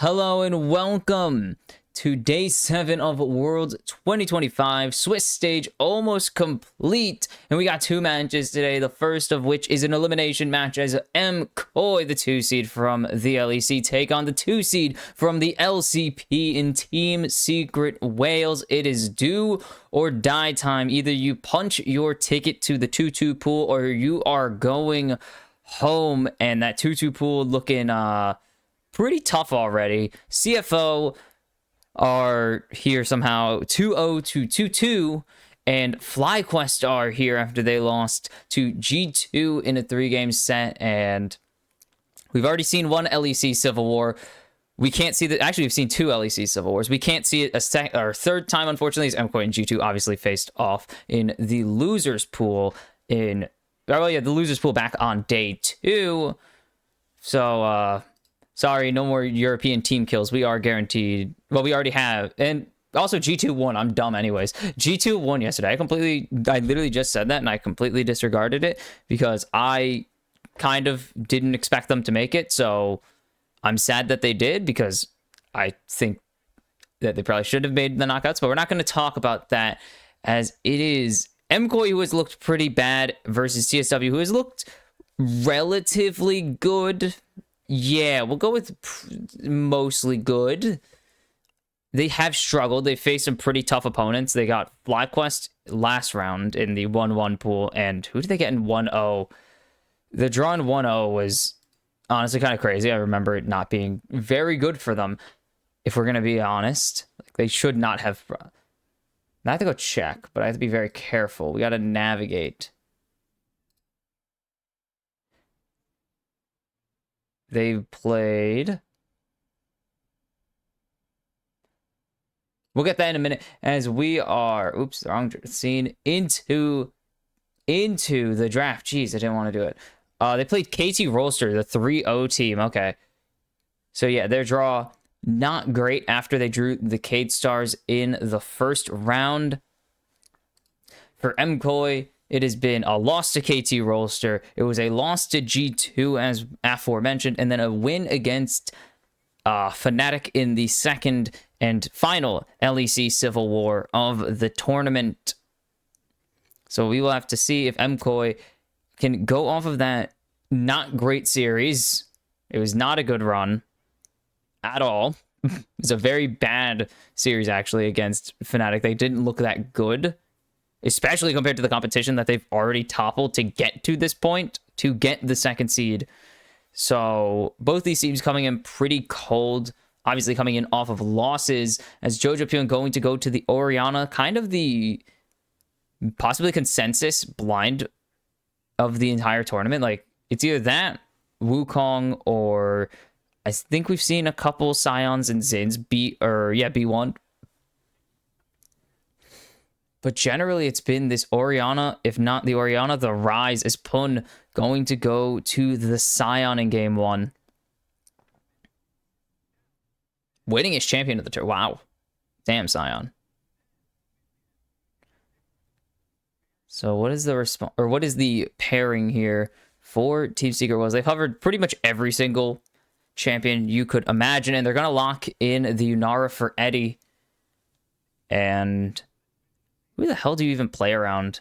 Hello and welcome to day 7 of World 2025. Swiss stage almost complete, and we got 2 matches today. The first of which is an elimination match as MKOI, the 2 seed from the LEC, take on the 2 seed from the LCP in Team Secret Wales. It is do or die time. Either you punch your ticket to the 2-2 pool or you are going home, and that 2-2 pool looking pretty tough already. CFO are here somehow 2-0 to 2-2, and FlyQuest are here after they lost to G2 in a 3-game set. And we've already seen one LEC Civil War. We can't see that. Actually, we've seen 2 LEC Civil Wars. We can't see it a third time, unfortunately, as MKOI and G2 obviously faced off in the losers pool the losers pool back on day 2. So sorry, no more European team kills. We are guaranteed. Well, we already have. And also G2 won. I'm dumb anyways. G2 won yesterday. I literally just said that and I completely disregarded it because I kind of didn't expect them to make it. So I'm sad that they did because I think that they probably should have made the knockouts. But we're not going to talk about that, as it is MKOI, who has looked pretty bad, versus TSW, who has looked relatively good. Yeah, we'll go with mostly good. They have struggled. They faced some pretty tough opponents. They got FlyQuest last round in the 1-1 pool. And who did they get in 1-0? The draw in 1-0 was honestly kind of crazy. I remember it not being very good for them, if we're going to be honest. Like, they should not have. I have to go check, but I have to be very careful. We got to navigate. They've played. We'll get that in a minute, as we are, oops, the wrong scene, into the draft. Jeez, I didn't want to do it. They played KT Rolster, the 3-0 team. Okay. So yeah, their draw not great after they drew the Cade Stars in the first round. For MKOI, it has been a loss to KT Rolster. It was a loss to G2, as aforementioned, and then a win against Fnatic in the second and final LEC Civil War of the tournament. So we will have to see if MKOI can go off of that not great series. It was not a good run at all. It's a very bad series, actually, against Fnatic. They didn't look that good, especially compared to the competition that they've already toppled to get to this point, to get the second seed. So both these teams coming in pretty cold, obviously coming in off of losses, as Jojo Pyun going to go to the Orianna, kind of the possibly consensus blind of the entire tournament. Like, it's either that, Wukong, or I think we've seen a couple Scions and Zins B1. But generally, it's been this Orianna. If not the Orianna, the Rise, is Pun going to go to the Scion in game 1. Winning as champion of the tour. Wow. Damn, Scion. So what is the response, or what is the pairing here for Team Secret Wales? They've covered pretty much every single champion you could imagine, and they're going to lock in the Unara for Eddie. And who the hell do you even play around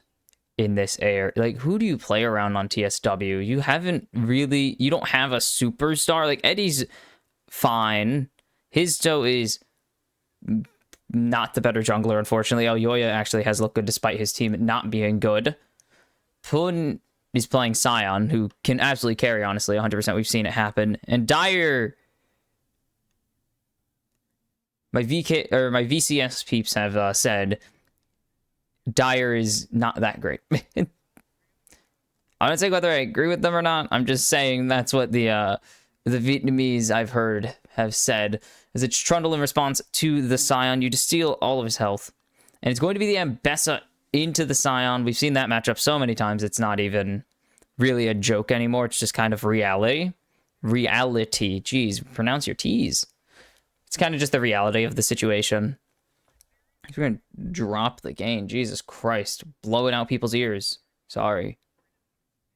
in this air? Like, who do you play around on TSW? You don't have a superstar. Like, Eddie's fine. Hizto is not the better jungler, unfortunately. Yoya actually has looked good despite his team not being good. Pun is playing Scion, who can absolutely carry, honestly, 100%. We've seen it happen. And Dire, my VCS peeps have said Dire is not that great. I'm not saying whether I agree with them or not. I'm just saying that's what the Vietnamese I've heard have said. As it's Trundle in response to the Scion, you just steal all of his health. And it's going to be the Ambessa into the Scion. We've seen that matchup so many times, it's not even really a joke anymore. It's just kind of reality. Reality. Jeez, pronounce your T's. It's kind of just the reality of the situation. We're going to drop the game. Jesus Christ. Blowing out people's ears. Sorry.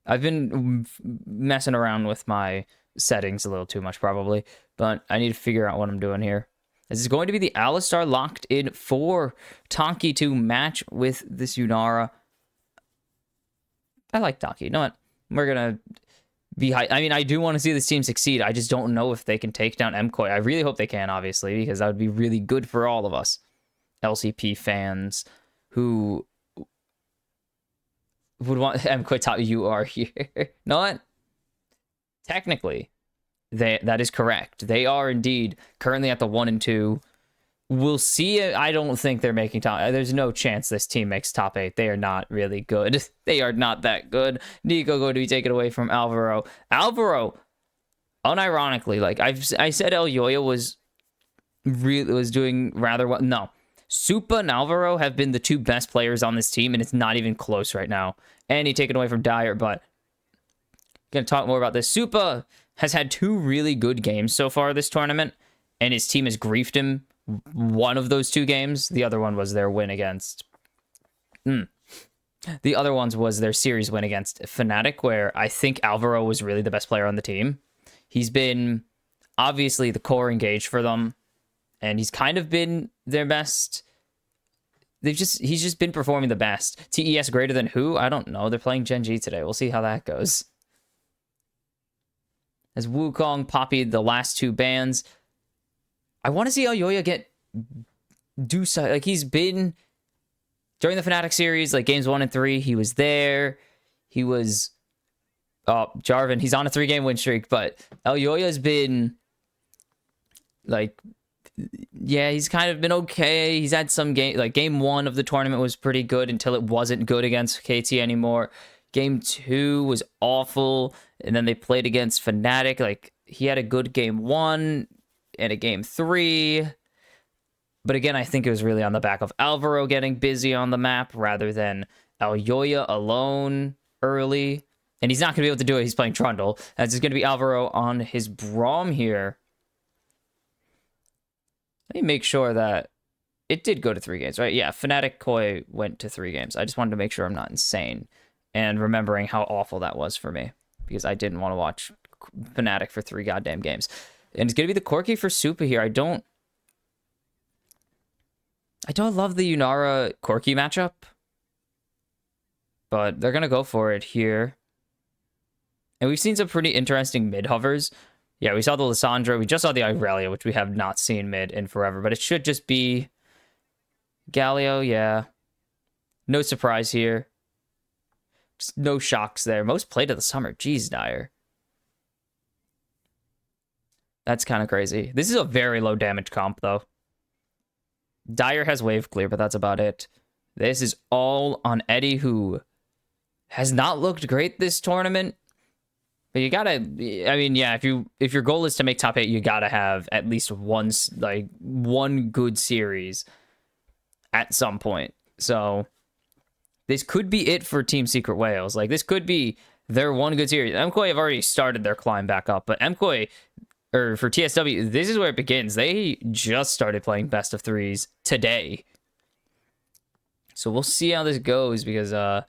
I've been messing around with my settings a little too much, probably. but I need to figure out what I'm doing here. This is going to be the Alistar locked in for Tonki to match with this Yunara. I like Tonki. You know what? We're going to be high. I mean, I do want to see this team succeed. I just don't know if they can take down MKOI. I really hope they can, obviously, because that would be really good for all of us LCP fans who would want MKOI top. You are here. Know what? Technically, that is correct. They are indeed currently at the 1 and 2. We'll see. I don't think they're making top. There's no chance this team makes top 8. They are not really good. They are not that good. Nico going to be taken away from Alvaro. Alvaro, unironically, like I said, El Yoya was doing rather well. No, Supa and Alvaro have been the 2 best players on this team, and it's not even close right now. And he taken away from Dyer, but gonna talk more about this. Supa has had 2 really good games so far this tournament, and his team has griefed him. One of those 2 games, the other one was their win against. The other ones was their series win against Fnatic, where I think Alvaro was really the best player on the team. He's been obviously the core engaged for them, and he's kind of been their best. He's just been performing the best. TES greater than who? I don't know. They're playing Gen.G today. We'll see how that goes. As Wukong, Poppy, the last 2 bans. I want to see El Yoya do so. Like, he's been during the Fnatic series, like games 1 and 3, he was there. He was Jarvan, he's on a 3-game win streak, but El Yoya's been like, yeah, he's kind of been okay. He's had some game, like game 1 of the tournament was pretty good until it wasn't good against KT anymore. Game 2 was awful, and then they played against Fnatic. Like, he had a good game 1 and a game 3. But again, I think it was really on the back of Alvaro getting busy on the map rather than El Yoya alone early. And he's not going to be able to do it. He's playing Trundle. That's just going to be Alvaro on his Braum here. Let me make sure that it did go to 3 games, right? Yeah, Fnatic Koi went to 3 games. I just wanted to make sure I'm not insane and remembering how awful that was for me because I didn't want to watch Fnatic for 3 goddamn games. And it's going to be the Corki for Supa here. I don't love the Yunara Corki matchup, but they're going to go for it here. And we've seen some pretty interesting mid hovers. Yeah, we saw the Lissandra. We just saw the Irelia, which we have not seen mid in forever, but it should just be Galio. Yeah. No surprise here. Just no shocks there. Most played of the summer. Jeez, Dyer. That's kind of crazy. This is a very low damage comp, though. Dyer has wave clear, but that's about it. This is all on Eddie, who has not looked great this tournament. But you gotta, I mean, yeah, if your goal is to make top 8, you gotta have at least one good series at some point. So this could be it for Team Secret Whales. Like, this could be their one good series. MKOI have already started their climb back up, but MKOI, or for TSW, this is where it begins. They just started playing best of 3s today. So we'll see how this goes, because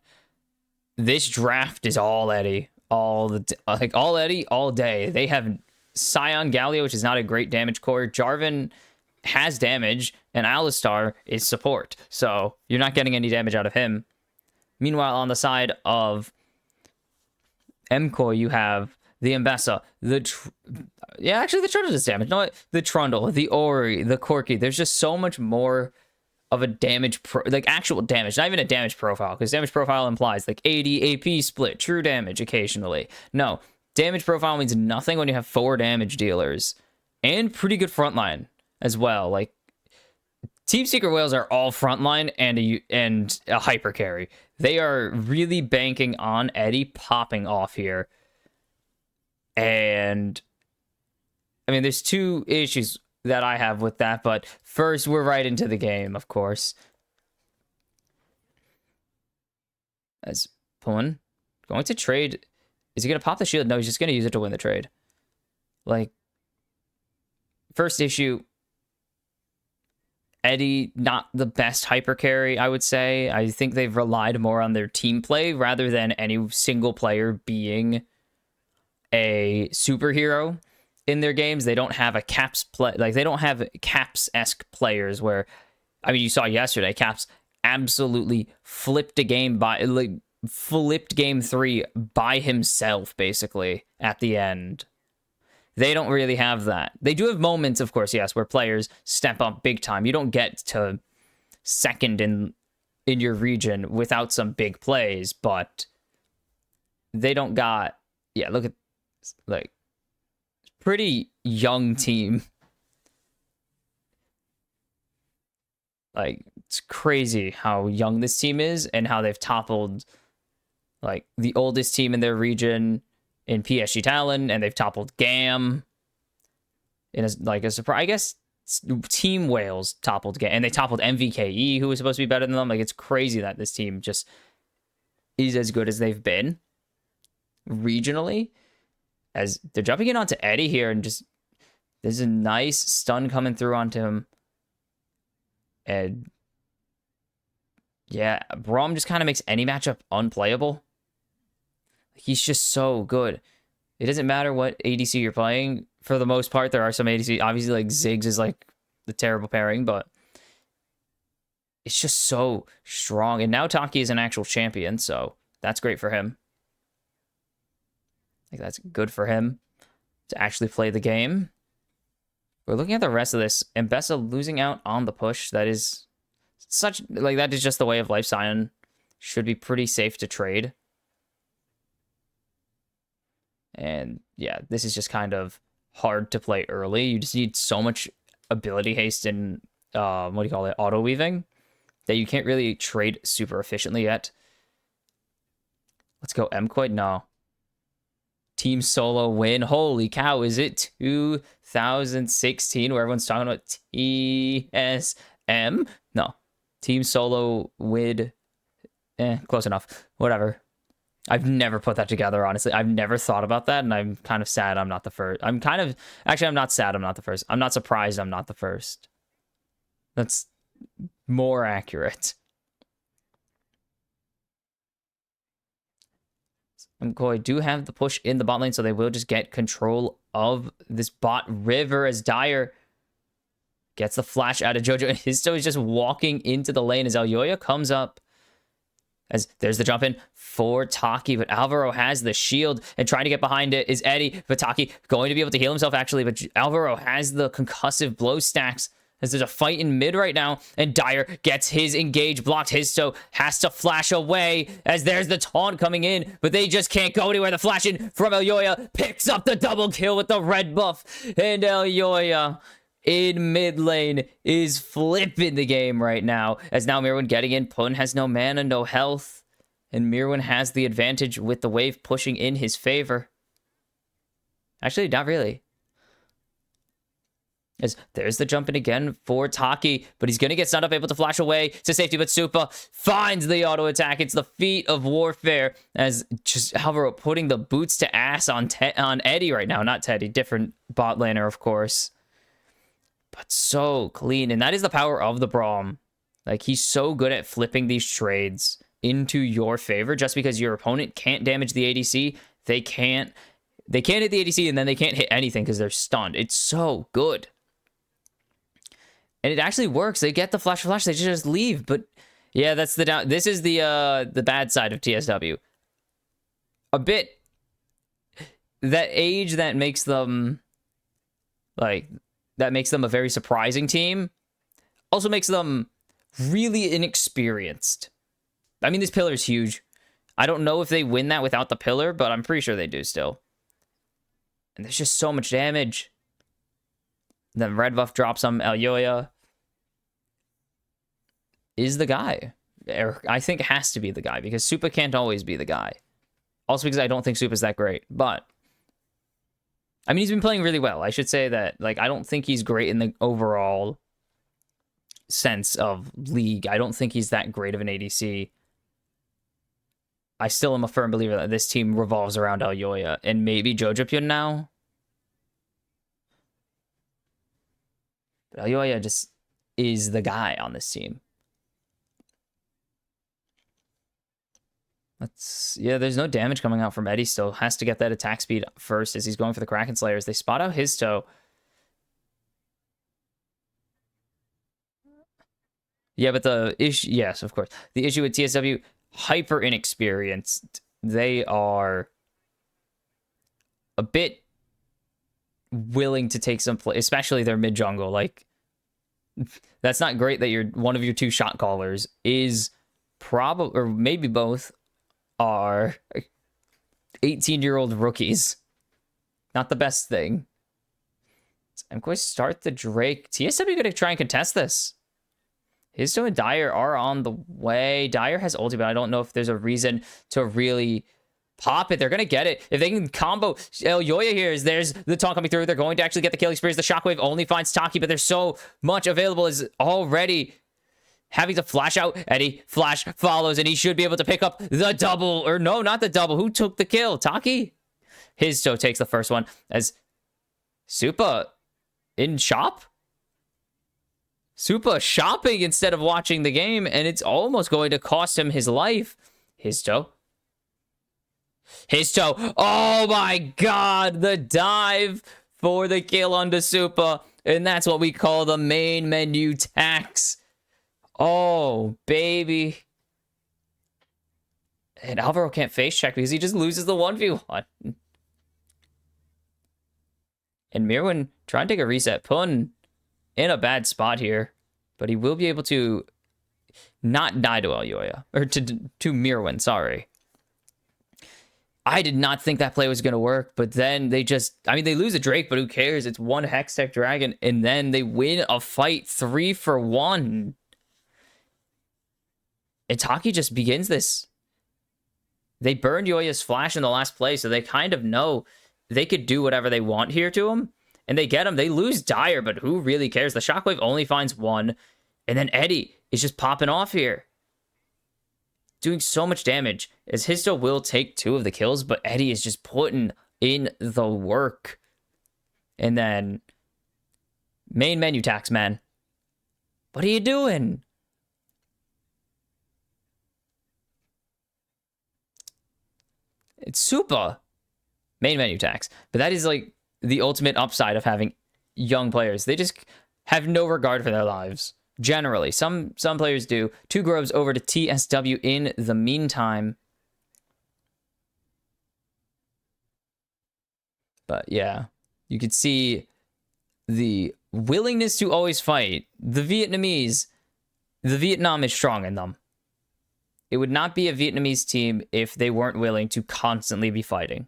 this draft is all Eddie. All Eddie, all day. They have Scion Galio, which is not a great damage core. Jarvan has damage, and Alistar is support. So you're not getting any damage out of him. Meanwhile, on the side of MKOI, you have the Mbessa, actually the Trundle does damage. No, the Trundle, the Ori, the Corki. There's just so much more of a damage, actual damage, not even a damage profile, because damage profile implies like 80 AP split, true damage occasionally. No, damage profile means nothing when you have 4 damage dealers and pretty good frontline as well. Like, Team Secret Whales are all frontline and a hyper carry. They are really banking on Eddie popping off here. And I mean, there's 2 issues that I have with that, but first, we're right into the game, of course. As Pun going to trade. Is he going to pop the shield? No, he's just going to use it to win the trade. Like, first issue, Eddie, not the best hyper carry, I would say. I think they've relied more on their team play rather than any single player being a superhero. in their games. They don't have a Caps play, like they don't have Caps-esque players where, I mean, you saw yesterday, Caps absolutely flipped a game flipped game 3 by himself, basically, at the end. They don't really have that. They do have moments, of course, yes, where players step up big time. You don't get to second in your region without some big plays, but they don't got, yeah, look at, like, pretty young team. Like, it's crazy how young this team is and how they've toppled, like, the oldest team in their region in PSG Talon, and they've toppled GAM in a surprise. I guess Team Wales toppled GAM, and they toppled MVKE, who was supposed to be better than them. Like, it's crazy that this team just is as good as they've been regionally. As they're jumping in onto Eddie here, and just there's a nice stun coming through onto him. And yeah, Braum just kind of makes any matchup unplayable. He's just so good. It doesn't matter what ADC you're playing. For the most part, there are some ADC. Obviously, like, Ziggs is like the terrible pairing, but it's just so strong. And now Taki is an actual champion, so that's great for him. Like, that's good for him to actually play the game. We're looking at the rest of this. Mbessa losing out on the push. That is such, like, that is just the way of life. Sion should be pretty safe to trade. And yeah, this is just kind of hard to play early. You just need so much ability haste and what do you call it, auto weaving, that you can't really trade super efficiently yet. Let's go MKOI. No. Team solo win. Holy cow, is it 2016 where everyone's talking about TSM? No. Team solo win. Close enough. Whatever. I've never put that together, honestly. I've never thought about that, and I'm kind of sad I'm not the first. Actually, I'm not sad I'm not the first. I'm not surprised I'm not the first. That's more accurate. MKOI do have the push in the bot lane, so they will just get control of this bot river as Dyer gets the flash out of Jojo. And Histo is just walking into the lane as Elyoya comes up. As there's the jump in for Taki, but Alvaro has the shield, and trying to get behind it is Eddie, but Taki going to be able to heal himself, actually, but Alvaro has the concussive blow stacks as there's a fight in mid right now, and Dyer gets his engage blocked. Histo has to flash away as there's the taunt coming in, but they just can't go anywhere. The flash in from Elyoya picks up the double kill with the red buff, and Elyoya in mid lane is flipping the game right now, as now Mirwin getting in. Pun has no mana, no health, and Mirwin has the advantage with the wave pushing in his favor. Actually, not really. As there's the jump in again for Taki, but he's going to get stunned up, able to flash away to safety, but Supa finds the auto attack. It's the feat of warfare, as just Alvaro putting the boots to ass on Eddie right now. Not Teddy, different bot laner, of course. But so clean, and that is the power of the Braum. Like, he's so good at flipping these trades into your favor. Just because your opponent can't damage the ADC, they can't hit the ADC, and then they can't hit anything because they're stunned. It's so good. And it actually works. They get the flash, they just leave. But yeah, that's the down. This is the bad side of TSW. A bit that age that makes them a very surprising team also makes them really inexperienced. I mean, this pillar is huge. I don't know if they win that without the pillar, but I'm pretty sure they do still. And there's just so much damage. Then red buff drops on Elyoya. Is the guy. I think it has to be the guy, because Supa can't always be the guy. Also because I don't think Supa's that great, but I mean, he's been playing really well. I should say that, like, I don't think he's great in the overall sense of league. I don't think he's that great of an ADC. I still am a firm believer that this team revolves around Elyoya and maybe Jojopyun now. But Elyoya just is the guy on this team. Yeah, there's no damage coming out from Eddie still. Has to get that attack speed first as he's going for the Kraken Slayers. They spot out his toe. Yeah, but the issue, yes, of course. The issue with TSW, hyper inexperienced. They are a bit willing to take some play, especially their mid jungle. Like, that's not great that one of your two shot callers is probably, or maybe both, are 18-year-old rookies. Not the best thing. I'm going to start the Drake. TSW going to try and contest this. Histo and Dyer are on the way. Dyer has ulti, but I don't know if there's a reason to really pop it. They're going to get it. If they can combo Elyoya here, there's the taunt coming through. They're going to actually get the kill experience. The Shockwave only finds Taki, but there's so much available is already having to flash out. Eddie flash follows, and he should be able to pick up the double. Or no, not the double. Who took the kill? Taki? Histo takes the first one as Supa in shop? Supa shopping instead of watching the game, and it's almost going to cost him his life. Histo. Oh my god, the dive for the kill onto Supa, and that's what we call the main menu tax. Oh, baby. And Alvaro can't face check because he just loses the 1v1. And Mirwin trying to take a reset. Pun in a bad spot here, but he will be able to not die to Elyoya, or to Mirwin, sorry. I did not think that play was going to work, but then they just, I mean, they lose a Drake, but who cares? It's one Hextech Dragon, and then they win a fight 3-for-1. Itaki just begins this. They burned Yoya's flash in the last play, so they kind of know they could do whatever they want here to him. And they get him. They lose Dyer, but who really cares? The Shockwave only finds one. And then Eddie is just popping off here. Doing so much damage. As Histo will take 2 of the kills, but Eddie is just putting in the work. And then main menu tax, man. What are you doing? It's Supa. Main menu tax. But that is like the ultimate upside of having young players. They just have no regard for their lives. Generally. Some players do. 2 Groves over to TSW in the meantime. But yeah, you could see the willingness to always fight. The Vietnamese, the Vietnam is strong in them. It would not be a Vietnamese team if they weren't willing to constantly be fighting.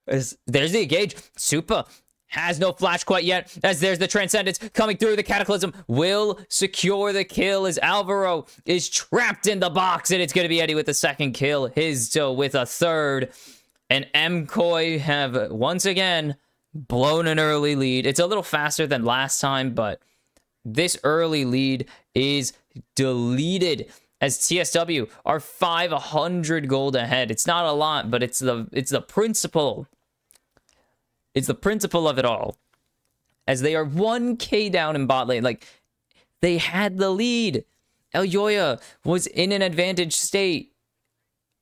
There's the engage. Supa has no flash quite yet, as there's the Transcendence coming through. The Cataclysm will secure the kill as Alvaro is trapped in the box, and it's going to be Eddie with the second kill. Histo with a third. And MKOI have once again blown an early lead. It's a little faster than last time, but this early lead is deleted as TSW are 500 gold ahead. It's not a lot, but it's the principle. It's the principle of it all. As they are 1k down in bot lane. Like, they had the lead. Elyoya was in an advantage state.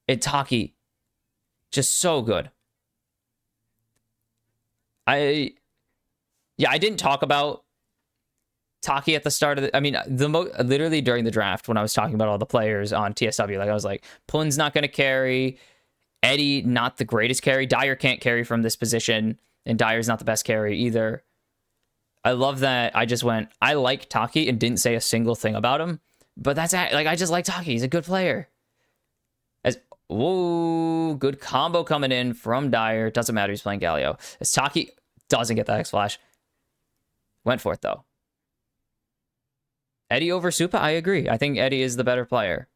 Itaki, just so good. I didn't talk about Taki at the start of the, I mean, literally during the draft when I was talking about all the players on TSW, like I was like, Pun's not going to carry, Eddie not the greatest carry, Dyer can't carry from this position, and Dyer's not the best carry either. I love that I just went, I like Taki and didn't say a single thing about him, but that's like, I just like Taki. He's a good player. As, whoa, good combo coming in from Dyer. Doesn't matter, he's playing Galio. As Taki doesn't get the X Flash. Went for it though. Eddie over Supa, I agree. I think Eddie is the better player.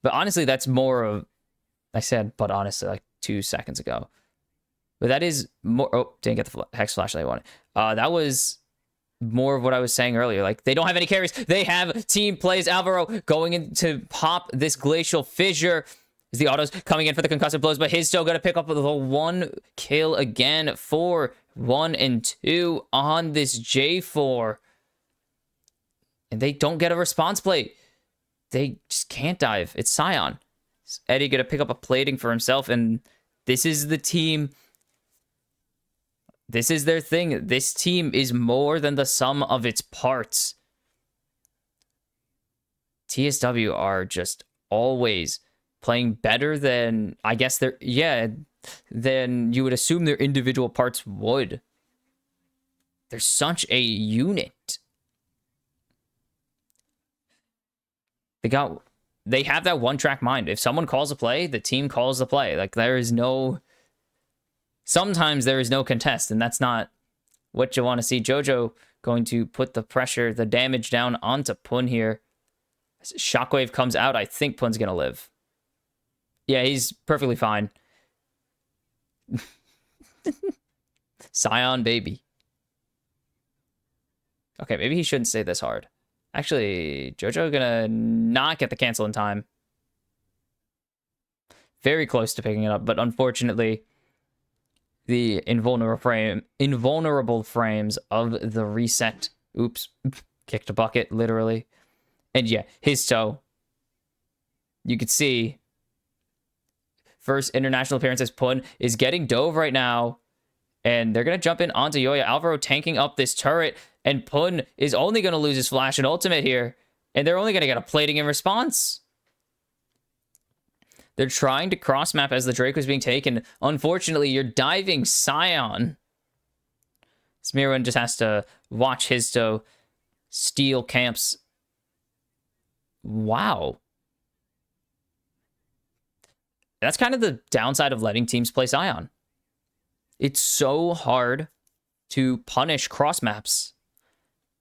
But honestly, that's more of, I said, but honestly, like 2 seconds ago. But that is more, oh, didn't get the Hex Flash that I wanted. That was more of what I was saying earlier. Like, they don't have any carries. They have team plays. Alvaro going in to pop this Glacial Fissure. As the autos coming in for the concussive blows, but he's still going to pick up the 1 kill again for 1 and 2 on this J4. And they don't get a response plate. They just can't dive. It's Sion. Is Eddie going to pick up a plating for himself? And this is the team. This is their thing. This team is more than the sum of its parts. TSW are just always playing better than, I guess, than you would assume their individual parts would. They're such a unit. They have that one-track mind. If someone calls a play, the team calls the play. Like, sometimes there is no contest, and that's not what you want to see. Jojo going to put the pressure, the damage down onto Pun here. As Shockwave comes out, I think Pun's going to live. Yeah, he's perfectly fine. Sion, baby. Okay, maybe he shouldn't stay this hard. Actually, Jojo gonna not get the cancel in time. Very close to picking it up, but unfortunately, the invulnerable frames of the reset. Oops. Kicked a bucket, literally. And yeah, his toe. You could see first international appearance as Pun is getting dove right now. And they're going to jump in onto Yoya. Alvaro tanking up this turret. And Pun is only going to lose his flash and ultimate here. And they're only going to get a plating in response. They're trying to cross map as the Drake was being taken. Unfortunately, you're diving Sion. Smirwin just has to watch his toe steal camps. Wow. That's kind of the downside of letting teams play Sion. It's so hard to punish cross maps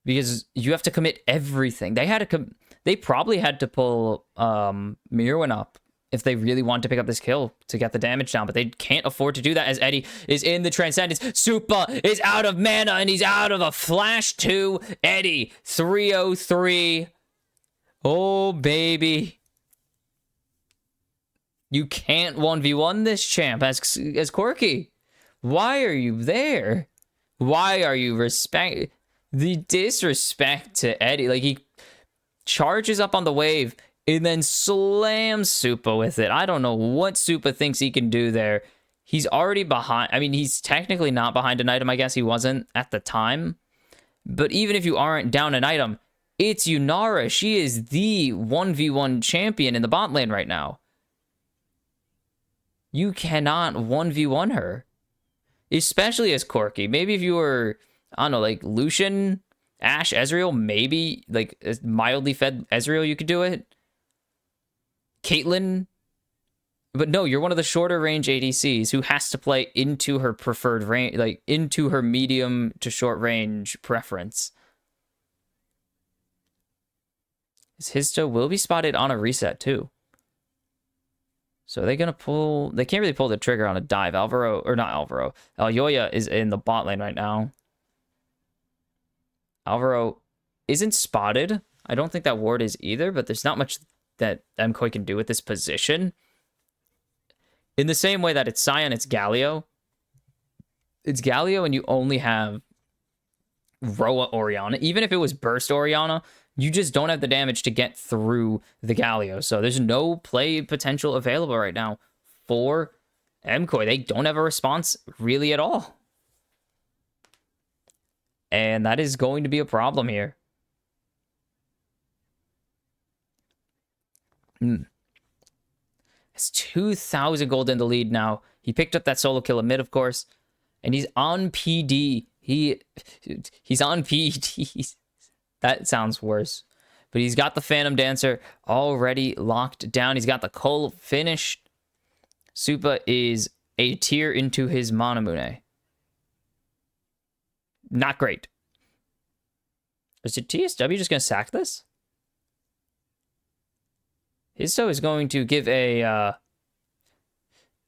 because you have to commit everything. They probably had to pull Mirwin up if they really want to pick up this kill to get the damage down, but they can't afford to do that as Eddie is in the Transcendence. Supa is out of mana and he's out of a flash too. Eddie 303. Oh baby. You can't 1v1 this champ as Corky. Why are you there? Why are you the disrespect to Eddie? Like, he charges up on the wave and then slams Supa with it. I don't know what Supa thinks he can do there. He's already behind. I mean, he's technically not behind an item. I guess he wasn't at the time. But even if you aren't down an item, it's Yunara. She is the 1v1 champion in the bot lane right now. You cannot 1v1 her. Especially as Corky. Maybe if you were, I don't know, like Lucian, Ashe, Ezreal, maybe like a mildly fed Ezreal, you could do it. Caitlyn. But no, you're one of the shorter range ADCs who has to play into her preferred range, like into her medium to short range preference. His toe will be spotted on a reset too. So are they going to pull... They can't really pull the trigger on a dive. Yoya is in the bot lane right now. Alvaro isn't spotted. I don't think that ward is either, but there's not much that MKOI can do with this position. In the same way that it's Sion, it's Galio. It's Galio and you only have Roa Orianna. Even if it was Burst Orianna, you just don't have the damage to get through the Galio. So there's no play potential available right now for MKOI. They don't have a response really at all. And that is going to be a problem here. It's 2,000 gold in the lead now. He picked up that solo kill in mid, of course. And he's on PD. He's on PD. That sounds worse. But he's got the Phantom Dancer already locked down. He's got the Cole finished. Supa is a tier into his Manamune. Not great. Is it TSW just going to sack this? Histo is going to give an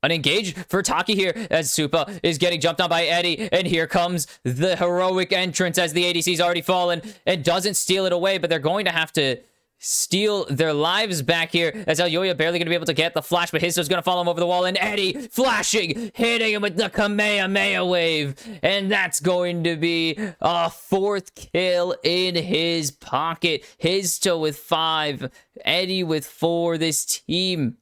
engage for Taki here as Supa is getting jumped on by Eddie. And here comes the heroic entrance as the ADC's already fallen and doesn't steal it away. But they're going to have to steal their lives back here, as Aoya barely going to be able to get the flash, but Histo's going to follow him over the wall, and Eddie flashing, hitting him with the Kamehameha wave, and that's going to be a 4th kill in his pocket. Histo with 5, Eddie with 4. This team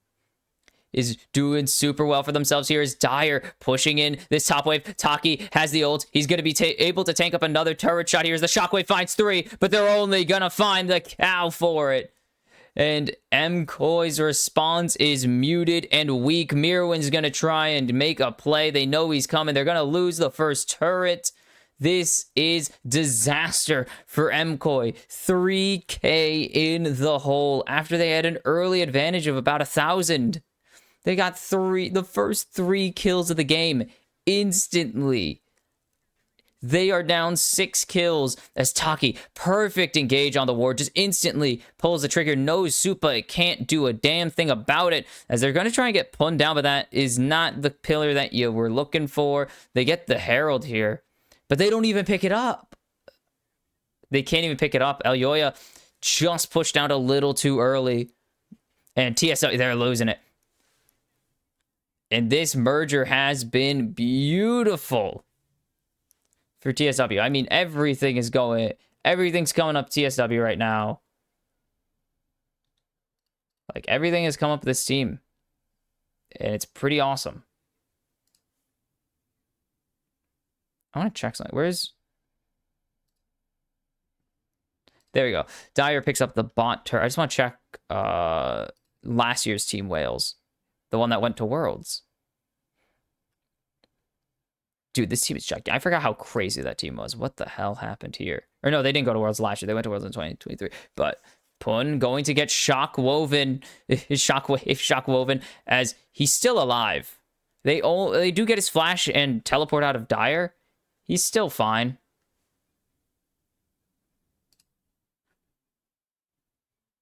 is doing super well for themselves here as Dire pushing in this top wave. Taki has the ult. He's going to be able to tank up another turret shot here as the shockwave finds 3, but they're only going to find the cow for it. And MKOI's response is muted and weak. Mirwin's going to try and make a play. They know he's coming. They're going to lose the first turret. This is disaster for MKOI. 3K in the hole after they had an early advantage of about 1,000. They got the first 3 kills of the game instantly. They are down 6 kills as Taki, perfect engage on the ward, just instantly pulls the trigger, knows Supa can't do a damn thing about it, as they're going to try and get Pun down, but that is not the pillar that you were looking for. They get the Herald here, but they don't even pick it up. They can't even pick it up. Aoya just pushed out a little too early, and TSO, they're losing it. And this merger has been beautiful for TSW. I mean, everything's coming up TSW right now. Like, everything has come up with this team. And it's pretty awesome. I want to check something. There we go. Dyer picks up the bot turret. I just want to check last year's Team Wales. The one that went to Worlds. Dude, this team is gigantic. I forgot how crazy that team was. What the hell happened here? Or no, they didn't go to Worlds last year. They went to Worlds in 2023. But Pun going to get shockwoven as he's still alive. They do get his flash and teleport out of Dire. He's still fine.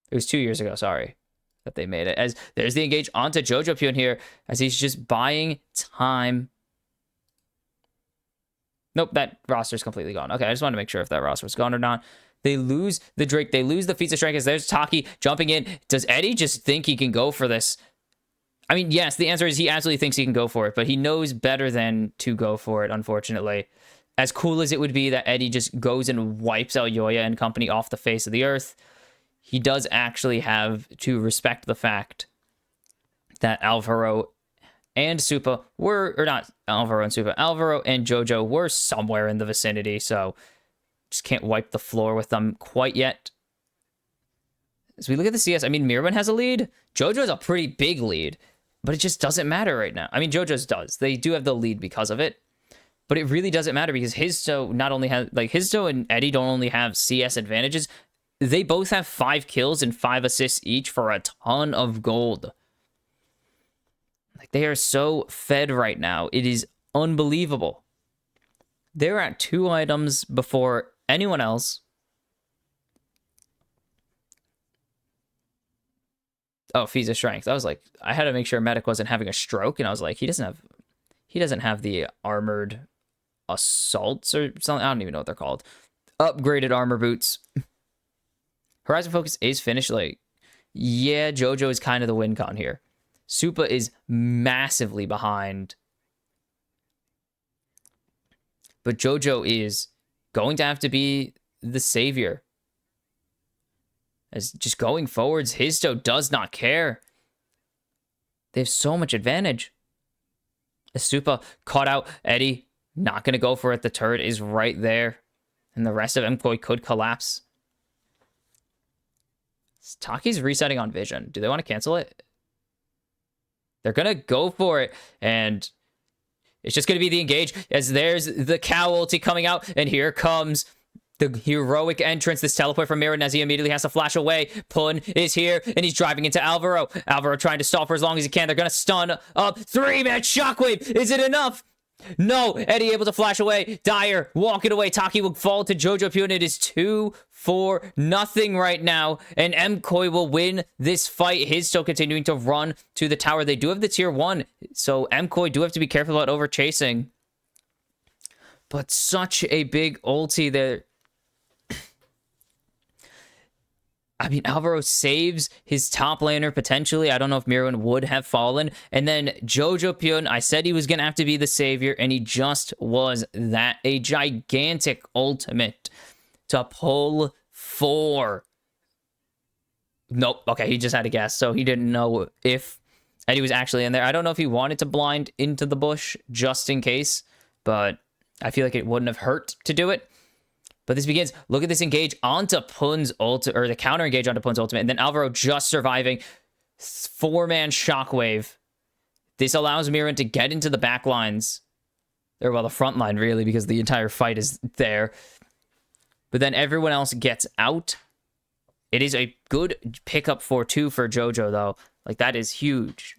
It was 2 years ago, sorry, that they made it. As there's the engage onto Jojo Pyun here, as he's just buying time. Nope, that roster's completely gone. Okay, I just wanted to make sure if that roster was gone or not. They lose the Drake. They lose the feats of strength as there's Taki jumping in. Does Eddie just think he can go for this? I mean, yes, the answer is he absolutely thinks he can go for it, but he knows better than to go for it, unfortunately. As cool as it would be that Eddie just goes and wipes out Yoya and company off the face of the earth, he does actually have to respect the fact that Alvaro and Supa were, or not Alvaro and Supa, Alvaro and Jojo were somewhere in the vicinity, so just can't wipe the floor with them quite yet. As we look at the CS, I mean, Mirwin has a lead. Jojo's a pretty big lead, but it just doesn't matter right now. I mean, Jojo's does. They do have the lead because of it, but it really doesn't matter because Histo not only has, like, Histo and Eddie don't only have CS advantages, they both have 5 kills and 5 assists each for a ton of gold. Like, they are so fed right now. It is unbelievable. They're at 2 items before anyone else. Oh, feats of strength. I was like, I had to make sure Medic wasn't having a stroke, and I was like, he doesn't have the armored assaults or something. I don't even know what they're called. Upgraded armor boots. Horizon Focus is finished. Like, yeah, Jojo is kind of the win con here. Supa is massively behind. But Jojo is going to have to be the savior. As just going forwards, Histo does not care. They have so much advantage. As Supa caught out Eddie, not going to go for it. The turret is right there. And the rest of MKOI could collapse. Taki's resetting on Vision. Do they want to cancel it? They're going to go for it. And it's just going to be the engage. As there's the cow ulti coming out. And here comes the heroic entrance. This teleport from Mirren as he immediately has to flash away. Pun is here. And he's driving into Alvaro. Alvaro trying to stall for as long as he can. They're going to stun up. 3-man shockwave. Is it enough? No. Eddie able to flash away. Dyer walking away. Taki will fall to Jojo Pyun. It is 2-4-0 right now. And MKOI will win this fight. He's still continuing to run to the tower. They do have the tier 1. So MKOI do have to be careful about over chasing. But such a big ulti there. I mean, Alvaro saves his top laner potentially. I don't know if Mirwin would have fallen. And then Jojo Pyun, I said he was going to have to be the savior, and he just was that. A gigantic ultimate to pull 4. Nope. Okay, he just had a guess, so he didn't know if Eddie was actually in there. I don't know if he wanted to blind into the bush just in case, but I feel like it wouldn't have hurt to do it. But this begins. Look at this engage onto Pun's ultimate, or the counter engage onto Pun's ultimate, and then Alvaro just surviving. 4-man shockwave. This allows Mirren to get into the back lines. Or, well, the front line, really, because the entire fight is there. But then everyone else gets out. It is a good pickup for 2 for Jojo, though. Like, that is huge.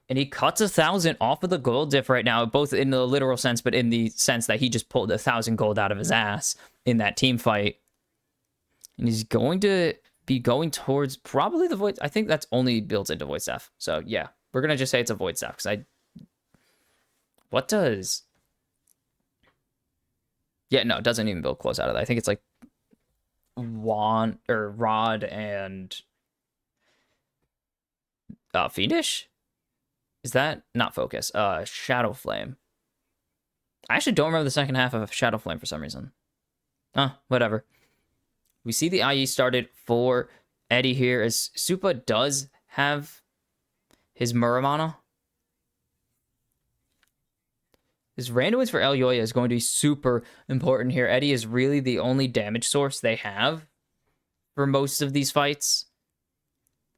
And he cuts 1,000 off of the gold diff right now, both in the literal sense, but in the sense that he just pulled 1,000 gold out of his ass in that team fight. And he's going to be going towards probably the Void. I think that's only built into Void Staff. So, yeah, we're going to just say it's a Void Staff. Because what does... Yeah, no, it doesn't even build close out of that. I think it's like Wand or Rod and Fiendish? Is that not focus? Shadow Flame. I actually don't remember the second half of Shadow Flame for some reason. Whatever. We see the IE started for Eddie here, as Supa does have his Muramana. His random wins for El Yoya is going to be super important here. Eddie is really the only damage source they have for most of these fights.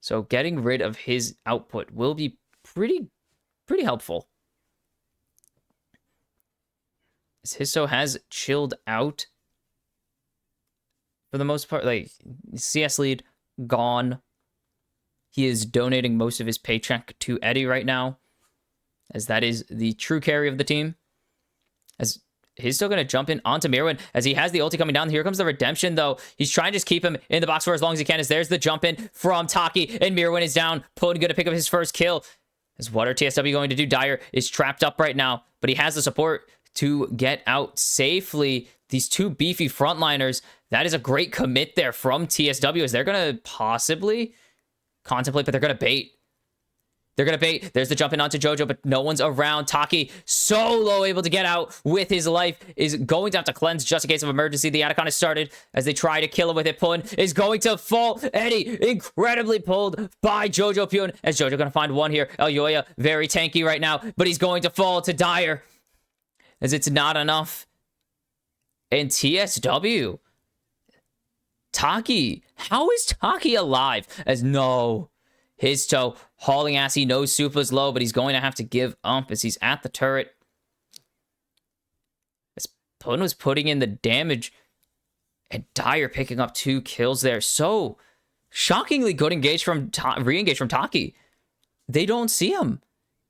So getting rid of his output will be pretty helpful. As Histo has chilled out for the most part. Like, CS lead gone. He is donating most of his paycheck to Eddie right now, as that is the true carry of the team. As he's still going to jump in onto Mirwin as he has the ulti coming down. Here comes the redemption, though. He's trying to just keep him in the box for as long as he can, as there's the jump in from Taki, and Mirwin is down. Pun going to pick up his first kill. As what are TSW going to do? Dyer is trapped up right now, but he has the support to get out safely. These 2 beefy frontliners, that is a great commit there from TSW, as they're going to possibly contemplate, but they're going to bait. They're going to bait. There's the jump in onto Jojo, but no one's around. Taki, solo able to get out with his life, is going to have to cleanse just in case of emergency. The Atacon has started as they try to kill him with it. Pun is going to fall. Eddie, incredibly pulled by Jojo Pyun, as Jojo going to find one here. El Yoya, very tanky right now, but he's going to fall to Dyer, as it's not enough. And TSW, Taki, how is Taki alive? As no... His toe hauling ass. He knows Supa's low, but he's going to have to give up as he's at the turret. As Pun was putting in the damage, and Dyer picking up 2 kills there. So shockingly good engage from re-engage from Taki. They don't see him.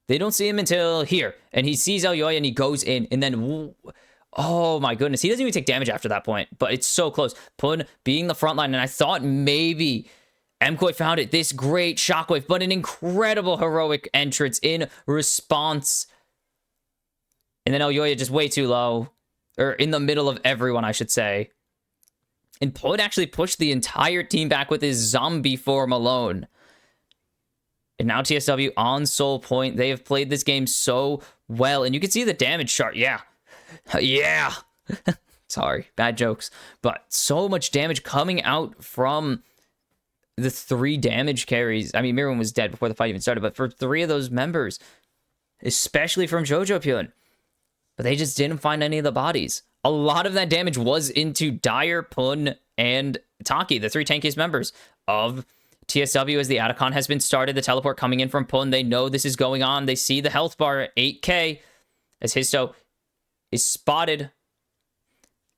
They don't see him until here, and he sees El Yoya and he goes in, and then oh my goodness, he doesn't even take damage after that point. But it's so close. Pun being the front line, and I thought maybe MKOI found it. This great shockwave, but an incredible heroic entrance in response. And then El Yoya just way too low. Or in the middle of everyone, I should say. And Pun actually pushed the entire team back with his zombie form alone. And now TSW on Soul Point. They have played this game so well. And you can see the damage chart. Yeah. Yeah. Sorry, bad jokes. But so much damage coming out from the 3 damage carries. I mean, Mirwin was dead before the fight even started, but for 3 of those members, especially from Jojo Pyun, but they just didn't find any of the bodies. A lot of that damage was into Dyer, Pun, and Taki, the 3 tankiest members of TSW, as the Atacon has been started. The teleport coming in from Pun. They know this is going on. They see the health bar at 8k as Histo is spotted.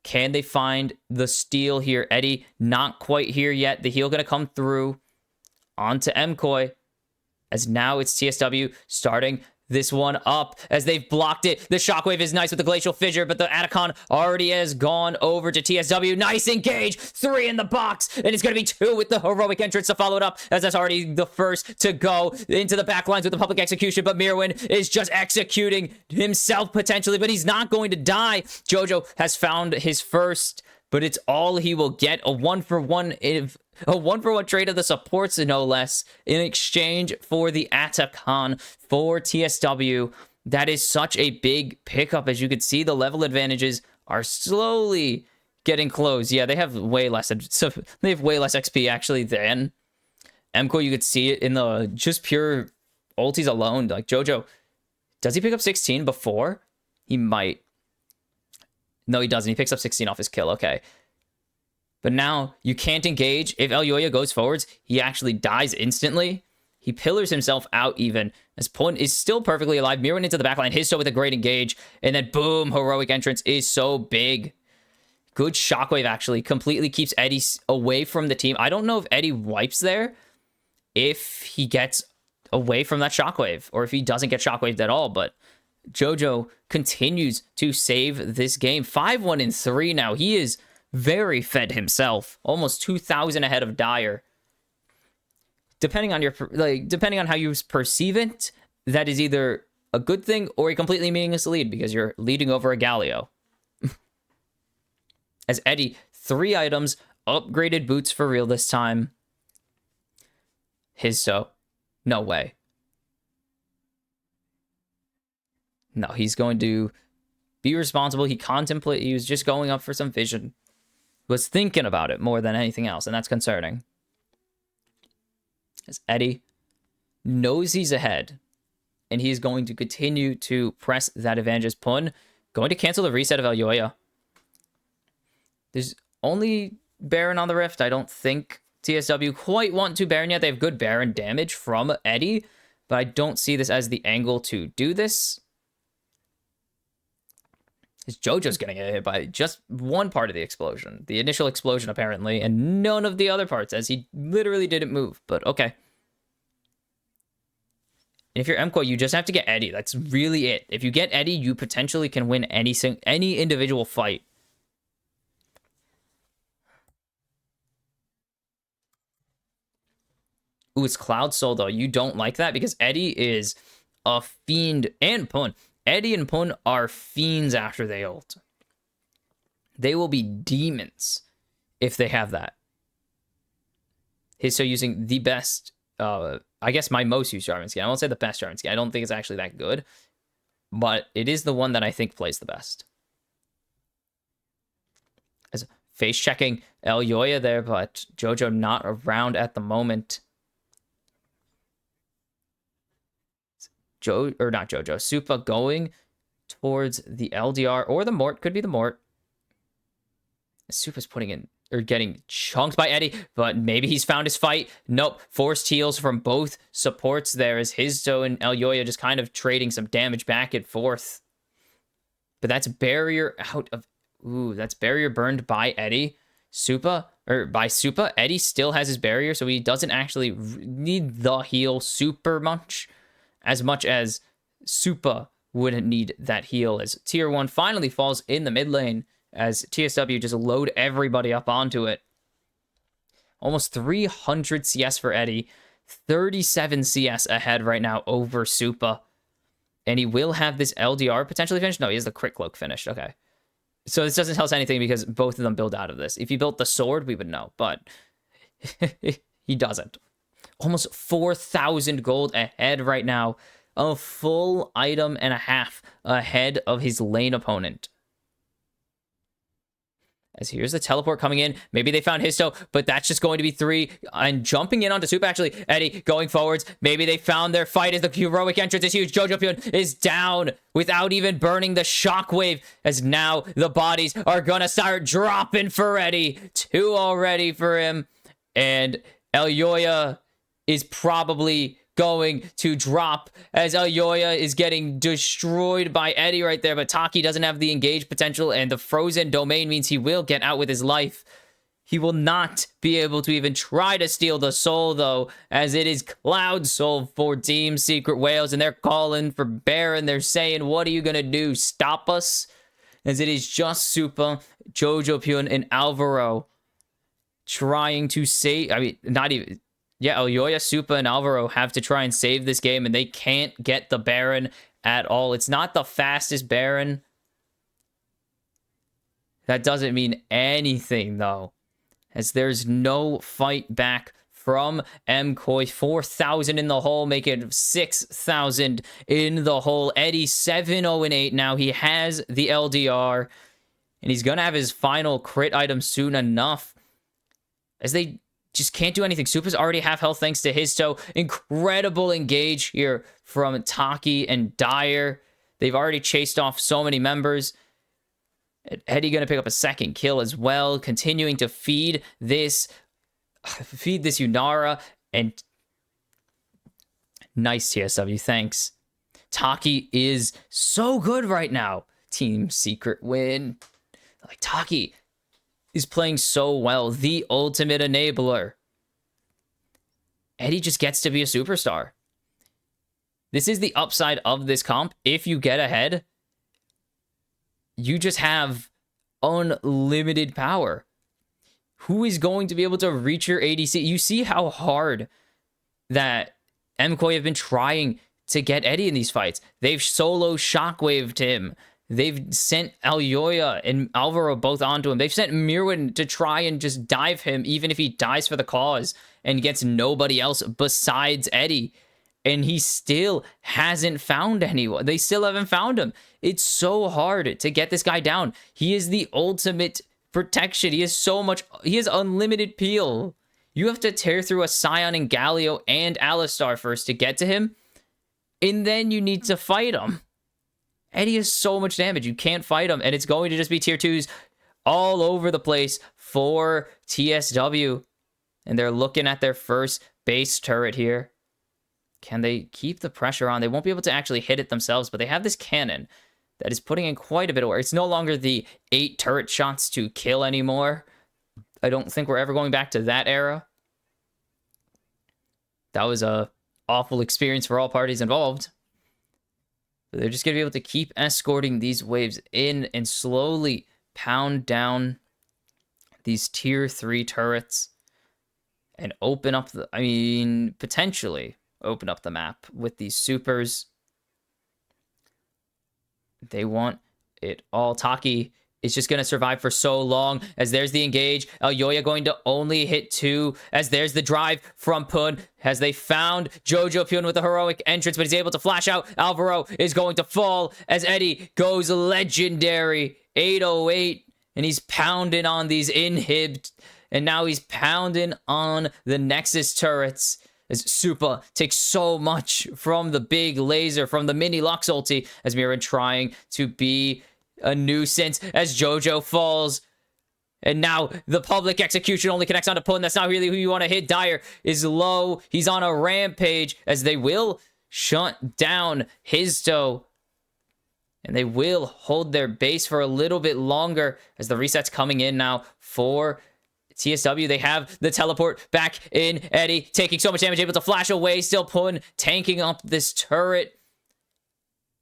Can they find the steal here? Eddie, not quite here yet. The heal going to come through onto MKOI, as now it's TSW starting this one up as they've blocked it. The shockwave is nice with the glacial fissure, but the Atacon already has gone over to TSW. Nice engage. 3 in the box, and it's going to be 2 with the heroic entrance to follow it up, as that's already the first to go into the back lines with the public execution. But Mirwin is just executing himself potentially, but he's not going to die. Jojo has found his first but it's all he will get. A 1-for-1 trade of the supports, no less, in exchange for the Atakan for TSW. That is such a big pickup. As you can see, the level advantages are slowly getting close. Yeah, they have way less. So they have way less XP actually than MKOI. You could see it in the just pure ultis alone. Like Jojo, does he pick up 16 before? He might. No, he doesn't. He picks up 16 off his kill. Okay. But now you can't engage. If Elyoya goes forwards, he actually dies instantly. He pillars himself out even. As Pun is still perfectly alive. Mirroring into the backline. Histo with a great engage. And then boom, heroic entrance is so big. Good shockwave actually. Completely keeps Eddie away from the team. I don't know if Eddie wipes there. If he gets away from that shockwave. Or if he doesn't get shockwaved at all. But Jojo continues to save this game. 5-1 in 3 now. He is very fed himself. Almost 2,000 ahead of Dyer. Depending on how you perceive it, that is either a good thing or a completely meaningless lead because you're leading over a Galio. As Eddie, 3 items, upgraded boots for real this time. Histo, no way. No, he's going to be responsible. He was just going up for some vision. Was thinking about it more than anything else, and that's concerning. As Eddie knows he's ahead, and he's going to continue to press that advantage as Pun. Going to cancel the reset of Elyoya. There's only Baron on the Rift. I don't think TSW quite want to Baron yet. They have good Baron damage from Eddie, but I don't see this as the angle to do this. Is Jojo's getting hit by just one part of the explosion. The initial explosion, apparently, and none of the other parts, as he literally didn't move. But okay. And if you're MKOI, you just have to get Eddie. That's really it. If you get Eddie, you potentially can win any individual fight. Ooh, it's Cloud Soul, though. You don't like that because Eddie is a fiend, and Pun. Eddie and Pun are fiends after they ult. They will be demons if they have that. He's so using the best, I guess my most used Jarvan skin. I won't say the best Jarvan skin. I don't think it's actually that good. But it is the one that I think plays the best. As face checking Elyoya there, but Jojo not around at the moment. Not Jojo. Supa going towards the LDR or the Mort. Could be the Mort. Supa's putting in or getting chunked by Eddie, but maybe he's found his fight. Nope. Forced heals from both supports there as Histo and Elyoya just kind of trading some damage back and forth. But that's barrier out of... Ooh, that's barrier burned by Eddie. By Supa. Eddie still has his barrier, so he doesn't actually need the heal super much. As much as Supa wouldn't need that heal, as Tier 1 finally falls in the mid lane as TSW just load everybody up onto it. Almost 300 CS for Eddie. 37 CS ahead right now over Supa. And he will have this LDR potentially finished. No, he has the crit cloak finished. Okay. So this doesn't tell us anything because both of them build out of this. If he built the sword, we would know. But he doesn't. Almost 4,000 gold ahead right now. A full item and a half ahead of his lane opponent. As here's the teleport coming in. Maybe they found Histo, but that's just going to be 3. And jumping in onto Supa, actually. Eddie going forwards. Maybe they found their fight as the heroic entrance is huge. Jojo Pyun is down without even burning the shockwave. As now the bodies are going to start dropping for Eddie. 2 already for him. And Elyoya is probably going to drop as Elyoya is getting destroyed by Eddie right there. But Taki doesn't have the engage potential, and the frozen domain means he will get out with his life. He will not be able to even try to steal the soul, though, as it is Cloud Soul for Team Secret Whales, and they're calling for Baron. They're saying, what are you going to do? Stop us? As it is just Supa, Jojo Pyun, and Alvaro trying to save... I mean, not even... Yeah, Elyoya, Supa, and Alvaro have to try and save this game, and they can't get the Baron at all. It's not the fastest Baron. That doesn't mean anything, though, as there's no fight back from MKOI. 4,000 in the hole, making 6,000 in the hole. Eddie 7-0-8 now. He has the LDR, and he's going to have his final crit item soon enough, as they just can't do anything. Supa's already half health thanks to his toe. Incredible engage here from Taki and Dyer. They've already chased off so many members. Eddie going to pick up a second kill as well, continuing to feed this Yunara, and nice TSW, thanks. Taki is so good right now. Team Secret win. Like, Taki is playing so well. The ultimate enabler. Eddie just gets to be a superstar. This is the upside of this comp. If you get ahead, you just have unlimited power. Who is going to be able to reach your ADC? You see how hard that MKOI have been trying to get Eddie in these fights. They've solo shockwaved him. They've sent Alyoya and Alvaro both onto him. They've sent Mirwin to try and just dive him, even if he dies for the cause and gets nobody else besides Eddie. And he still hasn't found anyone. They still haven't found him. It's so hard to get this guy down. He is the ultimate protection. He has unlimited peel. You have to tear through a Scion and Galio and Alistar first to get to him, and then you need to fight him. Eddie has so much damage. You can't fight him, and it's going to just be tier 2s all over the place for TSW. And they're looking at their first base turret here. Can they keep the pressure on? They won't be able to actually hit it themselves, but they have this cannon that is putting in quite a bit of work. It's no longer the 8 turret shots to kill anymore. I don't think we're ever going back to that era. That was a awful experience for all parties involved. But they're just going to be able to keep escorting these waves in and slowly pound down these tier 3 turrets and open up the, potentially open up the map with these supers. They want it all. Taki is just going to survive for so long, as there's the engage. Alyoya going to only hit 2, as there's the drive from Pun, as they found Jojo Pun with a heroic entrance, but he's able to flash out. Alvaro is going to fall, as Eddie goes legendary. 808, and he's pounding on these inhibs, and now he's pounding on the Nexus turrets, as Supa takes so much from the big laser, from the mini Lux ulti, as Mirren trying to be a nuisance, as Jojo falls. And now the public execution only connects onto Pun. That's not really who you want to hit. Dyer is low. He's on a rampage, as they will shut down his toe. And they will hold their base for a little bit longer, as the reset's coming in now for TSW. They have the teleport back in. Eddie taking so much damage, able to flash away. Still Pun tanking up this turret,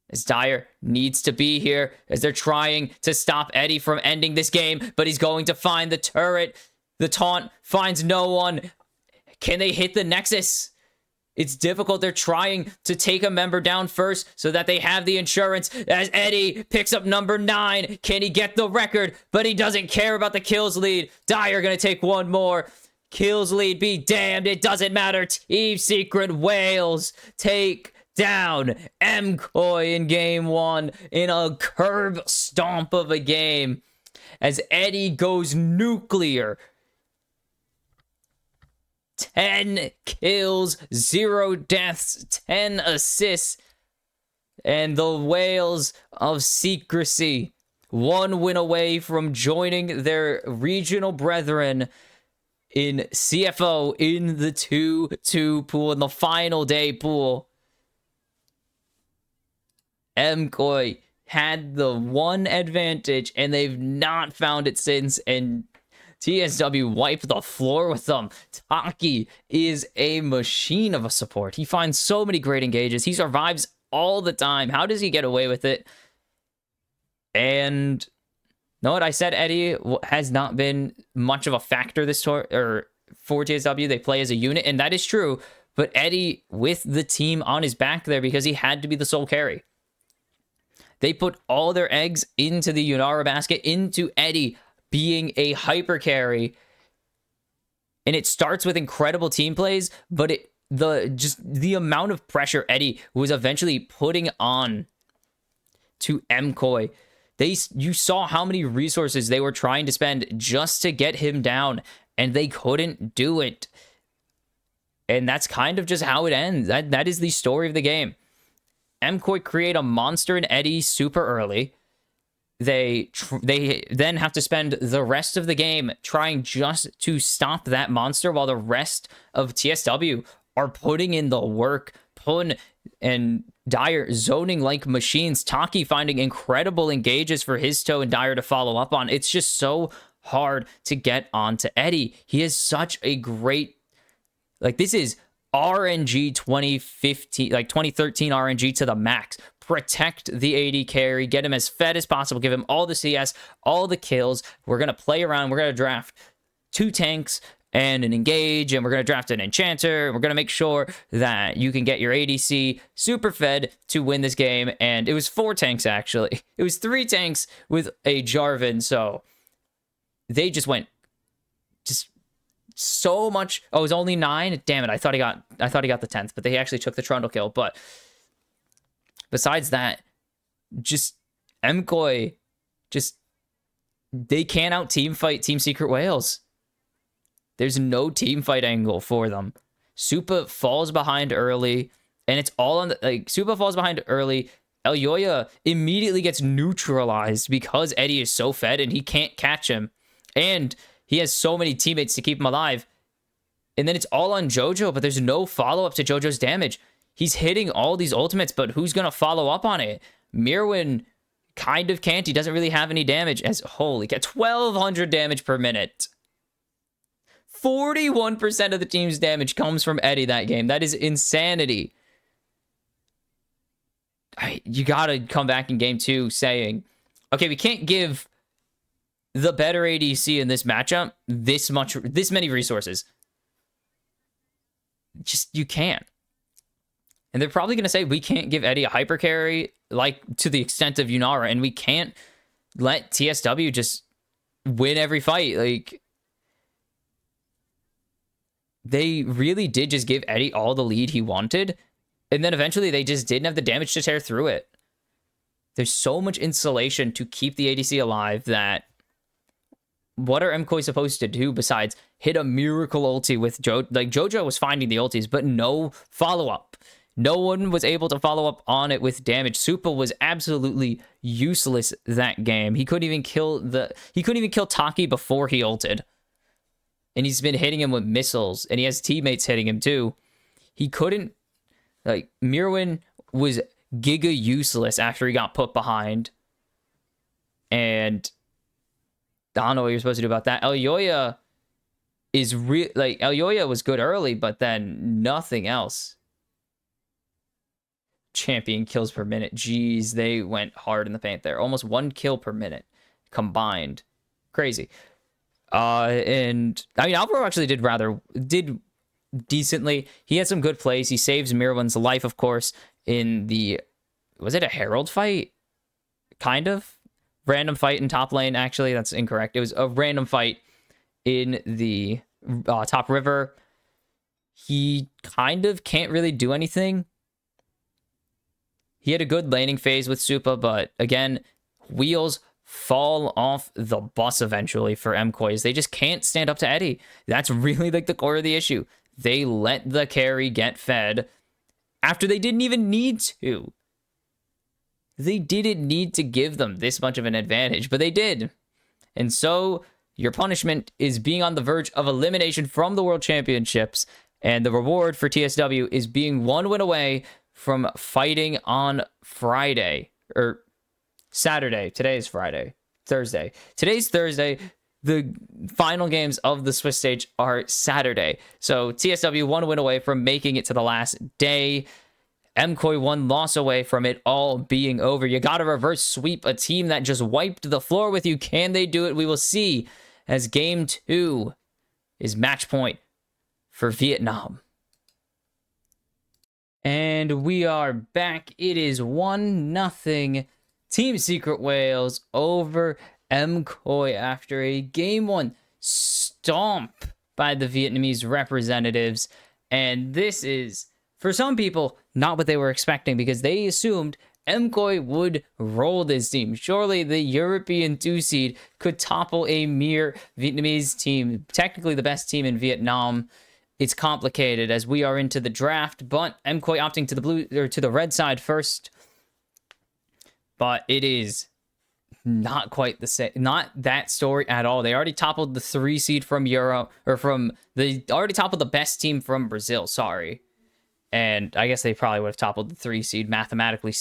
as Dyer needs to be here, as they're trying to stop Eddie from ending this game, but he's going to find the turret. The taunt finds no one. Can they hit the Nexus? It's difficult. They're trying to take a member down first so that they have the insurance, as Eddie picks up number 9. Can he get the record? But he doesn't care about the kills lead. Dyer going to take one more. Kills lead be damned. It doesn't matter. Team Secret Wales take down MKOI in game 1 in a curb stomp of a game, as Eddie goes nuclear. 10 kills, 0 deaths, 10 assists, and the Whales of Secrecy, 1 win away from joining their regional brethren in CFO in the 2-2 pool, in the final day pool. MKOI had the 1 advantage, and they've not found it since, and TSW wiped the floor with them. Taki is a machine of a support. He finds so many great engages. He survives all the time. How does he get away with it? And know what I said? Eddie has not been much of a factor this tour, or for TSW. They play as a unit, and that is true. But Eddie with the team on his back there, because he had to be the sole carry. They put all their eggs into the Yunara basket, into Eddie being a hyper carry. And it starts with incredible team plays, but the amount of pressure Eddie was eventually putting on to MKOI. You saw how many resources they were trying to spend just to get him down, and they couldn't do it. And that's kind of just how it ends. That is the story of the game. MKOI create a monster in Eddie super early. They then have to spend the rest of the game trying just to stop that monster, while the rest of TSW are putting in the work. Pun and Dyer zoning like machines. Taki finding incredible engages for his toe and Dyer to follow up on. It's just so hard to get onto Eddie. He is such a great, like, this is RNG 2015, like 2013 RNG to the max. Protect the AD carry, get him as fed as possible, give him all the CS, all the kills. We're going to play around. We're going to draft 2 tanks and an engage, and we're going to draft an enchanter. We're going to make sure that you can get your ADC super fed to win this game. And it was 4 tanks, actually. It was 3 tanks with a Jarvan, so they just went just so much. Oh, it was only 9? Damn it, I thought he got the 10th, but they actually took the Trundle kill. But besides that, just MKOI, just they can't out team fight Team Secret Whales. There's no team fight angle for them. Supa falls behind early, and it's all on the, like, Supa falls behind early. Elyoya immediately gets neutralized because Eddie is so fed and he can't catch him. And he has so many teammates to keep him alive. And then it's all on Jojo, but there's no follow-up to Jojo's damage. He's hitting all these ultimates, but who's going to follow up on it? Mirwin kind of can't. He doesn't really have any damage. As holy cow, 1,200 damage per minute. 41% of the team's damage comes from Eddie that game. That is insanity. You got to come back in game 2 saying, okay, we can't give the better ADC in this matchup this many resources. Just, you can't. And they're probably going to say we can't give Eddie a hyper carry like to the extent of Yunara, and we can't let TSW just win every fight. Like, they really did just give Eddie all the lead he wanted, and then eventually they just didn't have the damage to tear through it. There's so much insulation to keep the ADC alive that what are MKOI supposed to do besides hit a miracle ulti with Jojo? Like, Jojo was finding the ultis, but no follow-up. No one was able to follow up on it with damage. Supa was absolutely useless that game. He couldn't even kill Taki before he ulted. And he's been hitting him with missiles, and he has teammates hitting him too. He couldn't, like, Mirwin was giga useless after he got put behind. And I don't know what you're supposed to do about that. Elyoya is Elyoya was good early, but then nothing else. Champion kills per minute. Jeez, they went hard in the paint there. Almost 1 kill per minute combined. Crazy. And I mean, Alvaro actually did decently. He had some good plays. He saves Mirwin's life, of course, in the, was it a Herald fight? Kind of. Random fight in top lane, actually. That's incorrect. It was a random fight in the top river. He kind of can't really do anything. He had a good laning phase with Supa, but again, wheels fall off the bus eventually for MKOIs. They just can't stand up to Eddie. That's really like the core of the issue. They let the carry get fed after they didn't even need to. They didn't need to give them this much of an advantage, but they did. And so your punishment is being on the verge of elimination from the World Championships, and the reward for TSW is being 1 win away from fighting on Friday, or Saturday. Today is Friday. Thursday. Today's Thursday. The final games of the Swiss stage are Saturday. So TSW 1 win away from making it to the last day. MKOI 1 loss away from it all being over. You got to reverse sweep a team that just wiped the floor with you. Can they do it? We will see, as game 2 is match point for Vietnam. And we are back. It is 1-0 Team Secret Wales over MKOI after a Game 1 stomp by the Vietnamese representatives. And this is, for some people, not what they were expecting, because they assumed MKOI would roll this team. Surely the European 2 seed could topple a mere Vietnamese team, technically the best team in Vietnam. It's complicated as we are into the draft, but MKOI opting to the blue or to the red side first. But it is not quite the same, not that story at all. They already toppled the 3 seed from they already toppled the best team from Brazil, sorry. And I guess they probably would have toppled the 3 seed mathematically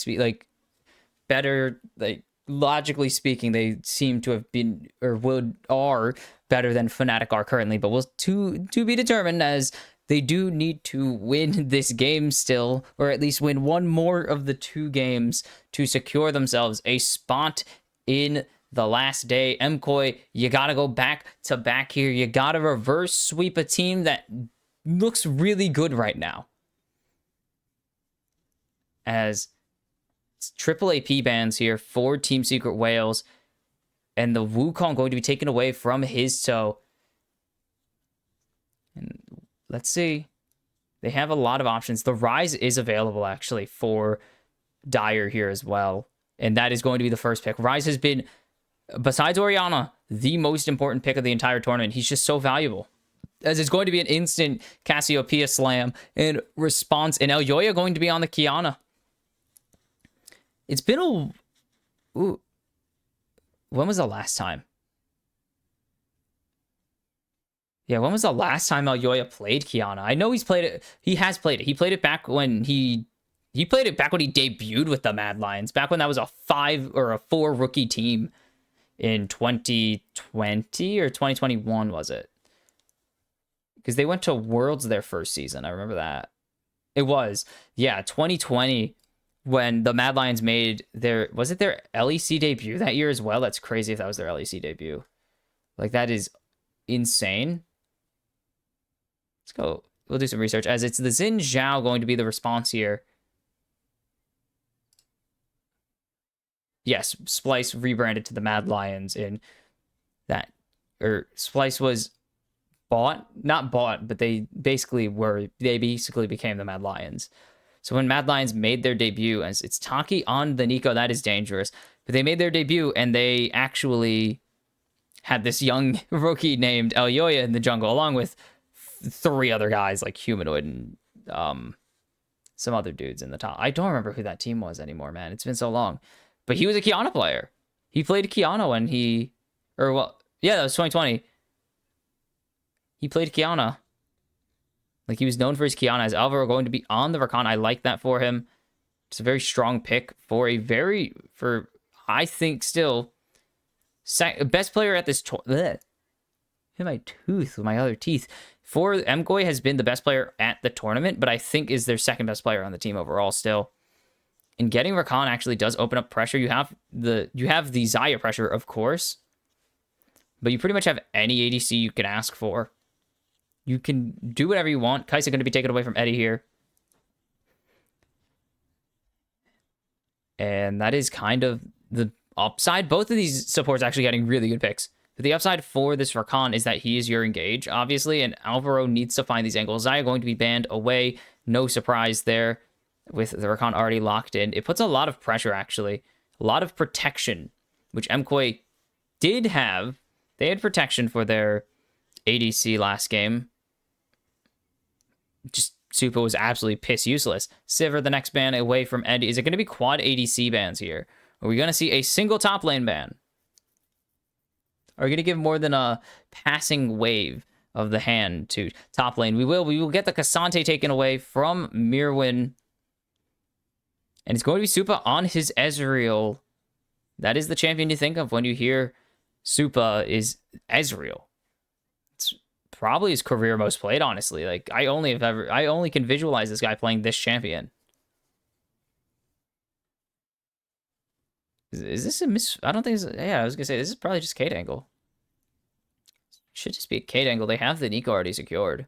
logically speaking, they seem to have been are better than Fnatic are currently, but will to be determined, as they do need to win this game still, or at least win one more of the 2 games to secure themselves a spot in the last day. MKOI, you gotta go back to back here. You gotta reverse sweep a team that looks really good right now, as triple AP bans here for Team Secret Wales, and the Wukong going to be taken away from his toe. And let's see. They have a lot of options. The Rise is available, actually, for Dyer here as well. And that is going to be the first pick. Rise has been, besides Orianna, the most important pick of the entire tournament. He's just so valuable, as it's going to be an instant Cassiopeia slam in response. And Elyoya going to be on the Kiana. It's been when was the last time? Yeah, when was the last time Elyoya played Kiana? I know he's played it. He has played it. He played it back when he played it back when he debuted with the Mad Lions. Back when that was a 5 or a 4 rookie team in 2020 or 2021, was it? Because they went to Worlds their first season. I remember that. It was. Yeah, 2020. When the Mad Lions made was it their LEC debut that year as well? That's crazy if that was their LEC debut. Like, that is insane. Let's go. We'll do some research, as it's the Xin Zhao going to be the response here. Yes, Splice rebranded to the Mad Lions in that, or Splice was not bought, but they basically became the Mad Lions. So when Mad Lions made their debut, as it's Taki on the Nico, that is dangerous. But they made their debut, and they actually had this young rookie named Elyoya in the jungle, along with 3 other guys like Humanoid and some other dudes in the top. I don't remember who that team was anymore, man. It's been so long. But he was a Kiana player. He played Kiana when that was 2020. He played Kiana. Like, he was known for his Kiana, as Alvaro going to be on the Rakan. I like that for him. It's a very strong pick for I think still, best player at this tournament. Hit my tooth with my other teeth. For MKOI has been the best player at the tournament, but I think is their second best player on the team overall still. And getting Rakan actually does open up pressure. You have the Xayah pressure, of course, but you pretty much have any ADC you can ask for. You can do whatever you want. Kaisa going to be taken away from Eddie here. And that is kind of the upside. Both of these supports actually getting really good picks. But the upside for this Rakan is that he is your engage, obviously, and Alvaro needs to find these angles. Xayah going to be banned away. No surprise there with the Rakan already locked in. It puts a lot of pressure, actually. A lot of protection, which MKOI did have. They had protection for their ADC last game. Just Supa was absolutely piss useless. Sivir, the next ban away from Eddie. Is it going to be quad ADC bans here? Are we going to see a single top lane ban? Are we going to give more than a passing wave of the hand to top lane? We will get the Cassante taken away from Mirwin. And it's going to be Supa on his Ezreal. That is the champion you think of when you hear Supa is Ezreal. It's probably his career most played, honestly. Like, I only can visualize this guy playing this champion. Is this a miss? I don't think it's, yeah, I was gonna say this is probably just Kate angle. Should just be a Kate angle. They have the Nico already secured.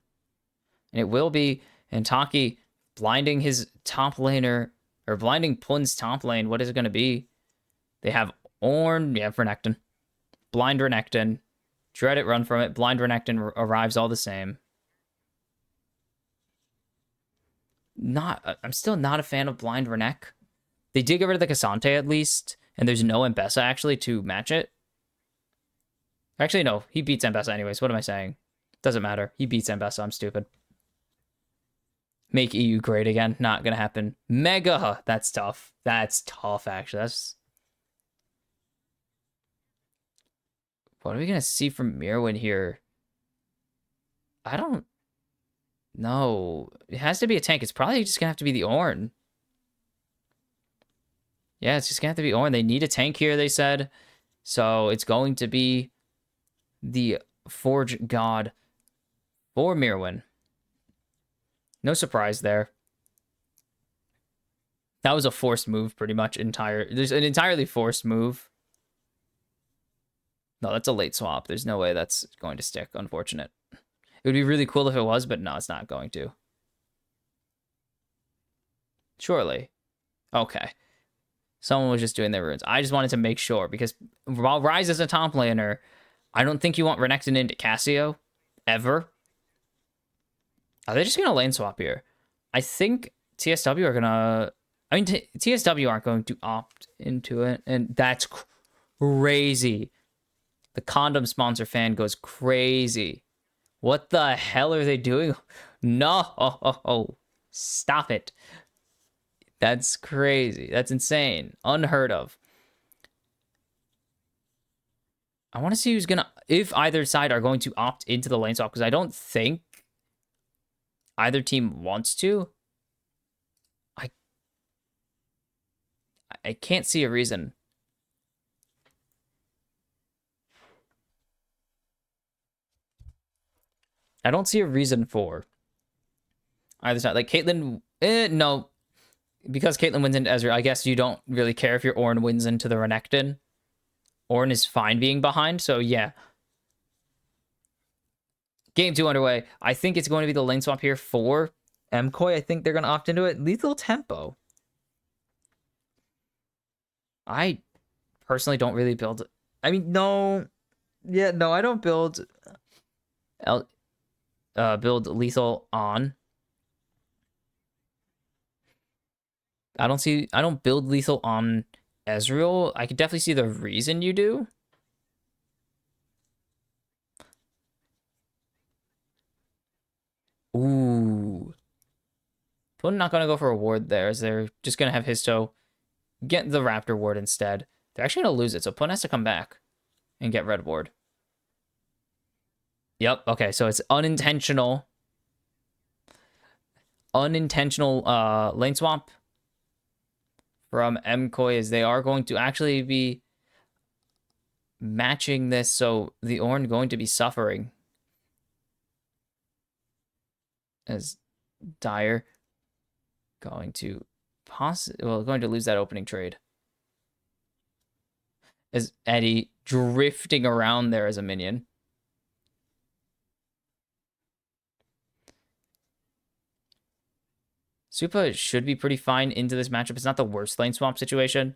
And it will be Taki blinding his top laner, or blinding Pun's top lane. What is it gonna be? They have Ornn, yeah, Renekton. Blind Renekton. Dread it, run from it. Blind Renekton arrives all the same. I'm still not a fan of Blind Renek. They did get rid of the Cassante at least, and there's no Mbessa actually to match it. Actually, no, he beats Mbessa anyways. What am I saying? Doesn't matter. He beats Mbessa. I'm stupid. Make EU great again. Not gonna happen. Mega. That's tough. That's tough, actually. That's... What are we gonna see from Mirwin here? I don't know. It has to be a tank. It's probably just gonna have to be the Ornn. Yeah, it's just gonna have to be Ornn. They need a tank here, they said. So it's going to be the Forge God for Mirwin. No surprise there. That was a forced move, pretty much. There's an entirely forced move. No, that's a late swap. There's no way that's going to stick. Unfortunate. It would be really cool if it was, but no, it's not going to. Surely. Okay. Someone was just doing their runes. I just wanted to make sure, because while Ryze is a top laner, I don't think you want Renekton into Cassio. Ever. Are they just going to lane swap here? I think TSW are going to... I mean, TSW aren't going to opt into it, and that's crazy. The condom sponsor fan goes crazy. What the hell are they doing? No. Oh. Stop it. That's crazy. That's insane. Unheard of. I want to see who's going to... If either side are going to opt into the lane swap, because I don't think either team wants to. I can't see a reason. I don't see a reason for either side. Like, Caitlyn... no. Because Caitlyn wins into Ezreal, I guess you don't really care if your Ornn wins into the Renekton. Ornn is fine being behind, so yeah. Game 2 underway. I think it's going to be the lane swap here for MKOI. I think they're going to opt into it. Lethal Tempo. I personally don't really build... I mean, no... Yeah, no, I don't build... build Lethal on. I don't build Lethal on Ezreal. I could definitely see the reason you do. Ooh. Pun not going to go for a ward there, as they're just going to have Histo get the Raptor ward instead. They're actually going to lose it, so Pun has to come back and get red ward. Yep, okay, so it's unintentional. Unintentional lane swap from MKOI, as they are going to actually be matching this, so the Ornn going to be suffering. As Dire going to going to lose that opening trade. As Eddie drifting around there as a minion. Supa should be pretty fine into this matchup. It's not the worst lane swap situation.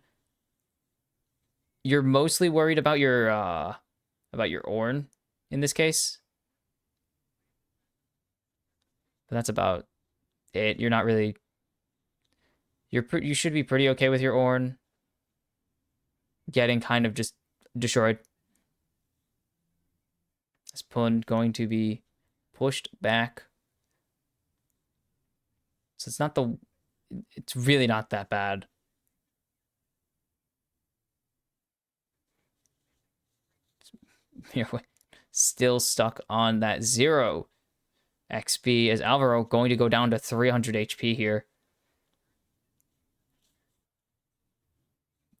You're mostly worried about your Ornn in this case. But that's about it. You're not really... You should be pretty okay with your Ornn getting kind of just destroyed. This Pun going to be pushed back. So it's really not that bad. Still stuck on that 0 XP, as Alvaro going to go down to 300 HP here.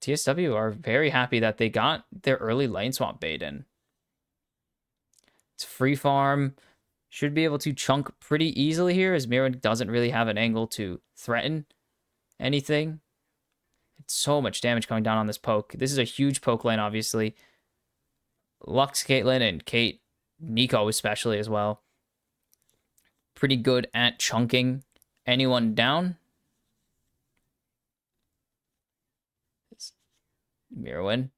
TSW are very happy that they got their early lane swap bait in. It's free farm. Should be able to chunk pretty easily here, as Mirwin doesn't really have an angle to threaten anything. It's so much damage coming down on this poke. This is a huge poke lane, obviously. Lux, Caitlyn, and Kate, Nico especially as well. Pretty good at chunking anyone down. Mirwin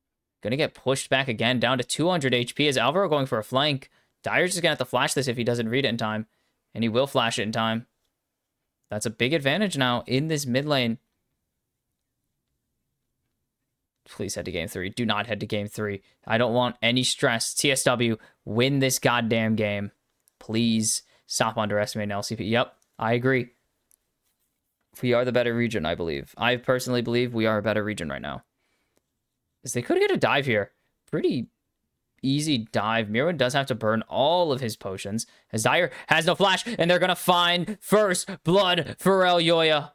gonna get pushed back again, down to 200 HP as Alvaro going for a flank. Dyer's just gonna have to flash this if he doesn't read it in time. And he will flash it in time. That's a big advantage now in this mid lane. Please head to game 3. Do not head to game 3. I don't want any stress. TSW, win this goddamn game. Please stop underestimating LCP. Yep, I agree. We are the better region, I believe. I personally believe we are a better region right now. Because they could get a dive here. Pretty easy dive. Mirwin does have to burn all of his potions. As Dyer has no flash, and they're going to find first blood for Elyoya.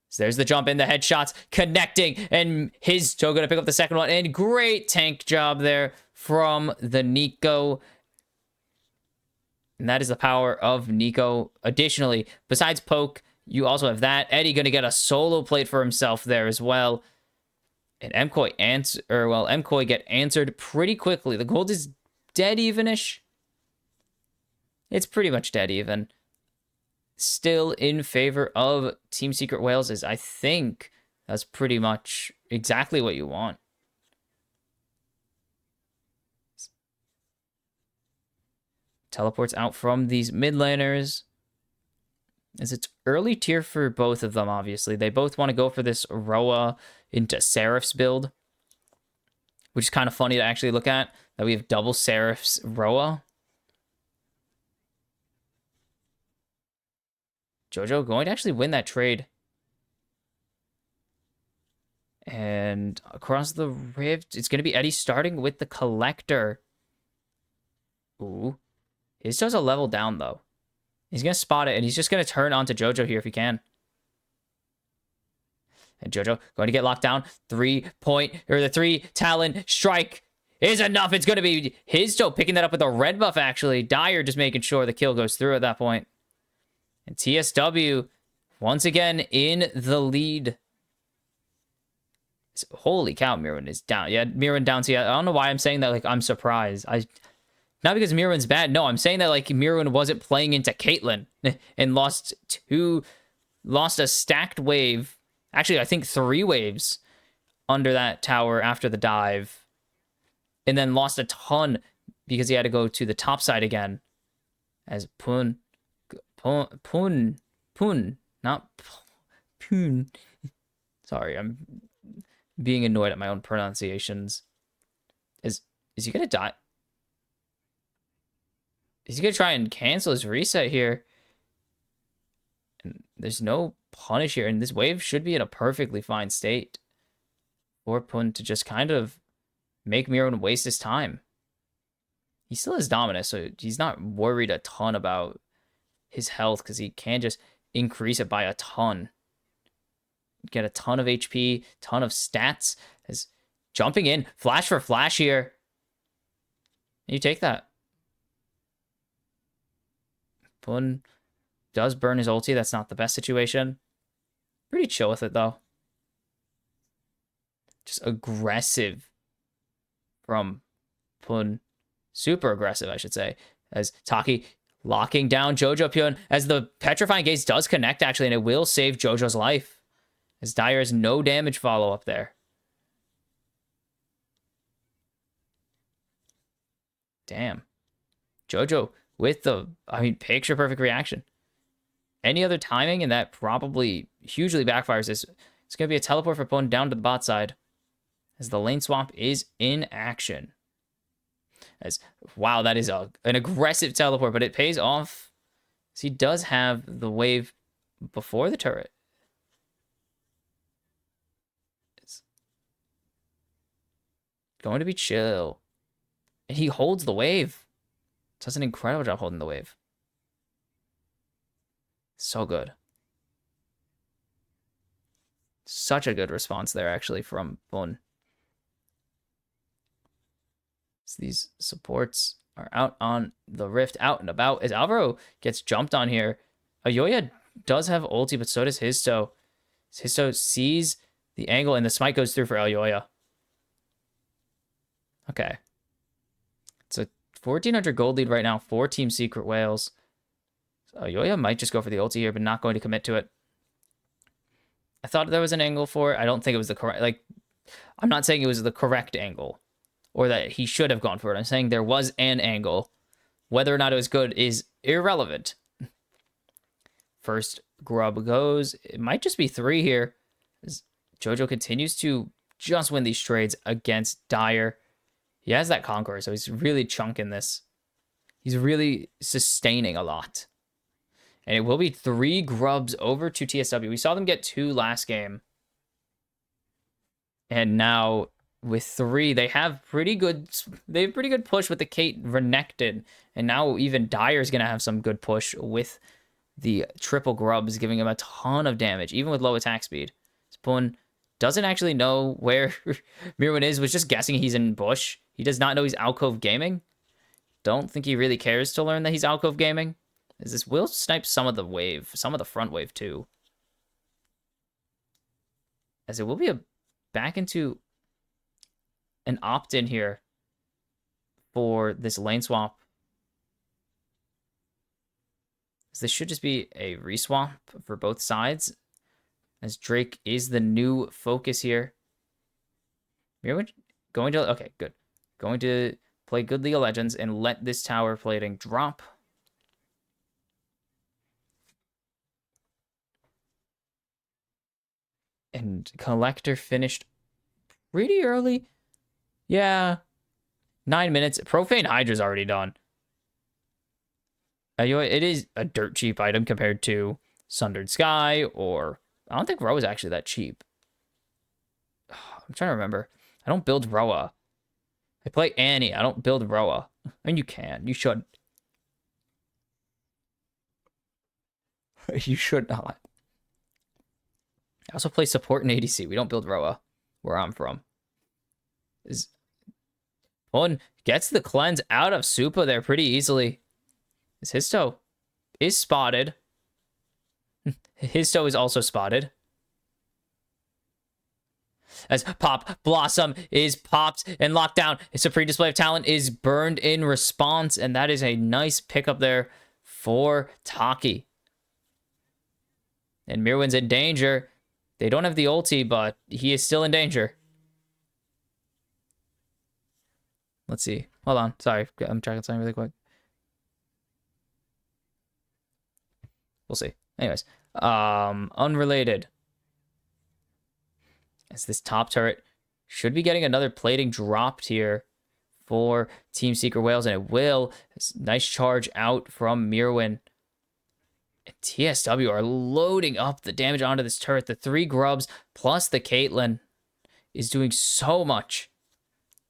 So there's the jump in, the headshots connecting, and his toe going to pick up the second one. And great tank job there from the Nico. And that is the power of Nico. Additionally, besides poke, you also have that. Eddie going to get a solo plate for himself there as well. And MKOI get answered pretty quickly. The gold is dead even-ish. It's pretty much dead even. Still in favor of Team Secret Wales, as I think that's pretty much exactly what you want. Teleports out from these mid laners. As it's early tier for both of them, obviously. They both want to go for this Roa into Seraph's build, which is kind of funny to actually look at, that we have double Seraph's Roa. Jojo going to actually win that trade. And across the rift, it's going to be Eddie starting with the Collector. Ooh. His toes a level down, though. He's going to spot it, and he's just going to turn onto Jojo here if he can. And Jojo going to get locked down. The 3 Talon strike is enough. It's going to be his toe picking that up with a red buff, actually. Dyer just making sure the kill goes through at that point. And TSW, once again, in the lead. Holy cow, Mirwin is down. Yeah, Mirwin down. See, I don't know why I'm saying that. Like, I'm surprised. Not because Mirwin's bad. No, I'm saying that, like, Mirwin wasn't playing into Caitlyn and lost a stacked wave. Actually, I think 3 waves under that tower after the dive. And then lost a ton because he had to go to the top side again. As Pun, not Pun. Sorry, I'm being annoyed at my own pronunciations. Is he gonna die? Is he gonna try and cancel his reset here? And there's no punish here, and this wave should be in a perfectly fine state for Pun to just kind of make Mirwin waste his time. He still is dominant, so he's not worried a ton about his health because he can just increase it by a ton. Get a ton of HP, ton of stats. As jumping in, flash for flash here. You take that. Pun does burn his ulti. That's not the best situation. Pretty chill with it, though. Just aggressive from Pun. Super aggressive, I should say. As Taki locking down Jojo Pyun. As the Petrifying Gaze does connect, actually, and it will save Jojo's life. As Dyer has no damage follow-up there. Damn. Jojo with the, picture-perfect reaction. Any other timing, and that probably hugely backfires this. It's going to be a teleport for Pun down to the bot side. As the lane swap is in action. As, wow, that is an aggressive teleport, but it pays off. So he does have the wave before the turret. It's going to be chill. And he holds the wave. Does an incredible job holding the wave. So good. Such a good response there, actually, from Pun. So these supports are out on the rift, out and about. As Alvaro gets jumped on here, Elyoya does have ulti, but so does Histo. Histo sees the angle, and the smite goes through for Elyoya. Okay. It's a 1,400 gold lead right now for Team Secret Wales. So Elyoya might just go for the ulti here, but not going to commit to it. I thought there was an angle for it. I don't think it was the correct... Like, I'm not saying it was the correct angle or that he should have gone for it. I'm saying there was an angle. Whether or not it was good is irrelevant. First grub goes. It might just be 3 here. As Jojo continues to just win these trades against Dyer. He has that Conqueror, so he's really chunking this. He's really sustaining a lot. And it will be 3 grubs over to TSW. We saw them get 2 last game. And now with 3, they have pretty good push with the Kate Renekton. And now even Dyer's gonna have some good push with the triple grubs, giving him a ton of damage, even with low attack speed. Spoon doesn't actually know where Mirwin is, was just guessing he's in bush. He does not know he's Alcove Gaming. Don't think he really cares to learn that he's Alcove Gaming. As this will snipe some of the wave, some of the front wave too. As it will be a back into an opt-in here for this lane swap. So this should just be a reswap for both sides, as Drake is the new focus here. We're going to, okay, good. Going to play good League of Legends and let this tower plating drop. And Collector finished pretty early. Yeah. 9 minutes. Profane Hydra's already done. You know, it is a dirt cheap item compared to Sundered Sky, or I don't think Roa is actually that cheap. I'm trying to remember. I don't build Roa. I play Annie. I don't build Roa. I mean, you can. You should. You should not. I also play support in ADC. We don't build Roa where I'm from. One gets the cleanse out of Supa there pretty easily. His Histo is spotted. Histo is also spotted. As Pop Blossom is popped and locked down. His Supreme Display of Talent is burned in response. And that is a nice pickup there for Taki. And Mirwin's in danger. They don't have the ulti, but he is still in danger. Let's see. Hold on. Sorry. I'm checking something really quick. We'll see. Anyways. Unrelated. As this top turret should be getting another plating dropped here for Team Secret Whales, and it will. Nice charge out from Mirwin. And TSW are loading up the damage onto this turret. The 3 grubs plus the Caitlyn is doing so much.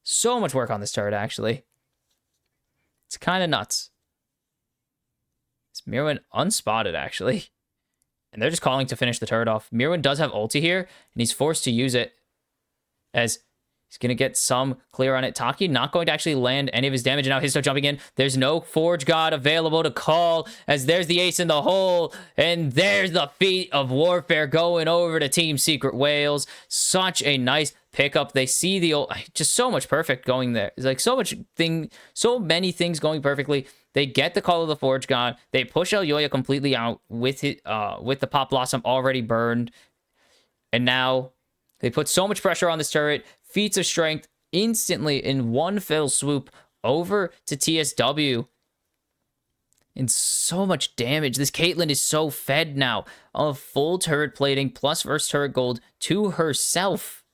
So much work on this turret, actually. It's kind of nuts. It's Mirwin unspotted, actually. And they're just calling to finish the turret off. Mirwin does have ulti here, and he's forced to use it as he's going to get some clear on it. Taki not going to actually land any of his damage. And now Histo jumping in. There's no Forge God available to call, as there's the ace in the hole. And there's the feat of warfare going over to Team Secret Whales. Such a nice pickup. They see the just so much perfect going there. It's like so many things going perfectly. They get the call of the Forge God. They push Elyoya completely out with the Pop Blossom already burned. And now they put so much pressure on this turret. Feats of Strength instantly in one fell swoop over to TSW. And so much damage. This Caitlyn is so fed now. A full turret plating plus first turret gold to herself.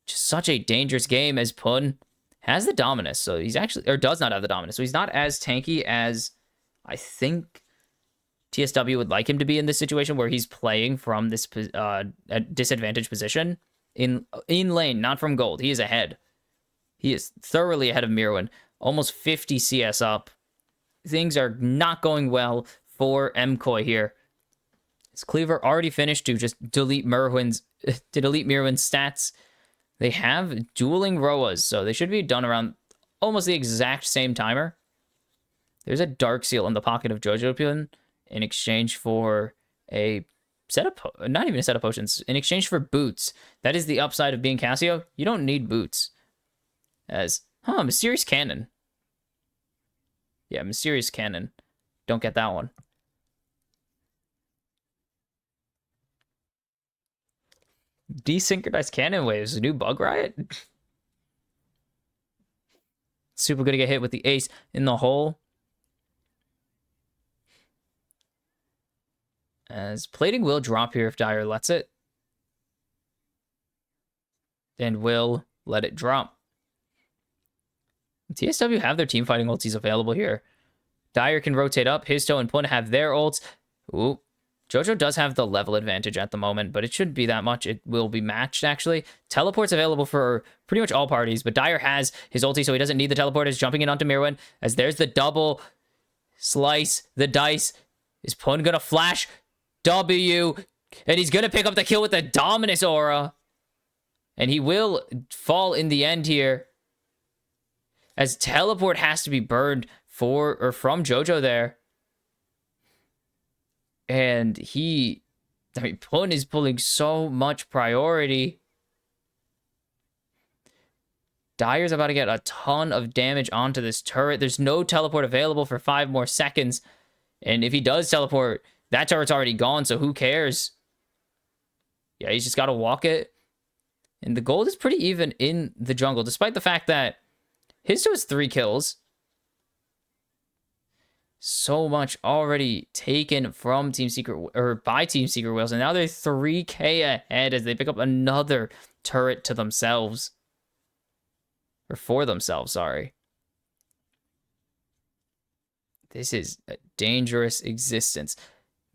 Just such a dangerous game, as Pun has the Dominus. So he's actually, or does not have the Dominus. So he's not as tanky as I think TSW would like him to be in this situation, where he's playing from this disadvantaged position in lane, not from gold. He is ahead. He is thoroughly ahead of Mirwin. Almost 50 CS up. Things are not going well for MKOI here. His Cleaver already finished to just delete Mirwin's stats. They have dueling Roas, so they should be done around almost the exact same timer. There's a Dark Seal in the pocket of Jojo in exchange for a set of, not even a set of potions, in exchange for boots. That is the upside of being Cassio. You don't need boots. As, Mysterious Cannon. Yeah, Mysterious Cannon. Don't get that one. Desynchronized cannon waves. New bug riot? Super gonna get hit with the ace in the hole. As plating will drop here if Dire lets it. And will let it drop. TSW have their team fighting ultis available here. Dire can rotate up. Histo and Pun have their ults. Ooh. Jojo does have the level advantage at the moment, but it shouldn't be that much. It will be matched, actually. Teleport's available for pretty much all parties, but Dire has his ulti, so he doesn't need the teleport. He's jumping in onto Mirwin, as there's the double slice, the dice. Is Pun gonna flash W, and he's gonna pick up the kill with the Dominus aura. And he will fall in the end here, as teleport has to be burned from Jojo there. And Pun is pulling so much priority. Dire's about to get a ton of damage onto this turret. There's no teleport available for 5 more seconds. And if he does teleport, that turret's already gone, so who cares? Yeah, he's just got to walk it. And the gold is pretty even in the jungle, despite the fact that Histo has 3 kills. So much already taken from Team Secret, or by Team Secret Whales, and now they're 3k ahead as they pick up another turret to themselves. Or for themselves, sorry. This is a dangerous existence.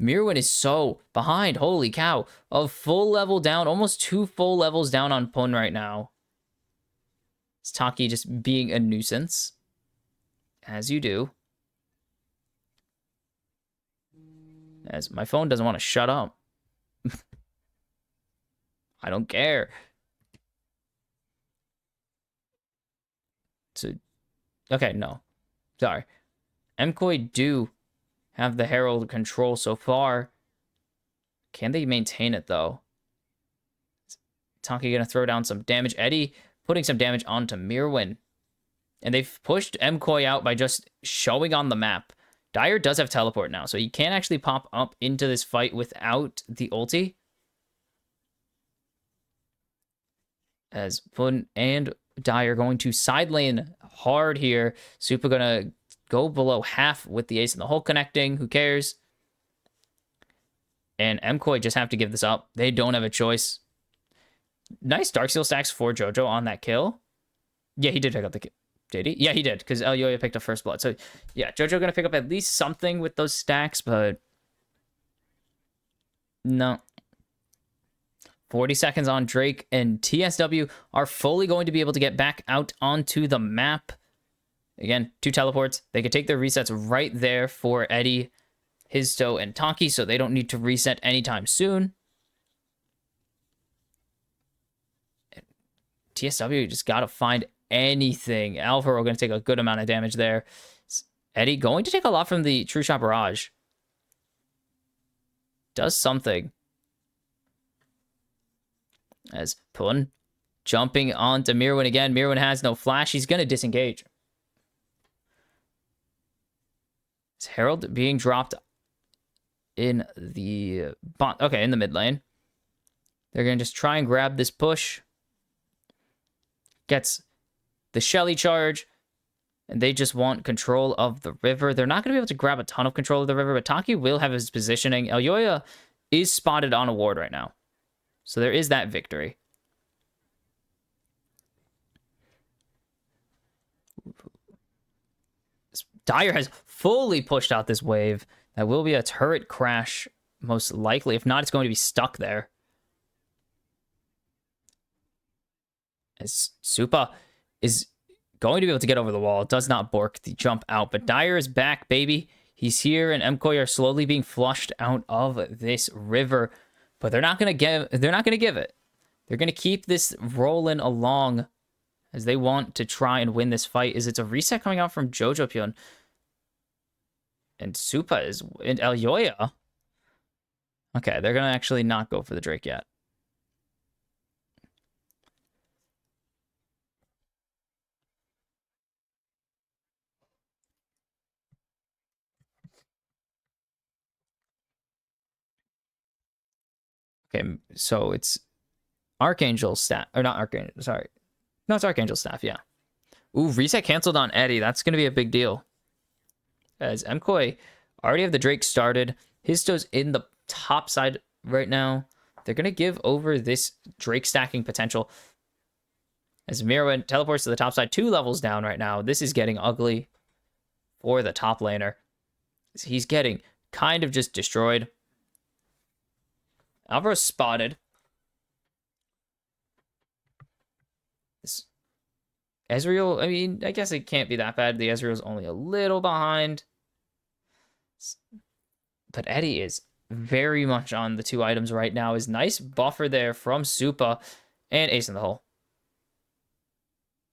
Mirwin is so behind, holy cow. A full level down, almost 2 full levels down on Pun right now. It's Taki just being a nuisance, as you do. As my phone doesn't want to shut up. I don't care. Okay, no. Sorry. MKOI do have the Herald control so far. Can they maintain it, though? Taki gonna throw down some damage. Eddie putting some damage onto Mirwin. And they've pushed MKOI out by just showing on the map. Dire does have teleport now, so he can actually pop up into this fight without the ulti. As Pun and Dire going to side lane hard here. Super gonna go below half with the ace in the hole connecting. Who cares? And MKOI just have to give this up. They don't have a choice. Nice Darksteel stacks for Jojo on that kill. Yeah, he did pick up the kill. Did he? Yeah, he did, because Elyoya picked up first blood. So, yeah, Jojo going to pick up at least something with those stacks, but no. 40 seconds on Drake, and TSW are fully going to be able to get back out onto the map. Again, 2 teleports. They could take their resets right there for Eddie, Histo, and Taki, so they don't need to reset anytime soon. TSW just got to find anything. Alpha are going to take a good amount of damage there. Eddie going to take a lot from the True Shot Barrage. Does something. As Pun jumping onto Mirwin again. Mirwin has no flash. He's going to disengage. Is Herald being dropped in the in the mid lane. They're going to just try and grab this push. Gets the Shelly charge, and they just want control of the river. They're not going to be able to grab a ton of control of the river, but Taki will have his positioning. Elyoya is spotted on a ward right now, so there is that victory. Dire has fully pushed out this wave. That will be a turret crash, most likely. If not, it's going to be stuck there. As Supa is going to be able to get over the wall. It does not bork the jump out, but Dire is back, baby. He's here, and MKOI are slowly being flushed out of this river, but they're not going to give it. They're going to keep this rolling along as they want to try and win this fight. Is it's a reset coming out from Jojo Pyun. And Supa is in Elyoya. Okay, they're going to actually not go for the Drake yet. Okay, so it's Archangel staff, or not Archangel, sorry. No, it's Archangel staff, yeah. Ooh, reset canceled on Eddie. That's going to be a big deal. As MKOI already have the Drake started. Histo's in the top side right now. They're going to give over this Drake stacking potential. As Miro teleports to the top side, 2 levels down right now. This is getting ugly for the top laner. He's getting kind of just destroyed. Alvaro's spotted. This Ezreal, I mean, I guess it can't be that bad. The Ezreal's only a little behind. But Eddie is very much on the 2 items right now. Is nice buffer there from Supa and Ace in the Hole.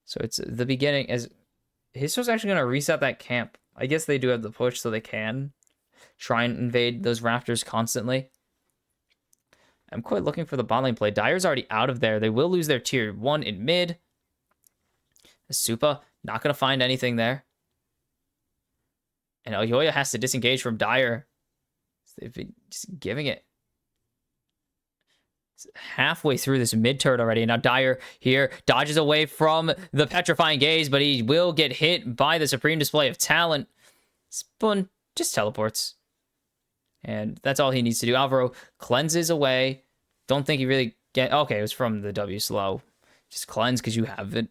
So it's the beginning. As Histo's actually going to reset that camp. I guess they do have the push, so they can try and invade those Raptors constantly. I'm quite looking for the bot lane play. Dire's already out of there. They will lose their tier 1 in mid. Supa, not going to find anything there. And Oyoya has to disengage from Dire. They've been just giving it. It's halfway through this mid turret already. And now Dire here dodges away from the petrifying gaze, but he will get hit by the supreme display of talent. Spoon just teleports. And that's all he needs to do. Alvaro cleanses away. Don't think he really get... Okay, it was from the W slow. Just cleanse because you have it.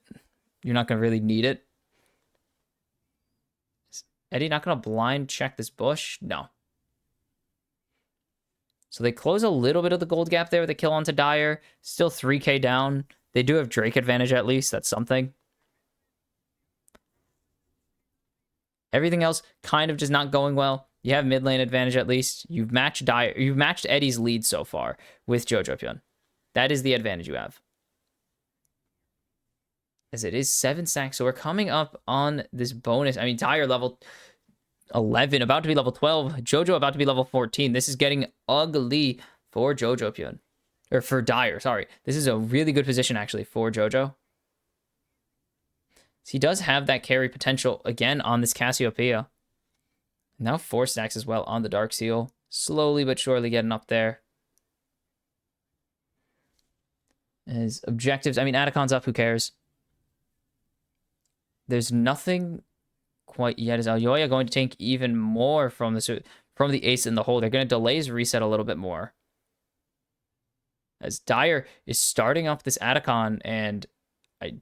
You're not going to really need it. Is Eddie not going to blind check this bush? No. So they close a little bit of the gold gap there with a kill onto Dire. Still 3k down. They do have Drake advantage at least. That's something. Everything else kind of just not going well. You have mid lane advantage at least. You've matched Dire. You've matched Eddie's lead so far with Jojo Pyun. That is the advantage you have. As it is 7 stacks, so we're coming up on this bonus. I mean, Dire level 11, about to be level 12. Jojo about to be level 14. This is getting ugly for Jojo Pyun. Or for Dire, sorry. This is a really good position, actually, for Jojo. So he does have that carry potential, again, on this Cassiopeia. Now 4 stacks as well on the Dark Seal. Slowly but surely getting up there. His objectives, I mean, Atacon's up, who cares? There's nothing quite yet. Is Alyoya going to take even more from the Ace in the Hole? They're going to delay his reset a little bit more. As Dire is starting up this Atacon, and I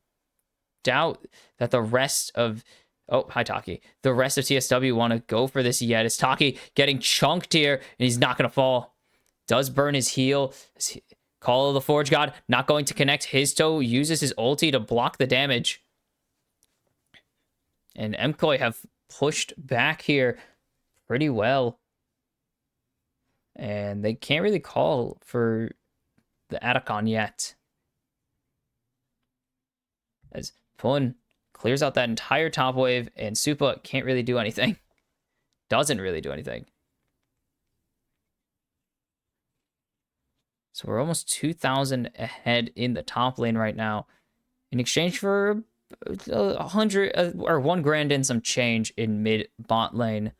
doubt that the rest of... Oh, hi, Taki. The rest of TSW want to go for this yet. Is Taki getting chunked here, and he's not going to fall. Does burn his heal. Call of the Forge God, not going to connect. His toe uses his ulti to block the damage. And MKOI have pushed back here pretty well. And they can't really call for the Atacon yet. As Pun clears out that entire top wave, and Supa can't really do anything. Doesn't really do anything. So we're almost 2,000 ahead in the top lane right now. In exchange for 100 or 1 grand and some change in mid bot lane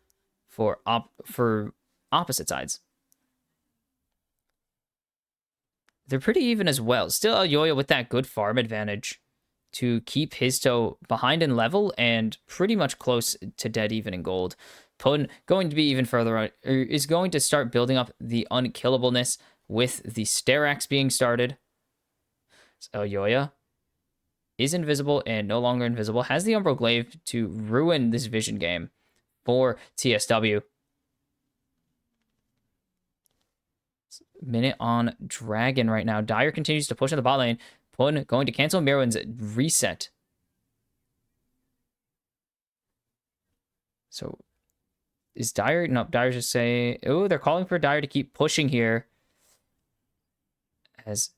for opposite sides. They're pretty even as well. Still Alyoya with that good farm advantage to keep his toe behind in level and pretty much close to dead even in gold. Pun going to be even further on, is going to start building up the unkillableness with the Sterax being started. So Alyoya is invisible and no longer invisible. Has the Umbral Glaive to ruin this vision game for TSW. Minute on Dragon right now. Dire continues to push in the bot lane. Pun going to cancel Mirwin's reset. So is Dire... No, Dire's just saying... Oh, they're calling for Dire to keep pushing here. As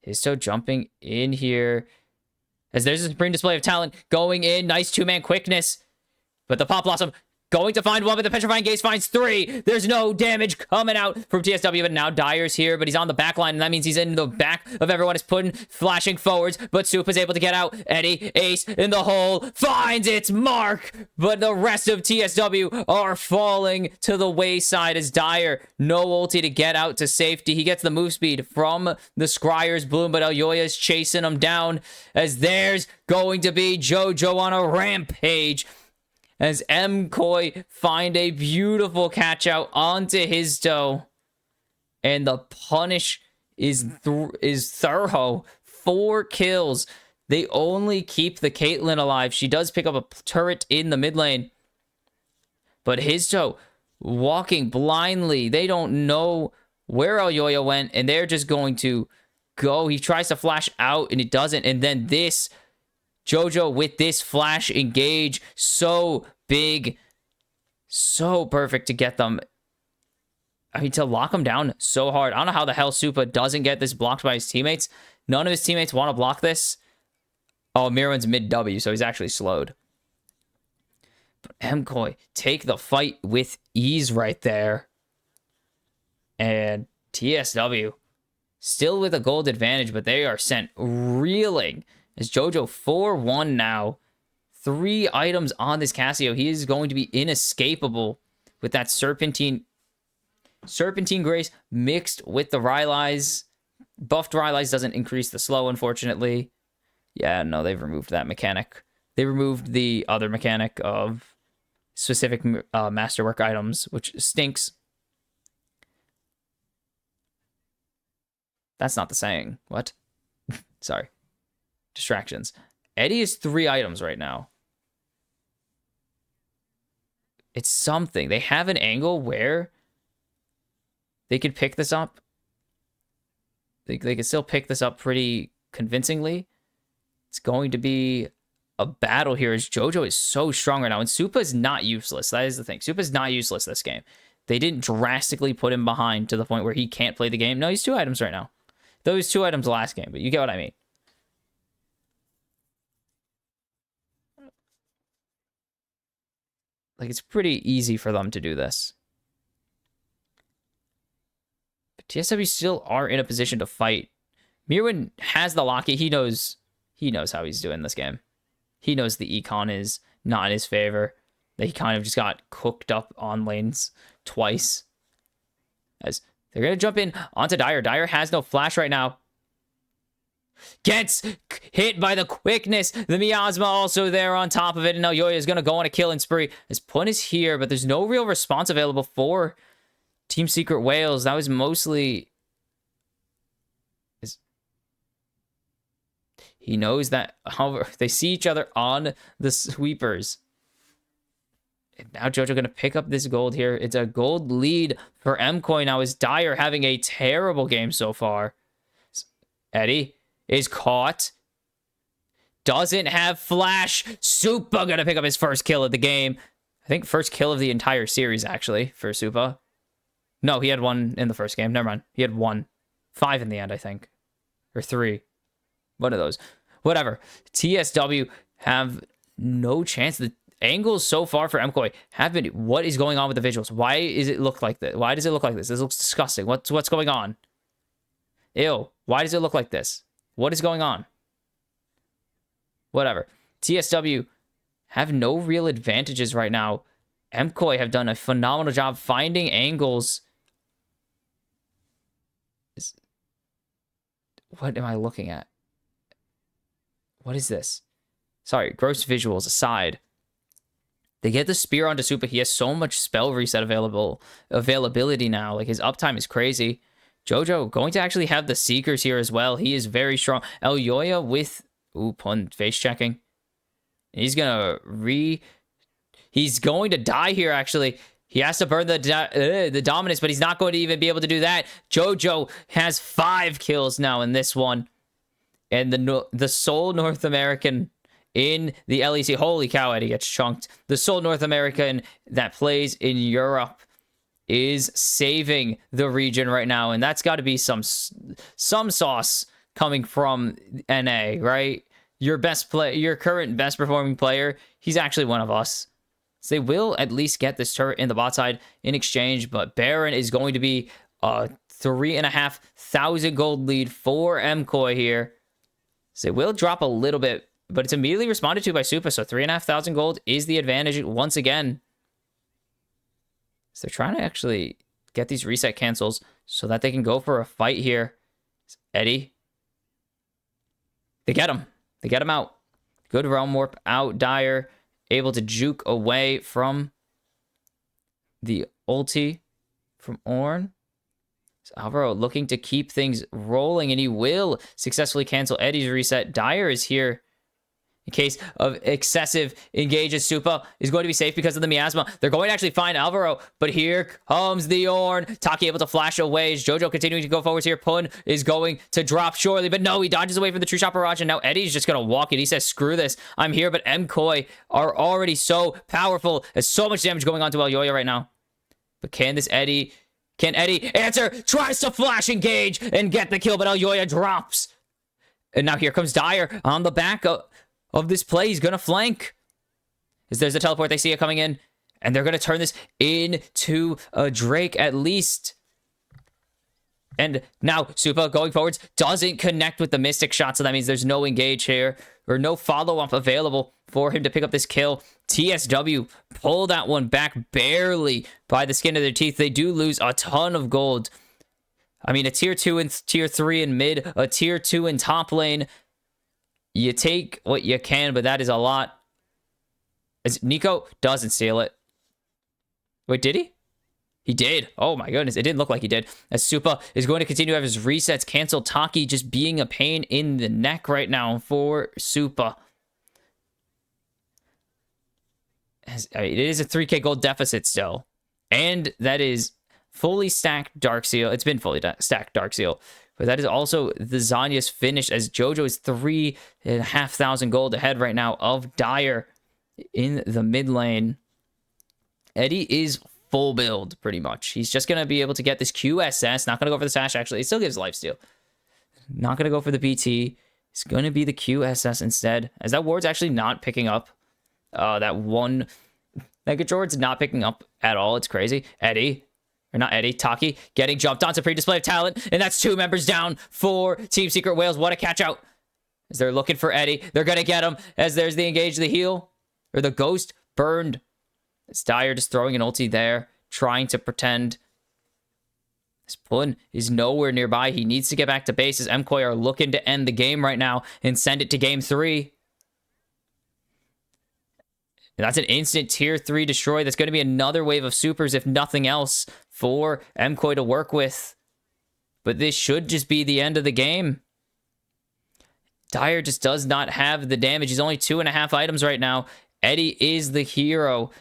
Histo jumping in here. As there's a supreme display of talent going in. Nice 2-man quickness. But the Pop Blossom Going to find one, but the Petrifying Gaze finds 3. There's no damage coming out from TSW, but now Dyer's here, but he's on the back line, and that means he's in the back of everyone. Is putting, flashing forwards, but Soup is able to get out. Eddie, ace in the hole, finds its mark, but the rest of TSW are falling to the wayside as Dyer, no ulti to get out to safety. He gets the move speed from the Scryer's Bloom, but Elyoya is chasing him down as there's going to be JoJo on a rampage. As MKOI find a beautiful catch out onto his toe. And the punish is thorough. 4 kills. They only keep the Caitlyn alive. She does pick up a turret in the mid lane. But his toe walking blindly. They don't know where Elyoya went. And they're just going to go. He tries to flash out and it doesn't. And then this... JoJo with this flash engage, so big, so perfect to get them. I mean, to lock them down so hard. I don't know how the hell Supa doesn't get this blocked by his teammates. None of his teammates want to block this. Oh, Mirwan's mid W, so he's actually slowed. But MKOI take the fight with ease right there. And TSW still with a gold advantage, but they are sent reeling. As JoJo 4-1 now. 3 items on this Casio. He is going to be inescapable with that Serpentine Grace mixed with the Rylai's. Buffed Rylai's doesn't increase the slow, unfortunately. Yeah, no, they've removed that mechanic. They removed the other mechanic of specific masterwork items, which stinks. That's not the saying. What? Sorry. Distractions. Eddie is 3 items right now. It's something. They have an angle where they could pick this up. They could still pick this up pretty convincingly. It's going to be a battle here as JoJo is so strong right now. And Supa is not useless. That is the thing. Supa is not useless this game. They didn't drastically put him behind to the point where he can't play the game. No, he's 2 items right now. Though he's 2 items last game, but you get what I mean. Like, it's pretty easy for them to do this. But TSW still are in a position to fight. Mirwan has the Locky. He knows how he's doing this game. He knows the econ is not in his favor. That he kind of just got cooked up on lanes twice. As they're going to jump in onto Dyer. Dyer has no flash right now. Gets hit by the quickness. The miasma also there on top of it. And now Elyoya is going to go on a killing spree. His punt is here, but there's no real response available for Team Secret Wales. That was mostly... He knows that, however, they see each other on the sweepers. And now JoJo going to pick up this gold here. It's a gold lead for MKOI now as Dyer having a terrible game so far. Eddie is caught. Doesn't have flash. Supa gonna pick up his first kill of the game. I think first kill of the entire series, actually, for Supa. No, he had 1 in the first game. Never mind. He had 1. 5 in the end, I think. Or 3. One of those. Whatever. TSW have no chance. The angles so far for MKOI have been... What is going on with the visuals? Why is it look like this? Why does it look like this? This looks disgusting. What's going on? Ew. Why does it look like this? What is going on? Whatever. TSW have no real advantages right now. MKOI have done a phenomenal job finding angles. What am I looking at? What is this? Sorry, gross visuals aside. They get the spear onto Supa. He has so much spell reset availability now. Like, his uptime is crazy. JoJo going to actually have the Seekers here as well. He is very strong. Elyoya with... Ooh, pun face checking. He's going to He's going to die here, actually. He has to burn the dominance, but he's not going to even be able to do that. JoJo has 5 kills now in this one. And the sole North American in the LEC... Holy cow, Eddie gets chunked. The sole North American that plays in Europe is saving the region right now, and that's got to be some sauce coming from NA, right? Your current best performing player, he's actually one of us. So they will at least get this turret in the bot side in exchange, but Baron is going to be a 3,500 gold lead for MKOI here. So they will drop a little bit, but it's immediately responded to by Supa, so 3,500 gold is the advantage once again. So they're trying to actually get these reset cancels so that they can go for a fight here. Eddie. They get him. They get him out. Good realm warp out. Dire able to juke away from the ulti from Ornn. So Alvaro looking to keep things rolling, and he will successfully cancel Eddie's reset. Dire is here in case of excessive engages. Supa is going to be safe because of the miasma. They're going to actually find Alvaro, but here comes the Ornn. Taki able to flash away. Is Jojo continuing to go forwards here. Pun is going to drop shortly, but no, he dodges away from the True Shot Barrage, and now Eddie's just going to walk it. He says, screw this, I'm here, but MKOI are already so powerful. There's so much damage going on to Elyoya right now. But can Eddie answer? Tries to flash engage and get the kill, but Elyoya drops. And now here comes Dire on the back of this play. He's going to flank. As there's a teleport, they see it coming in, and they're going to turn this into a Drake at least. And now Supa going forwards doesn't connect with the Mystic shot, so that means there's no engage here, or no follow-up available for him to pick up this kill. TSW pull that one back barely by the skin of their teeth. They do lose a ton of gold. I mean, a tier 2 and tier 3 in mid, a tier 2 in top lane. You take what you can, but that is a lot. As Nico doesn't steal it. Wait, did he? He did. Oh my goodness, it didn't look like he did. As Supa is going to continue to have his resets canceled. Taki just being a pain in the neck right now for Supa. It is a 3k gold deficit still. And that is fully stacked Dark Seal. It's been fully stacked Dark Seal. But that is also the Zanya's finish, as Jojo is 3,500 gold ahead right now of Dire in the mid lane. Eddie is full build, pretty much. He's just going to be able to get this QSS. Not going to go for the Sash, actually. It still gives lifesteal. Not going to go for the BT. It's going to be the QSS instead, as that ward's actually not picking up. That one Mega Ward's not picking up at all. It's crazy. Eddie. Or not Eddie, Taki getting jumped on. It's a pre-display of talent, and that's 2 members down for Team Secret Wales. What a catch out. As they're looking for Eddie. They're going to get him, as there's the engage, the heal, or the ghost burned. It's Dire just throwing an ulti there, trying to pretend. This Pun is nowhere nearby. He needs to get back to base, as MKOI are looking to end the game right now and send it to game 3. And that's an instant tier 3 destroy. That's going to be another wave of supers, if nothing else, for MKOI to work with. But this should just be the end of the game. Dire just does not have the damage. He's only 2.5 items right now. Eddie is the hero,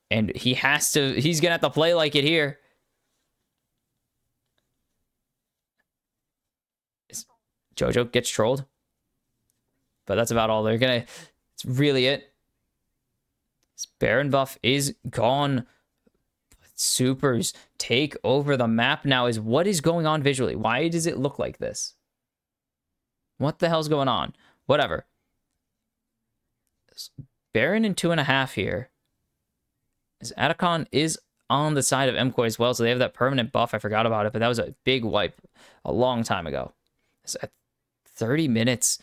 and he's going to have to play like it here. Jojo gets trolled. But that's about all they're going to... It's really it. Baron buff is gone. Supers take over the map now. Is what is going on visually? Why does it look like this? What the hell's going on? Whatever. Baron in 2.5 here. As Atacon is on the side of MKOI as well, so they have that permanent buff. I forgot about it, but that was a big wipe a long time ago. So at 30 minutes,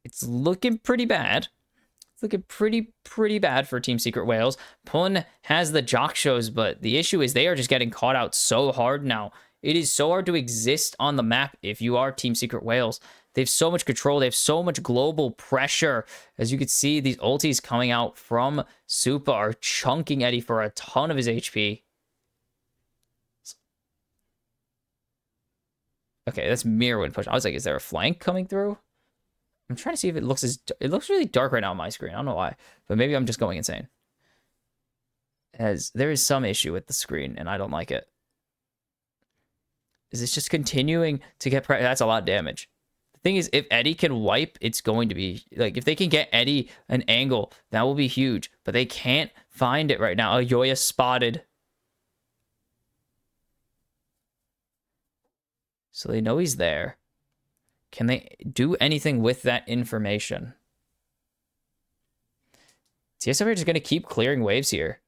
it's looking pretty bad. It's looking pretty bad for Team Secret Wales. Pun has the jock shows, but the issue is they are just getting caught out so hard now. It is so hard to exist on the map if you are Team Secret Wales. They have so much control. They have so much global pressure. As you can see, these ultis coming out from Supa are chunking Eddie for a ton of his HP. Okay, that's Mirrorwind push. I was like, is there a flank coming through? I'm trying to see if it looks really dark right now on my screen. I don't know why, but maybe I'm just going insane. As there is some issue with the screen, and I don't like it. Is this just continuing to get that's a lot of damage. The thing is, if Eddie can wipe, it's going to be like, if they can get Eddie an angle, that will be huge. But they can't find it right now. Elyoya spotted. So they know he's there. Can they do anything with that information? TSW are just going to keep clearing waves here.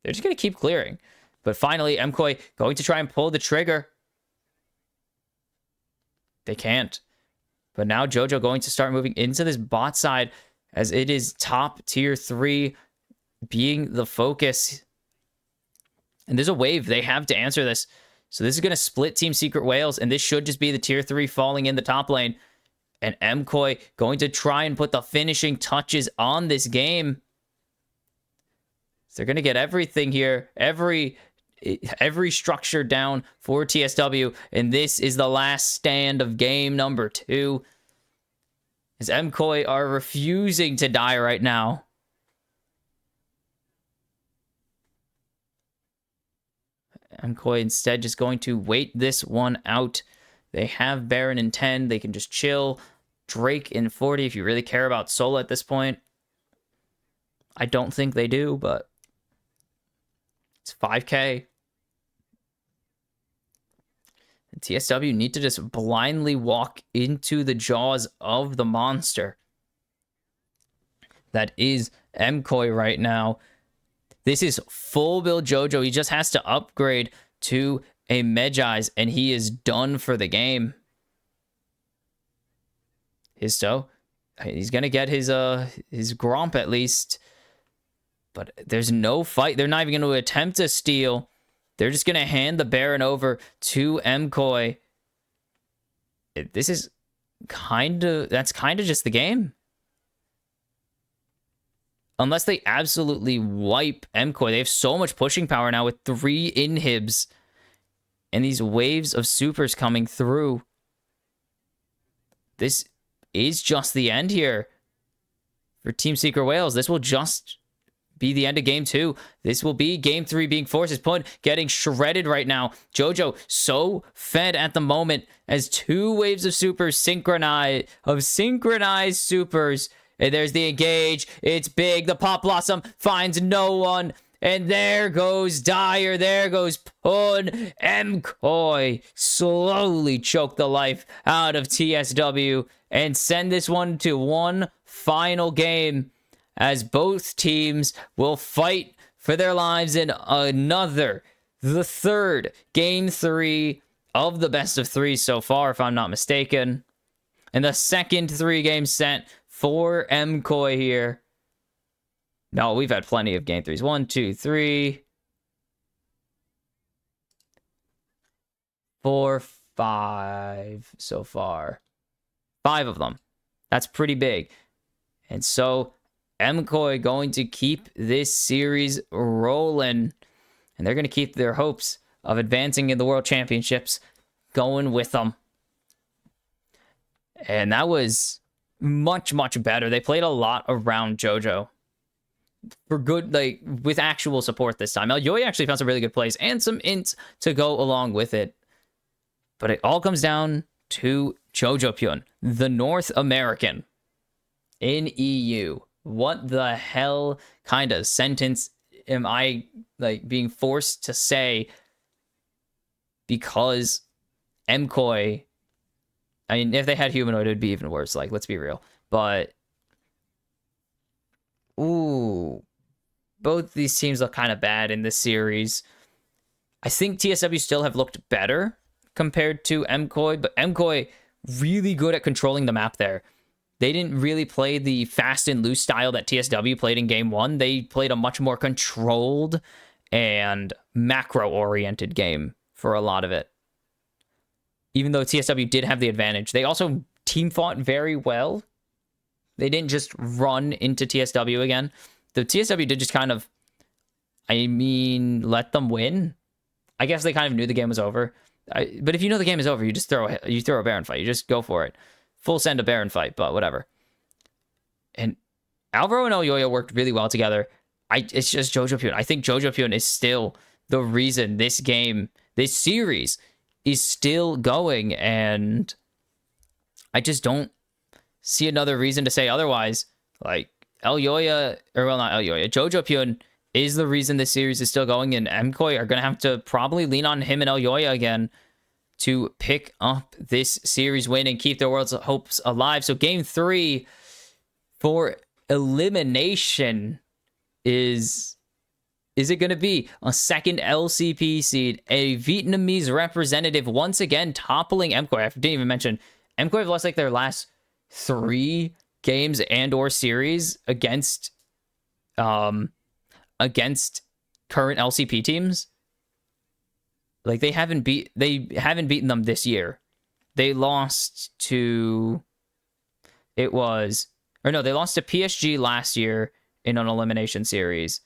They're just going to keep clearing. But finally, MKOI going to try and pull the trigger. They can't. But now JoJo going to start moving into this bot side as it is top tier 3 being the focus. And there's a wave. They have to answer this. So this is going to split Team Secret Whales, and this should just be the tier 3 falling in the top lane. And MKOI going to try and put the finishing touches on this game. So they're going to get everything here. Every structure down for TSW. And this is the last stand of game number 2. As MKOI are refusing to die right now. MKOI instead just going to wait this one out. They have Baron in 10. They can just chill. Drake in 40 if you really care about solo at this point. I don't think they do, but it's 5K. And TSW need to just blindly walk into the jaws of the monster that is MKOI right now. This is full build JoJo. He just has to upgrade to a Medjai's, and he is done for the game. He's going to get his Gromp at least. But there's no fight. They're not even going to attempt to steal. They're just going to hand the Baron over to MKOI. This is that's kind of just the game. Unless they absolutely wipe MKOI. They have so much pushing power now with 3 inhibs. And these waves of supers coming through. This is just the end here for Team Secret Whales. This will just be the end of game 2. This will be game 3 being forced. His opponent getting shredded right now. JoJo so fed at the moment as 2 waves of supers synchronized supers. And there's the engage. It's big. The Pop Blossom finds no one. And there goes Dyer. There goes Pun. MKOI slowly choke the life out of TSW and send this one to one final game as both teams will fight for their lives in the third game 3 of the best of 3 so far, if I'm not mistaken. And the second 3-game set for MKOI here. No, we've had plenty of game 3s. 1, 2, 3, 4, 5 so far. 5 of them. That's pretty big. And so MKOI going to keep this series rolling. And they're going to keep their hopes of advancing in the World Championships going with them. And that was much, much better. They played a lot around JoJo. For good, like, with actual support this time. Elyoya actually found some really good plays and some ints to go along with it. But it all comes down to JoJo, the North American in EU. What the hell kind of sentence am I, like, being forced to say? Because MKOI, I mean, if they had Humanoid, it would be even worse. Like, let's be real. But ooh, both these teams look kind of bad in this series. I think TSW still have looked better compared to MKOI, but MKOI really good at controlling the map there. They didn't really play the fast and loose style that TSW played in game 1. They played a much more controlled and macro-oriented game for a lot of it. Even though TSW did have the advantage, they also team fought very well. They didn't just run into TSW again. The TSW did just kind of, I mean, let them win. I guess they kind of knew the game was over. But if you know the game is over, you just throw a Baron fight. You just go for it. Full send a Baron fight, but whatever. And Alvaro and Elyoya worked really well together. It's just JoJo. I think JoJo is still the reason this series is still going, and I just don't see another reason to say otherwise. Like, Elyoya, or well, not Elyoya, JoJo is the reason this series is still going, and MKOI are going to have to probably lean on him and Elyoya again to pick up this series win and keep their world's hopes alive. So game 3 for elimination is it going to be a second LCP seed, a Vietnamese representative once again toppling MKOI? I didn't even mention MKOI have lost like their last 3 games and or series against current LCP teams. Like they haven't beaten them this year. They lost to they lost to PSG last year in an elimination series.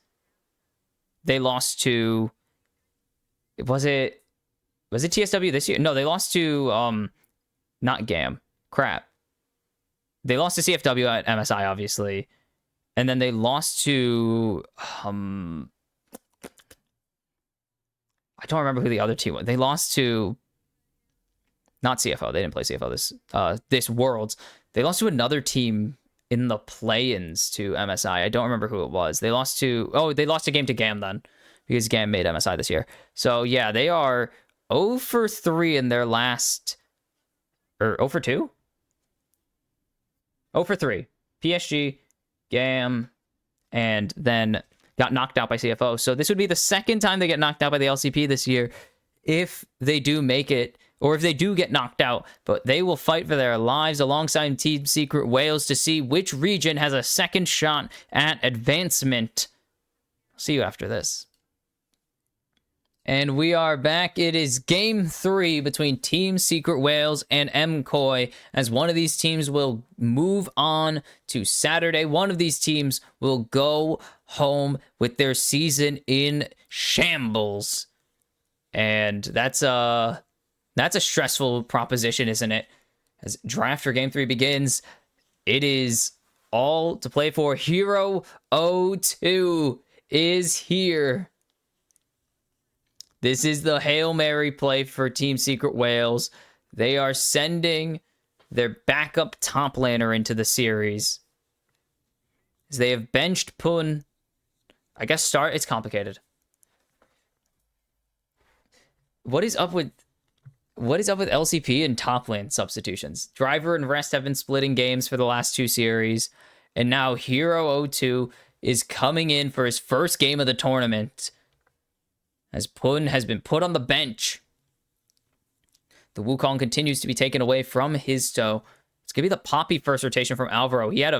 They lost to was it TSW this year? No, they lost to not GAM. Crap. They lost to CFW at MSI, obviously. And then they lost to I don't remember who the other team was. They lost to not CFO. They didn't play CFO this Worlds. They lost to another team in the play-ins to MSI. I don't remember who it was. They lost a game to GAM then, because GAM made MSI this year. So yeah, they are 0 for 3 in their last, or 0 for 2? 0 for 3. PSG, GAM, and then got knocked out by CFO. So this would be the second time they get knocked out by the LCP this year, if they do make it, or if they do get knocked out. But they will fight for their lives alongside Team Secret Wales to see which region has a second shot at advancement. See you after this. And we are back. It is Game 3 between Team Secret Wales and MKOI, as one of these teams will move on to Saturday. One of these teams will go home with their season in shambles. And that's a stressful proposition, isn't it? As draft for Game 3 begins, it is all to play for. Hero 02 is here. This is the Hail Mary play for Team Secret Wales. They are sending their backup top laner into the series, as they have benched Pun. I guess it's complicated. What is up with LCP and top lane substitutions? Driver and Rest have been splitting games for the last 2 series, and now Hero 02 is coming in for his first game of the tournament, as Pun has been put on the bench. The Wukong continues to be taken away from his toe. It's going to be the Poppy first rotation from Alvaro. He had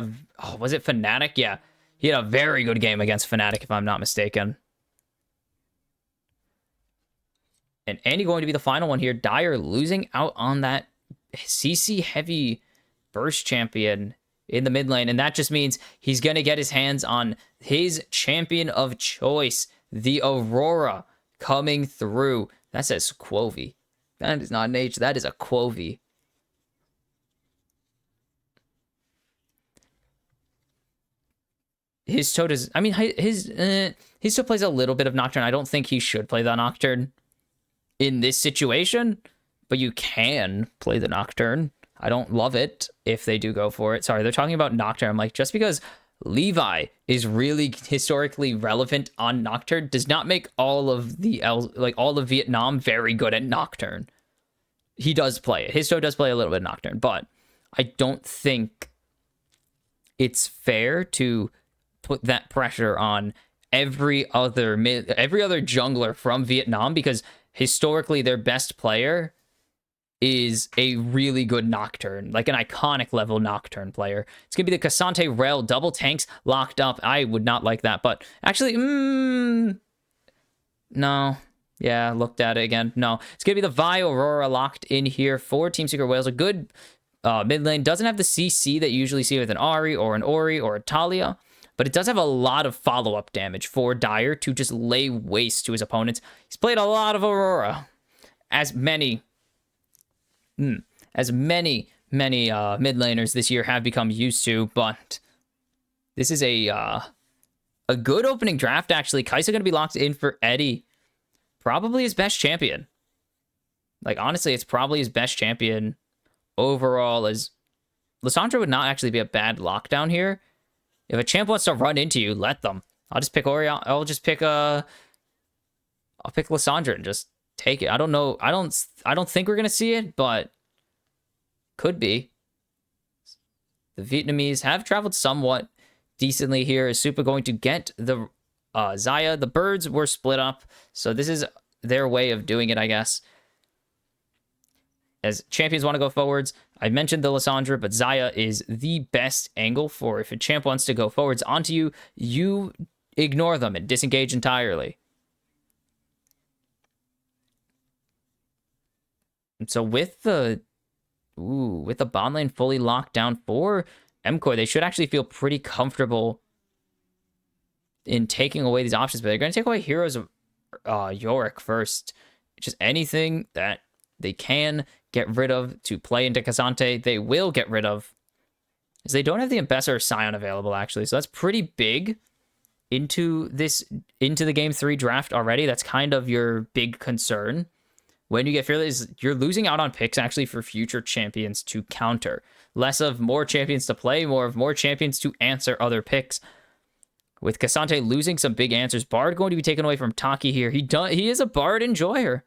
was it Fnatic? Yeah, he had a very good game against Fnatic, if I'm not mistaken. And Andy going to be the final one here. Dyer losing out on that CC heavy burst champion in the mid lane. And that just means he's going to get his hands on his champion of choice, the Aurora, coming through. That says Quovi. That is not an H. That is a Quovi. His toe does... I mean, his toe plays a little bit of Nocturne. I don't think he should play the Nocturne in this situation, but you can play the Nocturne. I don't love it if they do go for it. Sorry, they're talking about Nocturne. I'm like, just because Levi is really historically relevant on Nocturne does not make all of Vietnam very good at Nocturne. He does play it. His toe does play a little bit of Nocturne, but I don't think it's fair to put that pressure on every other jungler from Vietnam, because historically their best player is a really good Nocturne, like an iconic level Nocturne player. It's going to be the Cassante Rel, double tanks locked up. I would not like that, but actually, no. Yeah, looked at it again. No, it's going to be the Vi Aurora locked in here for Team Secret Wales. A good mid lane. Doesn't have the CC that you usually see with an Ahri or an Ori or a Talia, but it does have a lot of follow-up damage for Dyer to just lay waste to his opponents. He's played a lot of Aurora, as many mid laners this year have become used to, but this is a good opening draft, actually. Kaisa going to be locked in for Eddie. Probably his best champion. Like, honestly, it's probably his best champion overall. As Lissandra would not actually be a bad lockdown here. If a champ wants to run into you, let them. I'll just pick Orion. I'll pick Lissandra and just take it. I don't know. I don't think we're gonna see it, but could be. The Vietnamese have traveled somewhat decently here. Is Supa going to get the Xayah? The birds were split up, so this is their way of doing it, I guess. As champions want to go forwards, I mentioned the Lissandra, but Xayah is the best angle for if a champ wants to go forwards onto you, you ignore them and disengage entirely. And so with the bot lane fully locked down for MKOI, they should actually feel pretty comfortable in taking away these options, but they're going to take away heroes of Yorick first. Just anything that they can get rid of to play into K'Sante, they will get rid of. Because they don't have the Ambassador Scion available, actually. So that's pretty big into the Game 3 draft already. That's kind of your big concern. When you get Fearless, you're losing out on picks, actually, for future champions to counter. Less of more champions to play, more of more champions to answer other picks. With K'Sante losing some big answers, Bard going to be taken away from Taki here. He is a Bard enjoyer.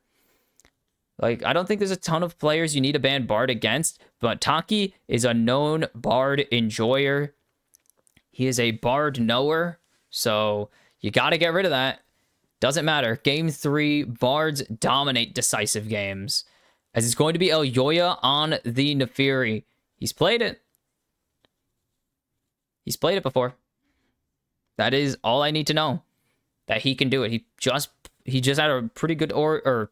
Like, I don't think there's a ton of players you need to ban Bard against, but Taki is a known Bard enjoyer. He is a Bard knower, so you got to get rid of that. Doesn't matter. Game 3, Bards dominate decisive games. As it's going to be Elyoya on the Naafiri. He's played it. He's played it before. That is all I need to know. That he can do it. He just had a pretty good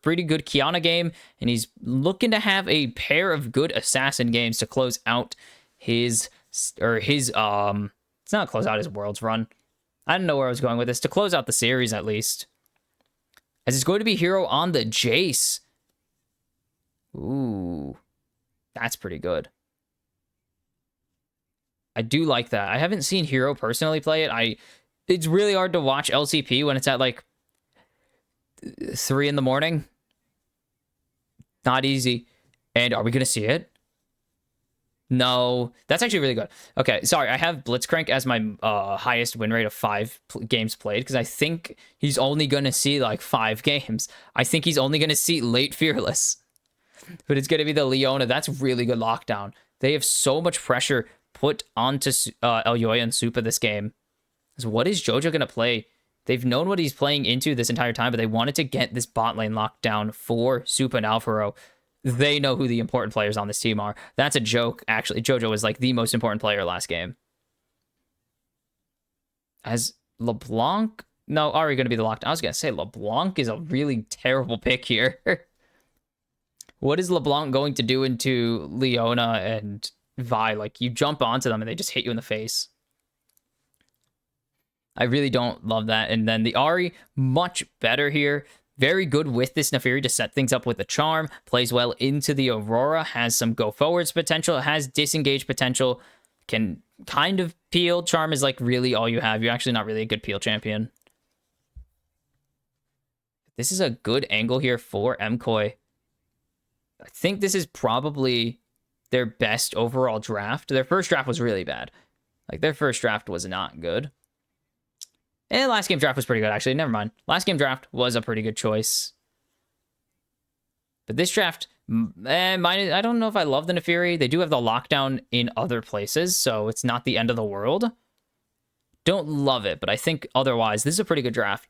pretty good Kiana game, and he's looking to have a pair of good assassin games to close out his it's not close out his Worlds run. I don't know where I was going with this. To close out the series at least. As it's going to be hero on the Jace. Ooh. That's pretty good. I do like that. I haven't seen hero personally play it. It's really hard to watch LCP when it's at like 3 in the morning. Not easy. And are we going to see it? No. That's actually really good. Okay, sorry. I have Blitzcrank as my highest win rate of 5 games played because I think he's only going to see like 5 games. I think he's only going to see late Fearless. But it's going to be the Leona. That's really good lockdown. They have so much pressure put onto Elyoya and Supa this game. So what is Jojo going to play? They've known what he's playing into this entire time, but they wanted to get this bot lane locked down for Supa and Alfaro. They know who the important players on this team are. That's a joke, actually. Jojo was like the most important player last game. As LeBlanc... No, Ari going to be the lockdown. I was going to say LeBlanc is a really terrible pick here. What is LeBlanc going to do into Leona and Vi? Like, you jump onto them and they just hit you in the face. I really don't love that. And then the Ari, much better here. Very good with this Naafiri to set things up with the Charm. Plays well into the Aurora. Has some go forwards potential. Has disengage potential. Can kind of peel. Charm is like really all you have. You're actually not really a good peel champion. This is a good angle here for MKOI. I think this is probably their best overall draft. Their first draft was really bad. Like, their first draft was not good. And last game draft was pretty good, actually. Never mind. Last game draft was a pretty good choice. But this draft, I don't know if I love the Naafiri. They do have the lockdown in other places, so it's not the end of the world. Don't love it, but I think otherwise, this is a pretty good draft.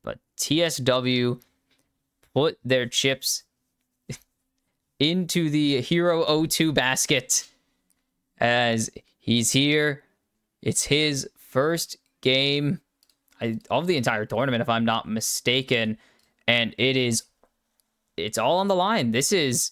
But TSW put their chips into the Hero O2 basket as he's here. It's his first game of the entire tournament, if I'm not mistaken, and it's all on the line. This is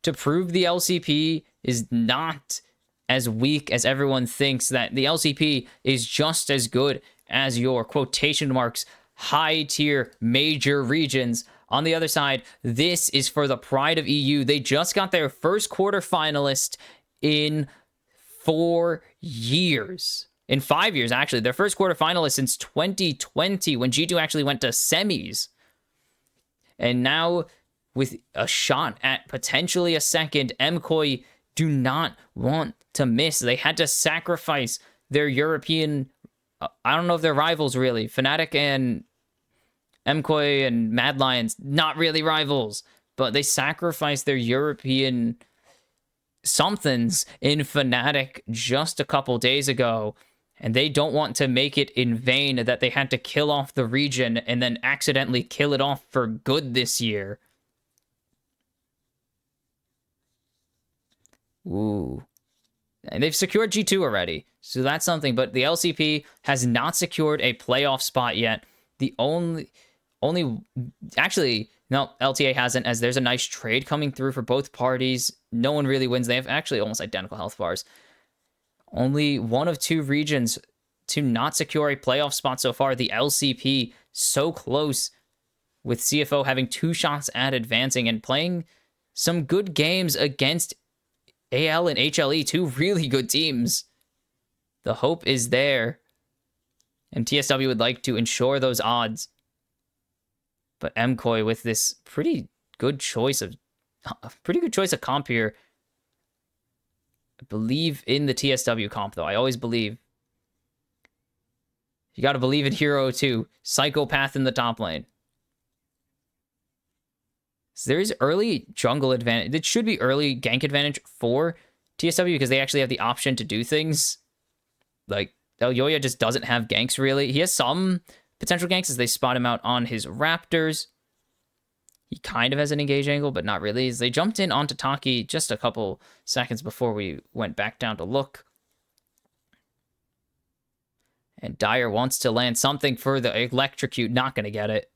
to prove the LCP is not as weak as everyone thinks, that the LCP is just as good as your quotation marks high tier major regions. On the other side, this is for the pride of EU. They just got their first quarterfinalist in 4 years. In 5 years, actually. Their first quarterfinalist since 2020, when G2 actually went to semis. And now, with a shot at potentially a second, MKOI do not want to miss. They had to sacrifice their European... I don't know if they're rivals, really. Fnatic and MKOI and Mad Lions, not really rivals. But they sacrificed their European somethings in Fnatic just a couple days ago. And they don't want to make it in vain that they had to kill off the region and then accidentally kill it off for good this year. Ooh. And they've secured G2 already, so that's something. But the LCP has not secured a playoff spot yet. The only actually, no, LTA hasn't, as there's a nice trade coming through for both parties. No one really wins. They have actually almost identical health bars. Only one of two regions to not secure a playoff spot so far. The LCP, so close, with CFO having 2 shots at advancing and playing some good games against AL and HLE, 2 really good teams. The hope is there. And TSW would like to ensure those odds. But MKOI with this pretty good choice of comp here. I believe in the TSW comp, though. I always believe. You got to believe in Hero too. Psychopath in the top lane. So there is early jungle advantage. It should be early gank advantage for TSW because they actually have the option to do things. Like, Elyoya just doesn't have ganks, really. He has some potential ganks as they spot him out on his Raptors. He kind of has an engage angle, but not really. As they jumped in onto Taki just a couple seconds before we went back down to look. And Dyer wants to land something for the electrocute. Not going to get it.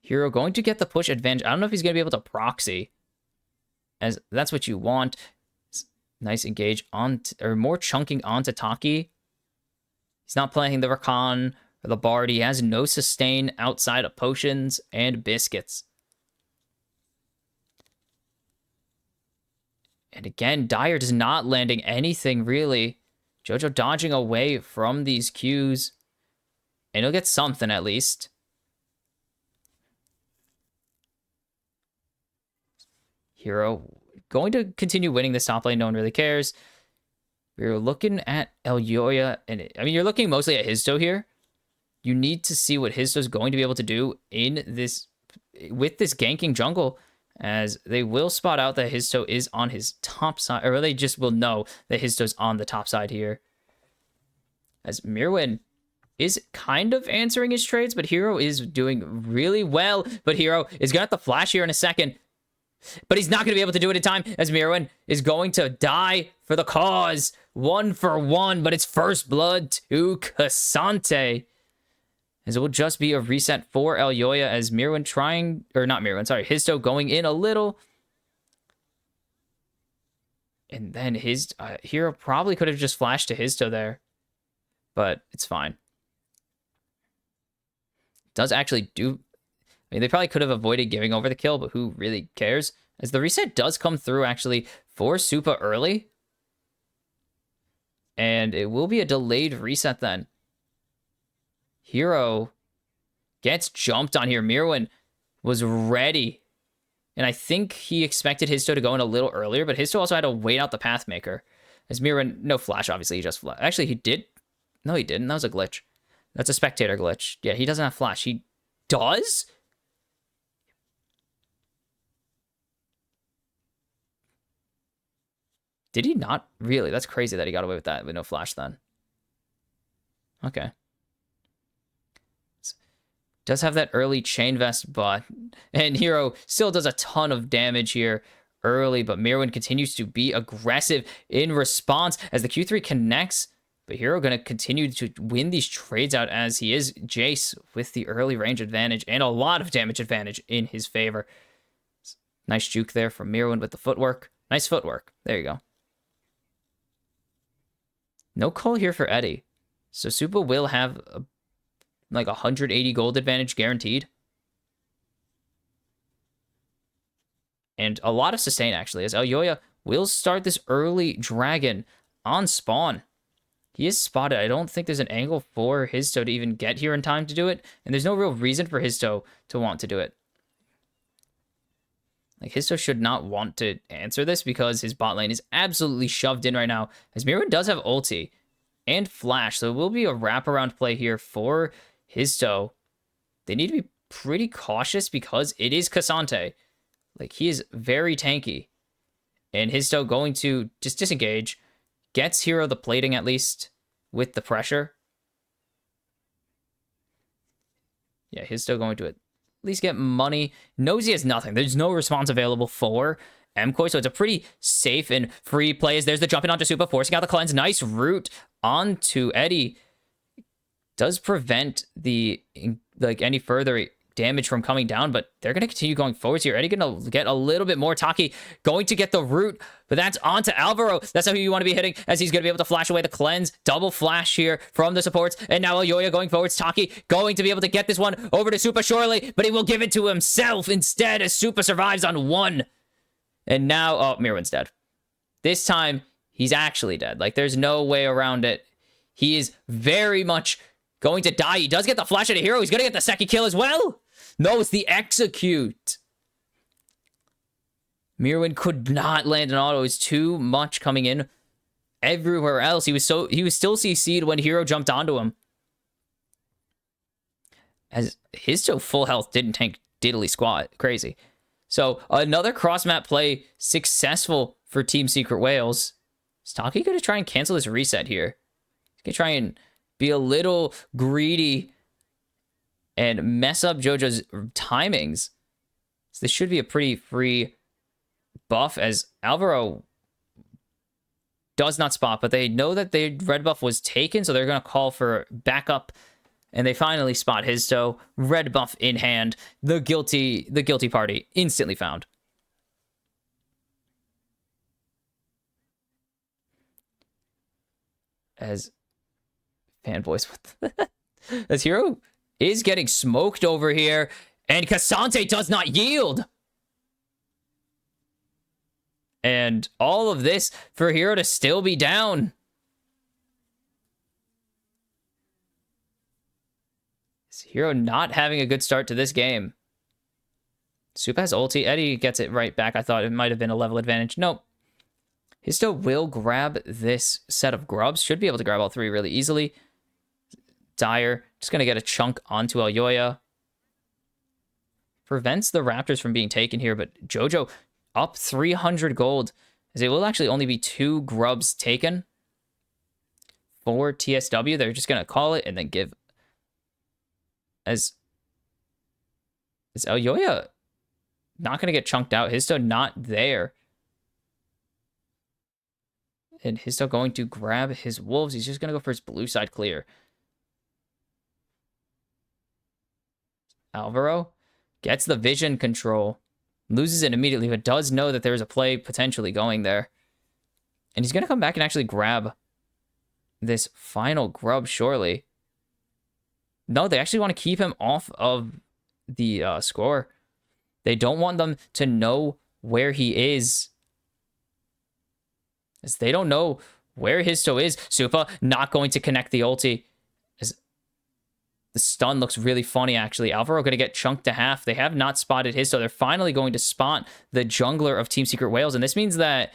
Hero going to get the push advantage. I don't know if he's going to be able to proxy, as that's what you want. Nice engage on, or more chunking onto Taki. He's not playing the Rakan or the Bard. He has no sustain outside of potions and biscuits. And again, Dyer is not landing anything really. Jojo dodging away from these Qs. And he'll get something at least. Hero going to continue winning this top lane. No one really cares. We're looking at Elyoya, and I mean, you're looking mostly at Histo here. You need to see what Histo's going to be able to do in this, with this ganking jungle, as they will spot out that Histo is on his top side, or they just will know that Histo's on the top side here. As Mirwin is kind of answering his trades, but Hero is doing really well. But Hero is going to have to flash here in a second. But he's not going to be able to do it in time, as Mirwin is going to die for the cause. 1 for 1, but it's first blood to K'Sante. As it will just be a reset for Elyoya, as Mirwin trying, or not Mirwin, sorry, Histo going in a little. And then his Hero probably could have just flashed to Histo there. But it's fine. Does actually do... I mean, they probably could have avoided giving over the kill, but who really cares? As the reset does come through, actually, for Supa early. And it will be a delayed reset then. Hero gets jumped on here. Mirwin was ready. And I think he expected Histo to go in a little earlier, but Histo also had to wait out the Pathmaker. As Mirwin, no flash, obviously, he just flashed. Actually, he did. No, he didn't. That was a glitch. That's a spectator glitch. Yeah, he doesn't have flash. He does? Did he not? Really? That's crazy that he got away with that with no flash then. Okay. Does have that early chain vest, but... And Hero still does a ton of damage here early, but Mirwin continues to be aggressive in response as the Q3 connects. But Hero going to continue to win these trades out as he is Jace with the early range advantage and a lot of damage advantage in his favor. Nice juke there from Mirwin with the footwork. Nice footwork. There you go. No call here for Eddie. So Supa will have like 180 gold advantage guaranteed. And a lot of sustain, actually, as Elyoya will start this early dragon on spawn. He is spotted. I don't think there's an angle for Histo to even get here in time to do it. And there's no real reason for Histo to want to do it. Like, Histo should not want to answer this because his bot lane is absolutely shoved in right now. As Mirwin does have ulti and flash, so it will be a wraparound play here for Histo. They need to be pretty cautious because it is K'Sante. Like, he is very tanky. And Histo going to just disengage, gets Hero the plating at least with the pressure. Yeah, he's still going to at least get money. Knows he has nothing. There's no response available for MKOI, so it's a pretty safe and free play. There's the jumping onto Supa, forcing out the cleanse. Nice route onto Eddie. Does prevent the any further damage from coming down, but they're going to continue going forwards here. Eddie going to get a little bit more. Taki going to get the root, but that's onto Alvaro. That's how you want to be hitting, as he's going to be able to flash away the cleanse. Double flash here from the supports, and now Elyoya going forwards. Taki going to be able to get this one over to Supa surely, but he will give it to himself instead as Supa survives on one. And now, oh, Mirwan's dead. This time, he's actually dead. Like, there's no way around it. He is very much going to die. He does get the flash at a hero. He's going to get the second kill as well. No, it's the execute. Mirwan could not land an auto. It was too much coming in everywhere else. He was still CC'd when hero jumped onto him. As his still full health didn't tank diddly squat. Crazy. So another cross map play successful for Team Secret Wales. Is Taki going to try and cancel this reset here? He's going to try and be a little greedy and mess up JoJo's timings. So this should be a pretty free buff, as Alvaro does not spot, but they know that the red buff was taken, so they're going to call for backup, and they finally spot his toe. Red buff in hand. The guilty party instantly found. As fanboys, as hero is getting smoked over here, and Cassante does not yield. And all of this for hero to still be down. Is hero not having a good start to this game? Supa has ulti. Eddie gets it right back. I thought it might have been a level advantage. Nope. Histo will grab this set of grubs. Should be able to grab all three really easily. Dire just going to get a chunk onto Elyoya. Prevents the Raptors from being taken here, but JoJo up 300 gold, as it will actually only be 2 grubs taken for TSW. They're just going to call it and then give. As is Elyoya not going to get chunked out. Histo not there. And Histo going to grab his wolves. He's just going to go for his blue side clear. Alvaro gets the vision control. Loses it immediately, but does know that there's a play potentially going there. And he's going to come back and actually grab this final grub, surely. No, they actually want to keep him off of the score. They don't want them to know where he is, as they don't know where Histo is. Supa not going to connect the ulti. As the stun looks really funny, actually. Alvaro going to get chunked to half. They have not spotted Histo. They're finally going to spot the jungler of Team Secret Wales, and this means that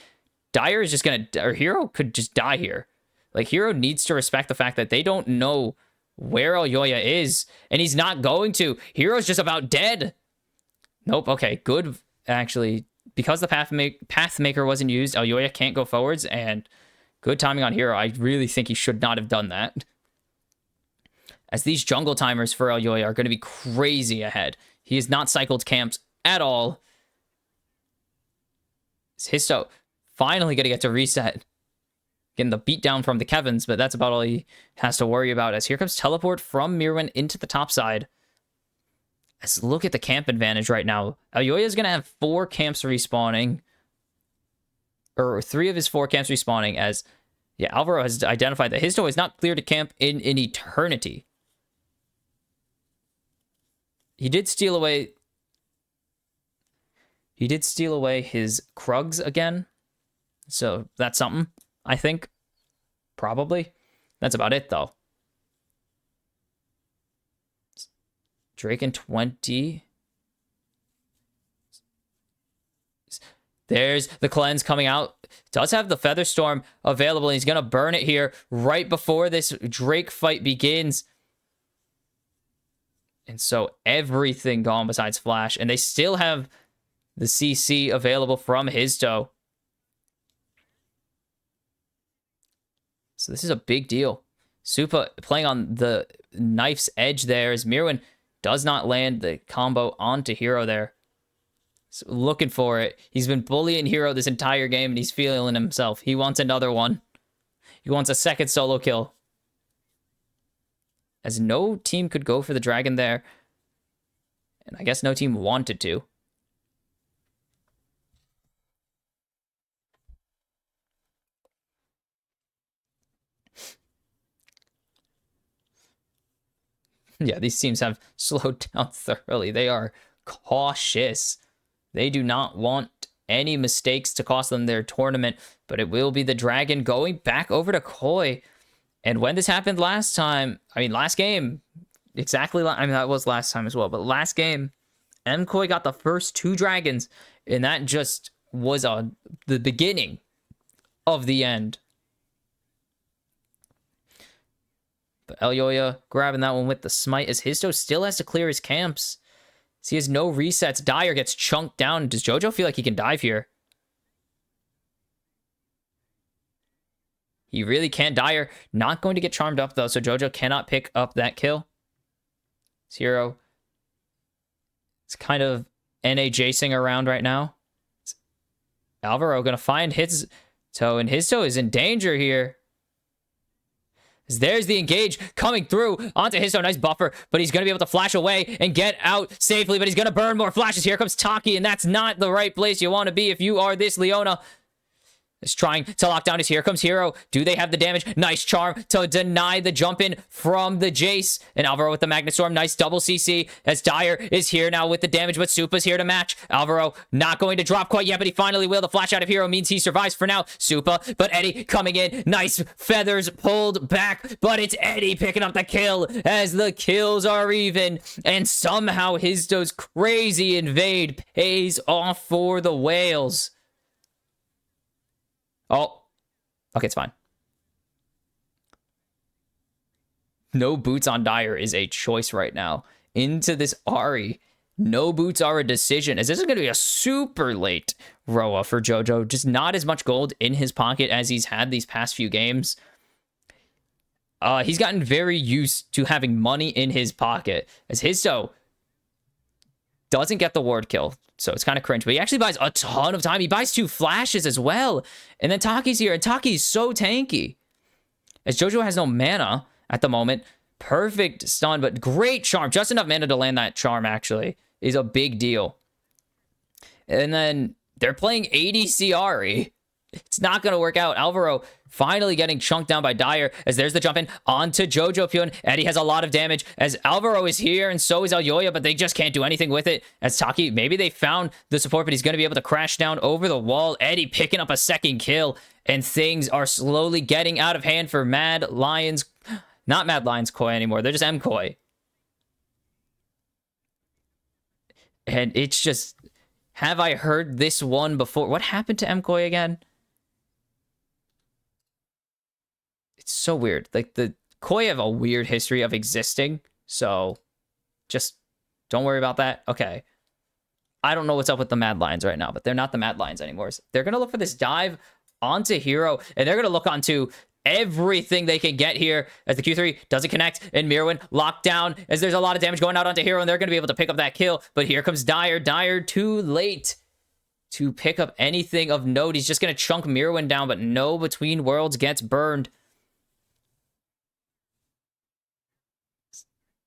Dire is just going to, or Hero could just die here. Like, Hero needs to respect the fact that they don't know where Elyoya is, and he's not going to. Hero's just about dead. Nope, okay, good, actually. Because the Pathmaker wasn't used, Elyoya can't go forwards, and good timing on Hero. I really think he should not have done that, as these jungle timers for Elyoya are going to be crazy ahead. He has not cycled camps at all. Histo finally going to get to reset. Getting the beatdown from the Kevins, but that's about all he has to worry about, as here comes teleport from Mirwan into the top side. Let's look at the camp advantage right now. Elyoya is going to have 4 camps respawning, or 3 of his 4 camps respawning, as yeah, Alvaro has identified that Histo is not clear to camp in an eternity. He did steal away his Krugs again, so that's something, I think. Probably. That's about it, though. Drake in 20. There's the cleanse coming out. Does have the Featherstorm available. He's going to burn it here right before this Drake fight begins. And so everything gone besides Flash. And they still have the CC available from Histo. So this is a big deal. Supa playing on the knife's edge there as Mirwin does not land the combo onto Hero there. So looking for it. He's been bullying Hero this entire game, and he's feeling himself. He wants another one. He wants a second solo kill. As no team could go for the dragon there. And I guess no team wanted to. Yeah, these teams have slowed down thoroughly. They are cautious. They do not want any mistakes to cost them their tournament, but it will be the dragon going back over to Koi. And when this happened last time, I mean, last game, exactly, I mean, that was last time as well, but last game, MKOI got the first 2 dragons, and that just was the beginning of the end. But Elyoya grabbing that one with the smite as Histo still has to clear his camps. So he has no resets. Dyer gets chunked down. Does Jojo feel like he can dive here? He really can't. Dyer not going to get charmed up, though, so Jojo cannot pick up that kill. Hero. It's kind of NA-Jacing around right now. Alvaro going to find his toe, and his toe is in danger here. There's the engage coming through onto his nice buffer, but he's going to be able to flash away and get out safely, but he's going to burn more flashes. Here comes Taki, and that's not the right place you want to be if you are this Leona. Is trying to lock down his Here Comes Hero. Do they have the damage? Nice charm to deny the jump in from the Jace. And Alvaro with the Magnet Storm. Nice double CC as Dyer is here now with the damage, but Supa's here to match. Alvaro not going to drop quite yet, but he finally will. The flash out of Hero means he survives for now. Supa, but Eddie coming in. Nice feathers pulled back, but it's Eddie picking up the kill as the kills are even. And somehow Histo's crazy invade pays off for the Whales. Oh, okay, it's fine. No boots on Dyer is a choice right now. Into this Ahri, no boots are a decision, as this is going to be a super late Roa for Jojo. Just not as much gold in his pocket as he's had these past few games. He's gotten very used to having money in his pocket, as Histo doesn't get the ward kill. So it's kind of cringe, but he actually buys a ton of time. He buys 2 flashes as well. And then Taki's here, and Taki's so tanky. As Jojo has no mana at the moment. Perfect stun, but great charm. Just enough mana to land that charm, actually, is a big deal. And then they're playing ADC Ahri. It's not going to work out. Alvaro finally getting chunked down by Dyer as there's the jump in onto Jojo Pyun. Eddie has a lot of damage as Alvaro is here and so is Elyoya, but they just can't do anything with it. As Taki, maybe they found the support, but he's going to be able to crash down over the wall. Eddie picking up a second kill, and things are slowly getting out of hand for Mad Lions. Not Mad Lions Koi anymore. They're just MKOI. And it's just, have I heard this one before? What happened to MKOI again? It's so weird. Like, the Koi have a weird history of existing, so just don't worry about that. Okay. I don't know what's up with the Mad Lions right now, but they're not the Mad Lions anymore. So they're going to look for this dive onto Hero, and they're going to look onto everything they can get here as the Q3 doesn't connect, and Mirwin locked down as there's a lot of damage going out onto Hero, and they're going to be able to pick up that kill. But here comes Dyer. Dyer too late to pick up anything of note. He's just going to chunk Mirwin down, but no Between Worlds gets burned.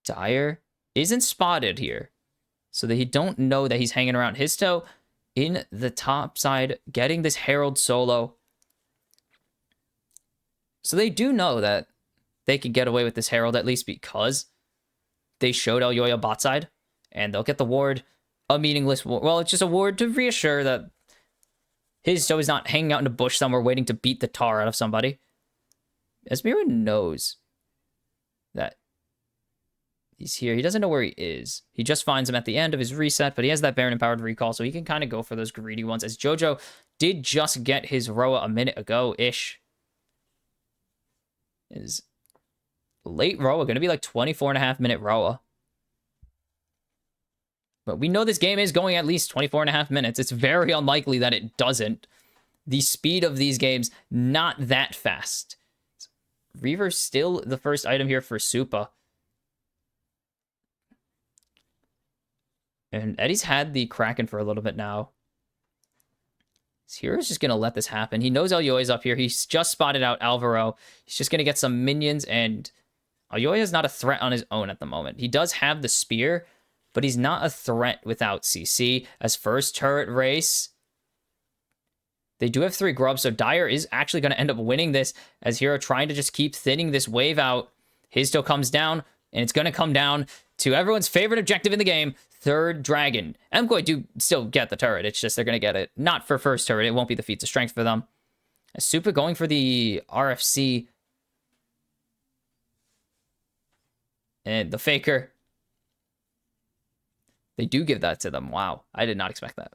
Dyer isn't spotted here, so that he don't know that he's hanging around. Histo in the top side, getting this Herald solo. So they do know that they can get away with this Herald, at least because they showed Elyoya bot side, and they'll get the ward, a meaningless ward. Well, it's just a ward to reassure that Histo is not hanging out in a bush somewhere waiting to beat the tar out of somebody. As Mirwin knows that he's here. He doesn't know where he is. He just finds him at the end of his reset, but he has that Baron-empowered recall, so he can kind of go for those greedy ones, as Jojo did just get his Roa a minute ago-ish. Is late Roa going to be like 24.5-minute Roa? But we know this game is going at least 24.5 minutes. It's very unlikely that it doesn't. The speed of these games, not that fast. Reaver's still the first item here for Supa. And Eddie's had the Kraken for a little bit now. Hero's just going to let this happen. He knows Aoya's up here. He's just spotted out Alvaro. He's just going to get some minions, and Aoya's not a threat on his own at the moment. He does have the spear, but he's not a threat without CC. As first turret race, they do have 3 grubs, so Dire is actually going to end up winning this as Hero trying to just keep thinning this wave out. Histo comes down, and it's going to come down to everyone's favorite objective in the game, 3rd Dragon. MKOI do still get the turret. It's just they're going to get it. Not for first turret. It won't be the feats of strength for them. Supa going for the RFC. And the Faker. They do give that to them. Wow. I did not expect that.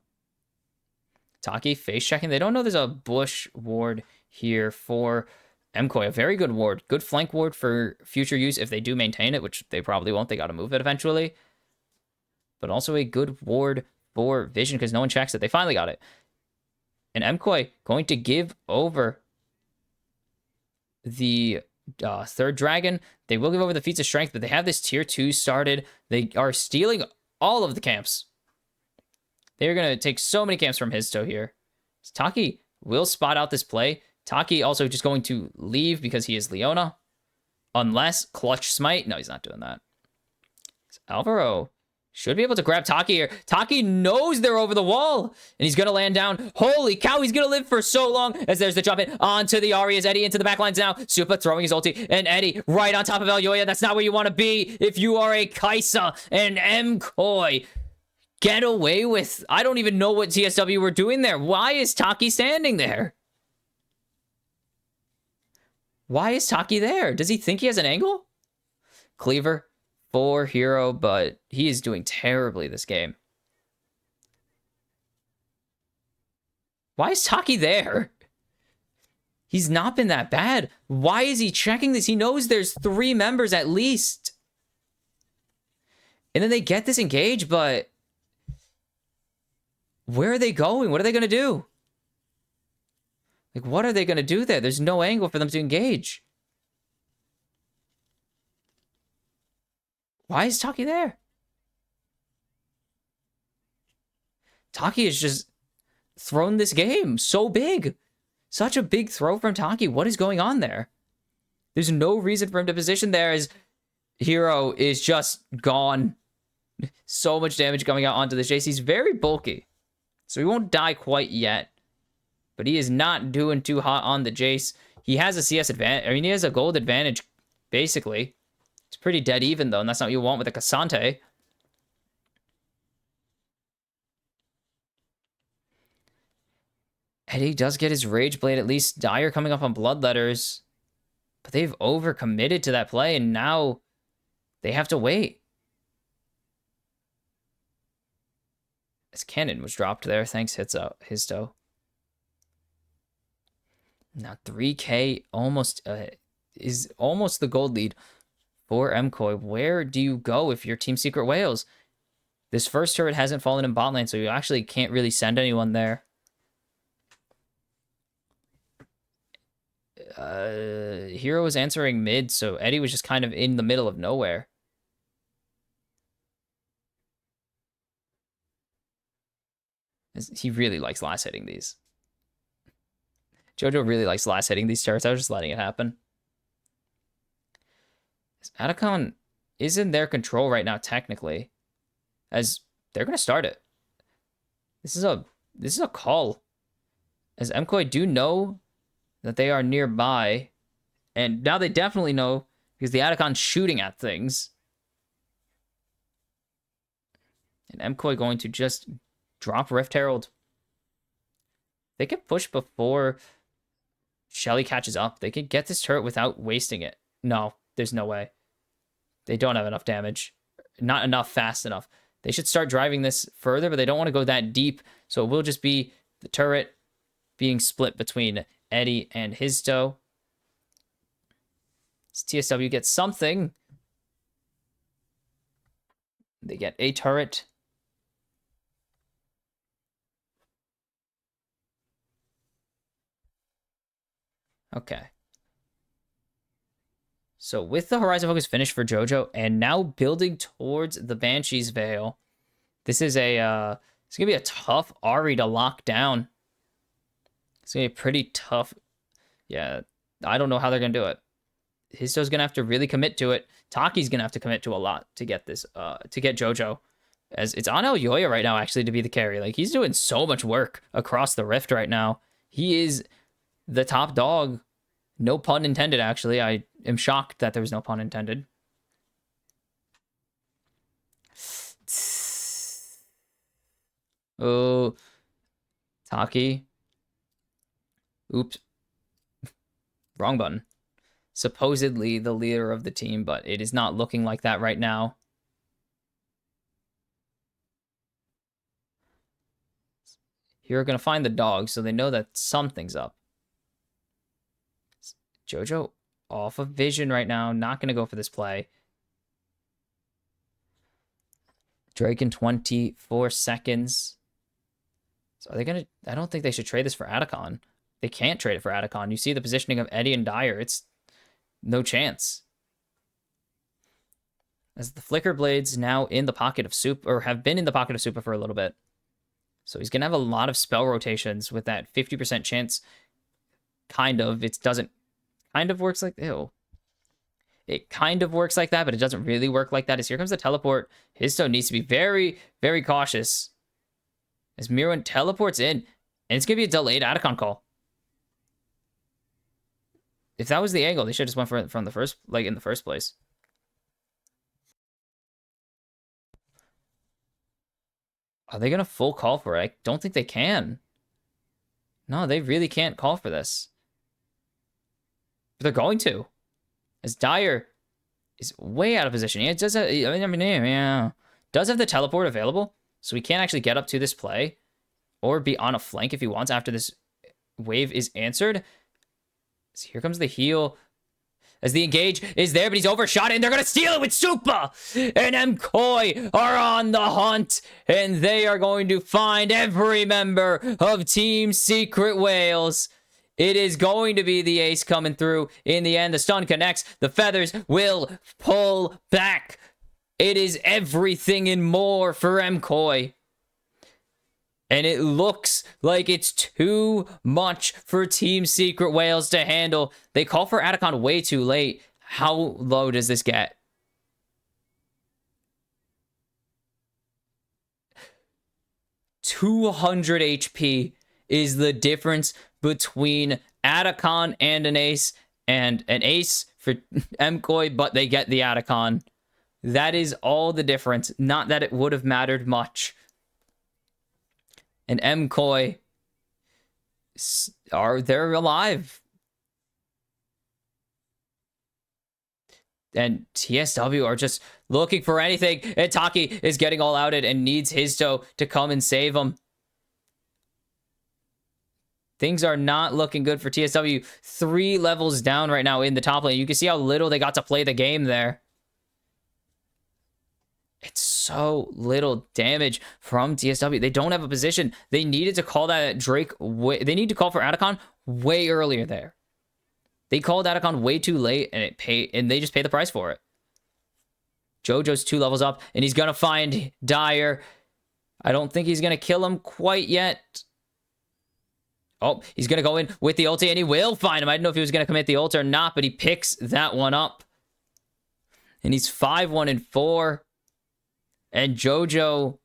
Taki face checking. They don't know there's a bush ward here for MKOI. A very good ward. Good flank ward for future use if they do maintain it, which they probably won't. They got to move it eventually. But also a good ward for vision because no one checks it. They finally got it. And MKOI going to give over the 3rd Dragon. They will give over the feats of strength, but they have this tier 2 started. They are stealing all of the camps. They're going to take so many camps from Histo here. Taki will spot out this play. Taki also just going to leave because he is Leona. Unless Clutch Smite. No, he's not doing that. Alvaro should be able to grab Taki here. Taki knows they're over the wall. And he's going to land down. Holy cow, he's going to live for so long. As there's the jump in onto the Ahri as Eddie into the backlines now. Supa throwing his ulti. And Eddie right on top of Aoya. That's not where you want to be if you are a Kaisa and MKOI. Get away with... I don't even know what TSW were doing there. Why is Taki standing there? Why is Taki there? Does he think he has an angle? Cleaver for Hero, but he is doing terribly this game. Why is Taki there? He's not been that bad. Why is he checking this? He knows there's 3 members at least. And then they get disengaged, but... where are they going? What are they going to do? Like, what are they going to do there? There's no angle for them to engage. Why is Taki there? Taki has just thrown this game so big. Such a big throw from Taki. What is going on there? There's no reason for him to position there as Hero is just gone. So much damage coming out onto the chase. He's very bulky. So he won't die quite yet. But he is not doing too hot on the Jace. He has a CS advantage. I mean, he has a gold advantage, basically. It's pretty dead even, though, and that's not what you want with a Cassante. Eddie does get his Rage Blade, at least. Dire coming up on Bloodletters. But they've overcommitted to that play, and now they have to wait. His cannon was dropped there. Thanks, Histo. Now 3K almost is almost the gold lead for MKOI. Where do you go if you're Team Secret Whales? This first turret hasn't fallen in bot lane, so you actually can't really send anyone there. Hero was answering mid, so Eddie was just kind of in the middle of nowhere. He really likes last hitting these. Jojo really likes last hitting these turrets. I was just letting it happen. Atacon is in their control right now, technically, as they're going to start it. This is a call, as MKOI do know that they are nearby, and now they definitely know because the Atacon's shooting at things. And MKOI going to just drop Rift Herald. They can push before Shelly catches up. They can get this turret without wasting it. No, there's no way. They don't have enough damage. Not enough fast enough. They should start driving this further, but they don't want to go that deep. So it will just be the turret being split between Eddie and Histo. TSW gets something. They get a turret. Okay. So with the Horizon Focus finish for JoJo and now building towards the Banshee's Veil, this is a it's gonna be a tough Ari to lock down. It's gonna be pretty tough. Yeah, I don't know how they're gonna do it. Histo's gonna have to really commit to it. Taki's gonna have to commit to a lot to get this, to get JoJo. As it's on Elyoya right now, actually, to be the carry. Like, he's doing so much work across the Rift right now. He is the top dog. No pun intended, actually. I am shocked that there was no pun intended. Oh, Taki. Oops. Wrong button. Supposedly the leader of the team, but it is not looking like that right now. You're going to find the dog, so they know that something's up. JoJo off of vision right now. Not going to go for this play. Drake in 24 seconds. So are they going to... I don't think they should trade this for Atacon. They can't trade it for Atacon. You see the positioning of Eddie and Dyer. It's no chance. As the Flicker Blades now in the pocket of Soup, or have been in the pocket of Super for a little bit. So he's going to have a lot of spell rotations with that 50% chance. Kind of. It doesn't... Kind of works like... Ew. It kind of works like that, but it doesn't really work like that. As here comes the teleport. Histo needs to be very, very cautious. As Mirwin teleports in. And it's going to be a delayed Atacon call. If that was the angle, they should have just went for it from the first... Like, in the first place. Are they going to full call for it? I don't think they can. No, they really can't call for this. But they're going to. As Dyer is way out of position. Yeah, it does have, does have the teleport available. So he can't actually get up to this play. Or be on a flank if he wants after this wave is answered. So here comes the heal. As the engage is there, but he's overshot, and they're going to steal it with Supa! And MKOI are on the hunt, and they are going to find every member of Team Secret Wales. It is going to be the ace coming through. In the end, the stun connects. The feathers will pull back. It is everything and more for MKOI. And it looks like it's too much for Team Secret Wales to handle. They call for Atacon way too late. How low does this get? $200 HP is the difference between Atacon and an ace for MKOI, but they get the Atacon. That is all the difference. Not that it would have mattered much. And MKOI they're alive. And TSW are just looking for anything. And Taki is getting all outed and needs Histo to come and save him. Things are not looking good for TSW. 3 levels down right now in the top lane. You can see how little they got to play the game there. It's so little damage from TSW. They don't have a position. They needed to call that Drake. They need to call for Atacon way earlier there. They called Atacon way too late, and they just pay the price for it. JoJo's 2 levels up, and he's gonna find Dyer. I don't think he's gonna kill him quite yet. Oh, he's gonna go in with the ulti, and he will find him. I didn't know if he was gonna commit the ult or not, but he picks that one up. And he's 5-1-4. And JoJo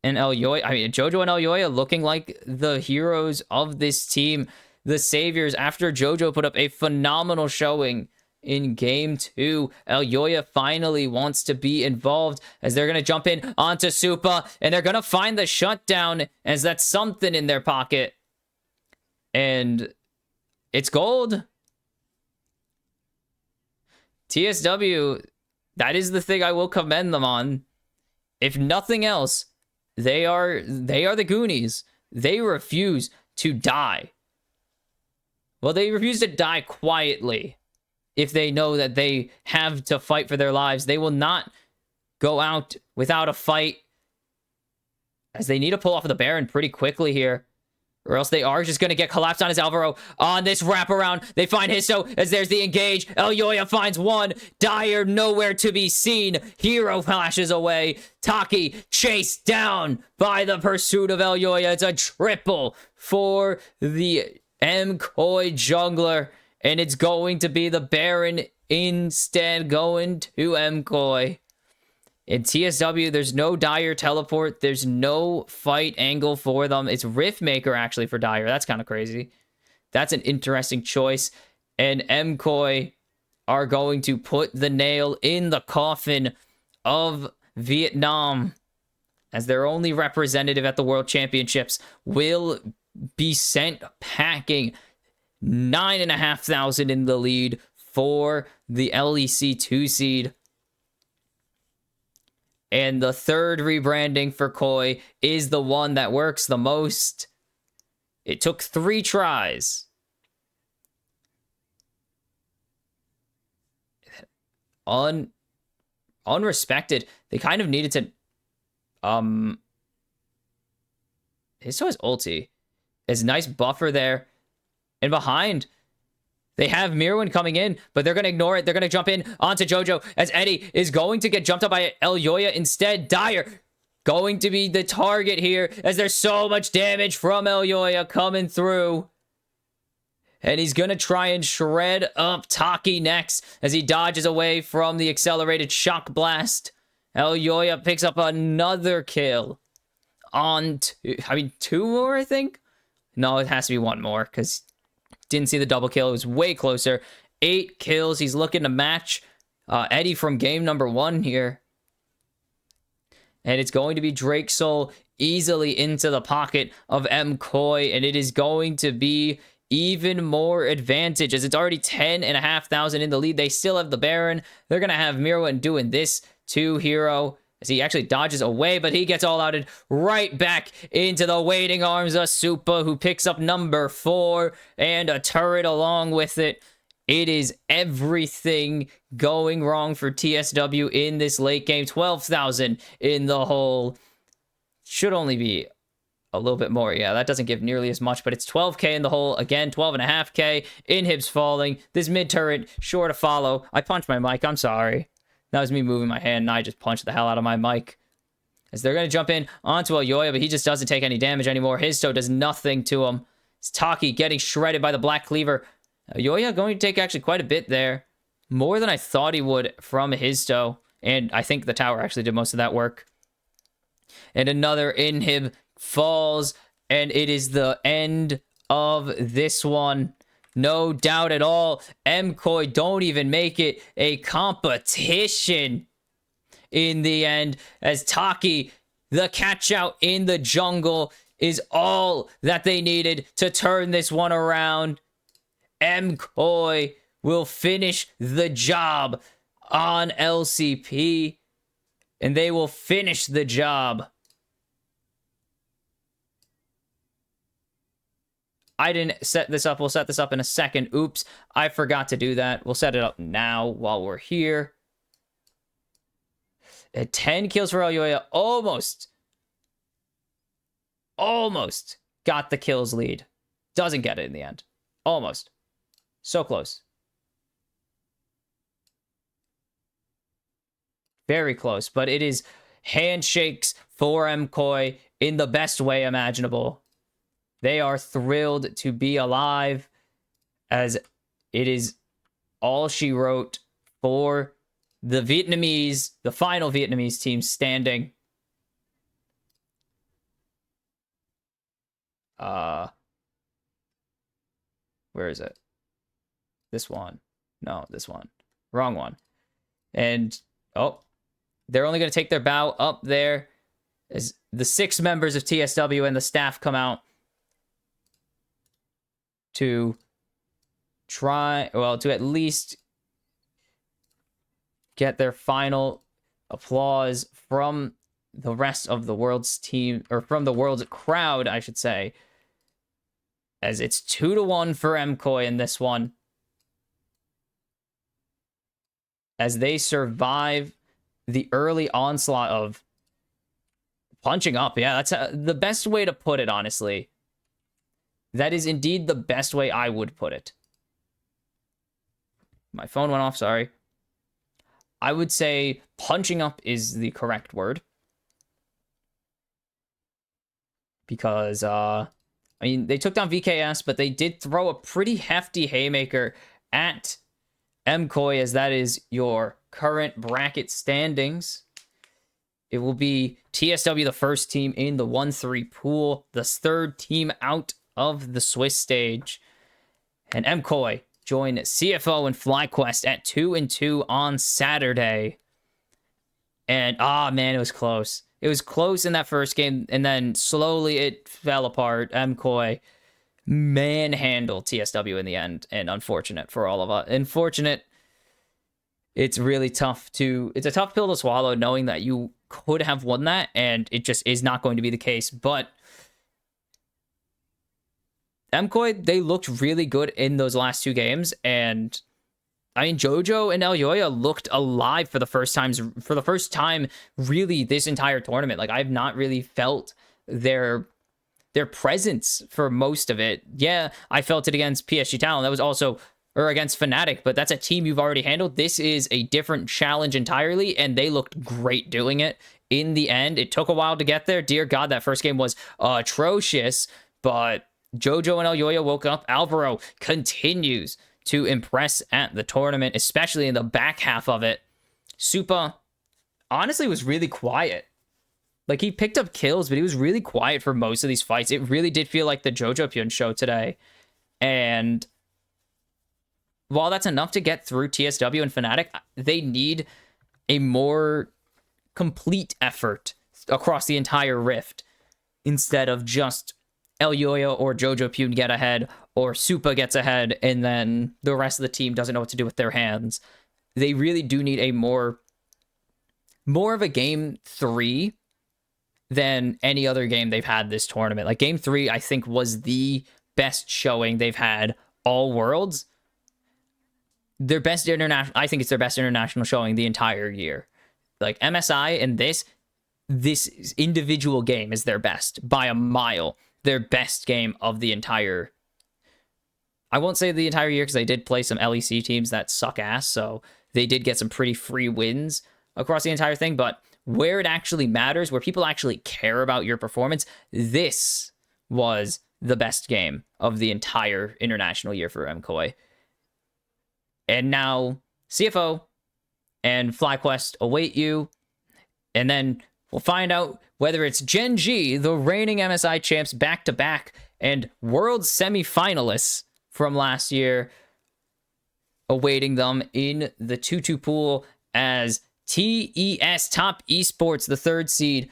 and Elyoya looking like the heroes of this team, the saviors, after JoJo put up a phenomenal showing in Game 2. Elyoya finally wants to be involved as they're going to jump in onto Supa, and they're going to find the shutdown as that's something in their pocket. And it's gold. TSW, that is the thing I will commend them on. If nothing else, they are the Goonies. They refuse to die. Well, they refuse to die quietly. If they know that they have to fight for their lives, they will not go out without a fight. As they need to pull off of the Baron pretty quickly here. or else they are just going to get collapsed on his Alvaro on this wraparound. They find Histo as there's the engage. Elyoya finds one. Dyer nowhere to be seen. Hero flashes away. Taki chased down by the pursuit of Elyoya. It's a triple for the MKOI jungler, and it's going to be the Baron instead going to MKOI. In TSW, there's no Dyer teleport. There's no fight angle for them. It's Riftmaker, actually, for Dyer. That's kind of crazy. That's an interesting choice. And MKOI are going to put the nail in the coffin of Vietnam, as their only representative at the World Championships will be sent packing. 9,500 in the lead for the LEC 2 seed. And the third rebranding for Koi is the one that works the most. It took 3 tries. Unrespected. They kind of needed to... Histo has ulti. It's a nice buffer there. And behind... They have Mirwin coming in, but they're going to ignore it. They're going to jump in onto Jojo as Eddie is going to get jumped up by Elyoya instead. Dyer going to be the target here as there's so much damage from Elyoya coming through. And he's going to try and shred up Taki next as he dodges away from the accelerated shock blast. Elyoya picks up another kill on 2 more, I think? No, it has to be 1 more because... Didn't see the double kill. It was way closer. 8 kills. He's looking to match Eddie from game number 1 here. And it's going to be Drake Soul easily into the pocket of MKOI. And it is going to be even more advantage as it's already 10,500 in the lead. They still have the Baron. They're going to have Mirwin doing this to Hero. As he actually dodges away, but he gets all outed right back into the waiting arms of Supa, who picks up number 4 and a turret along with it. It is everything going wrong for TSW in this late game. 12,000 in the hole. Should only be a little bit more. Yeah, that doesn't give nearly as much, but it's 12k in the hole. Again, 12.5k. Inhibs falling. This mid turret, sure to follow. I punched my mic. I'm sorry. That was me moving my hand, and I just punched the hell out of my mic. As they're going to jump in onto Elyoya, but he just doesn't take any damage anymore. Histo does nothing to him. It's Taki getting shredded by the Black Cleaver. Elyoya going to take actually quite a bit there. More than I thought he would from Histo. And I think the tower actually did most of that work. And another inhib falls, and it is the end of this one. No doubt at all. MKOI don't even make it a competition in the end, as Taki, the catch out in the jungle, is all that they needed to turn this one around. MKOI will finish the job on LCP, and they will finish the job. I didn't set this up. We'll set this up in a second. Oops, I forgot to do that. We'll set it up now while we're here. 10 kills for Elyoya. Almost got the kills lead. Doesn't get it in the end. Almost. So close. Very close, but it is handshakes for MKOI in the best way imaginable. They are thrilled to be alive, as it is all she wrote for the Vietnamese, the final Vietnamese team standing. Where is it? This one. No, this one. Wrong one. And, oh, they're only going to take their bow up there as the 6 members of TSW and the staff come out to try, well, to at least get their final applause from the rest of the world's team, or from the world's crowd, I should say, as it's 2-1 for MKOI in this one, as they survive the early onslaught of punching up. Yeah, that's the best way to put it, honestly. That is indeed the best way I would put it. My phone went off, sorry. I would say punching up is the correct word. Because, I mean, they took down VKS, but they did throw a pretty hefty haymaker at MKOI, as that is your current bracket standings. It will be TSW, the first team in the 1-3 pool, the third team out of the Swiss stage. And MKOI join CFO and FlyQuest at 2-2 on Saturday. And, man, it was close. It was close in that first game, and then slowly it fell apart. MKOI manhandled TSW in the end, and unfortunate for all of us. Unfortunate. It's really tough it's a tough pill to swallow, knowing that you could have won that, and it just is not going to be the case. But MKOI, they looked really good in those last two games, and I mean, Jojo and Elyoya looked alive for the first time really this entire tournament. Like, I've not really felt their presence for most of it. Yeah, I felt it against PSG Talon. That was also, or against Fnatic, but that's a team you've already handled. This is a different challenge entirely, and they looked great doing it. In the end, it took a while to get there. Dear God, that first game was atrocious, but Jojo and Elyoya woke up. Alvaro continues to impress at the tournament, especially in the back half of it. Supa honestly was really quiet. Like, he picked up kills, but he was really quiet for most of these fights. It really did feel like the Jojo Pyun show today. And while that's enough to get through TSW and Fnatic, they need a more complete effort across the entire Rift instead of just Elyoya or Jojo Pyun get ahead, or Supa gets ahead, and then the rest of the team doesn't know what to do with their hands. They really do need a more of a game 3 than any other game they've had this tournament. Like, game 3, I think, was the best showing they've had all worlds. Their best I think it's their best international showing the entire year. Like, MSI and this individual game is their best by a mile. Their best game of the entire, I won't say the entire year, because they did play some LEC teams that suck ass, so they did get some pretty free wins across the entire thing. But where it actually matters, where people actually care about your performance, this was the best game of the entire international year for MKOI. And now CFO and FlyQuest await you, and then we'll find out whether it's Gen.G, the reigning MSI champs back-to-back, and world semifinalists from last year, awaiting them in the 2-2 pool, as TES, Top Esports, the third seed,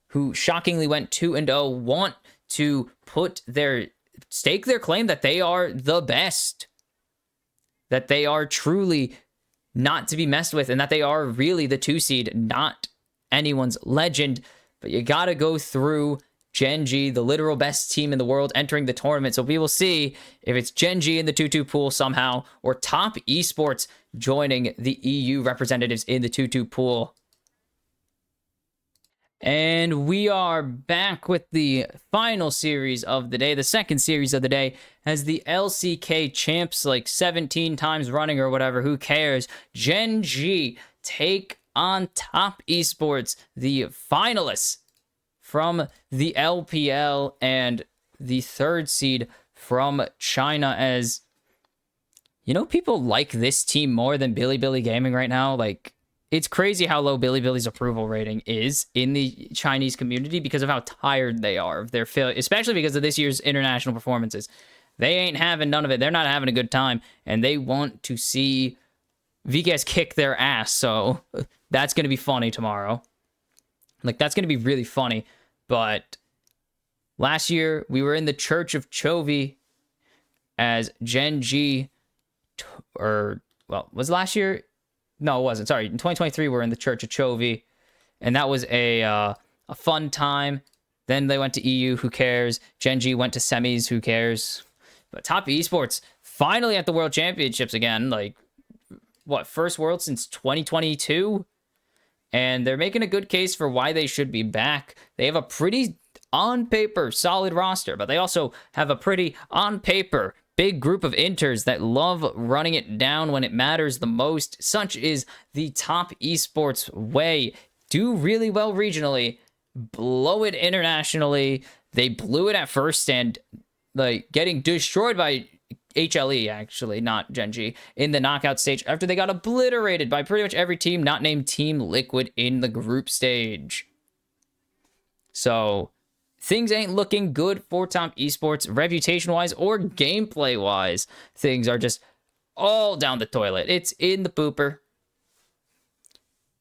who shockingly went 2-0, want to stake their claim that they are the best, that they are truly not to be messed with, and that they are really the 2 seed, not anyone's legend. But you gotta go through Gen.G, the literal best team in the world, entering the tournament. So we will see if it's Gen.G in the 2-2 pool somehow, or Top Esports joining the EU representatives in the 2-2 pool. And we are back with the final series of the day, the second series of the day, as the LCK champs, like 17 times running or whatever, who cares? Gen.G take on Top Esports, the finalists from the LPL and the third seed from China. As you know, people like this team more than Bilibili Gaming right now. Like, it's crazy how low Bilibili's approval rating is in the Chinese community because of how tired they are of their failure, especially because of this year's international performances. They ain't having none of it. They're not having a good time, and they want to see VKS kick their ass. So that's going to be funny tomorrow. Like, that's going to be really funny. But last year, we were in the Church of Chovy as Gen.G, was last year? No, it wasn't. Sorry, in 2023, we're in the Church of Chovy, and that was a fun time. Then they went to EU, who cares? Gen.G went to semis, who cares? But Top Esports finally at the World Championships again. Like, what, first World since 2022? And they're making a good case for why they should be back. They have a pretty on paper, solid roster, but they also have a pretty, on paper, big group of inters that love running it down when it matters the most. Such is the top esports way. Do really well regionally, blow it internationally. They blew it at first and like getting destroyed by HLE, actually, not Gen.G, in the knockout stage after they got obliterated by pretty much every team not named Team Liquid in the group stage. So things ain't looking good for top esports, reputation-wise or gameplay-wise. Things are just all down the toilet. It's in the pooper.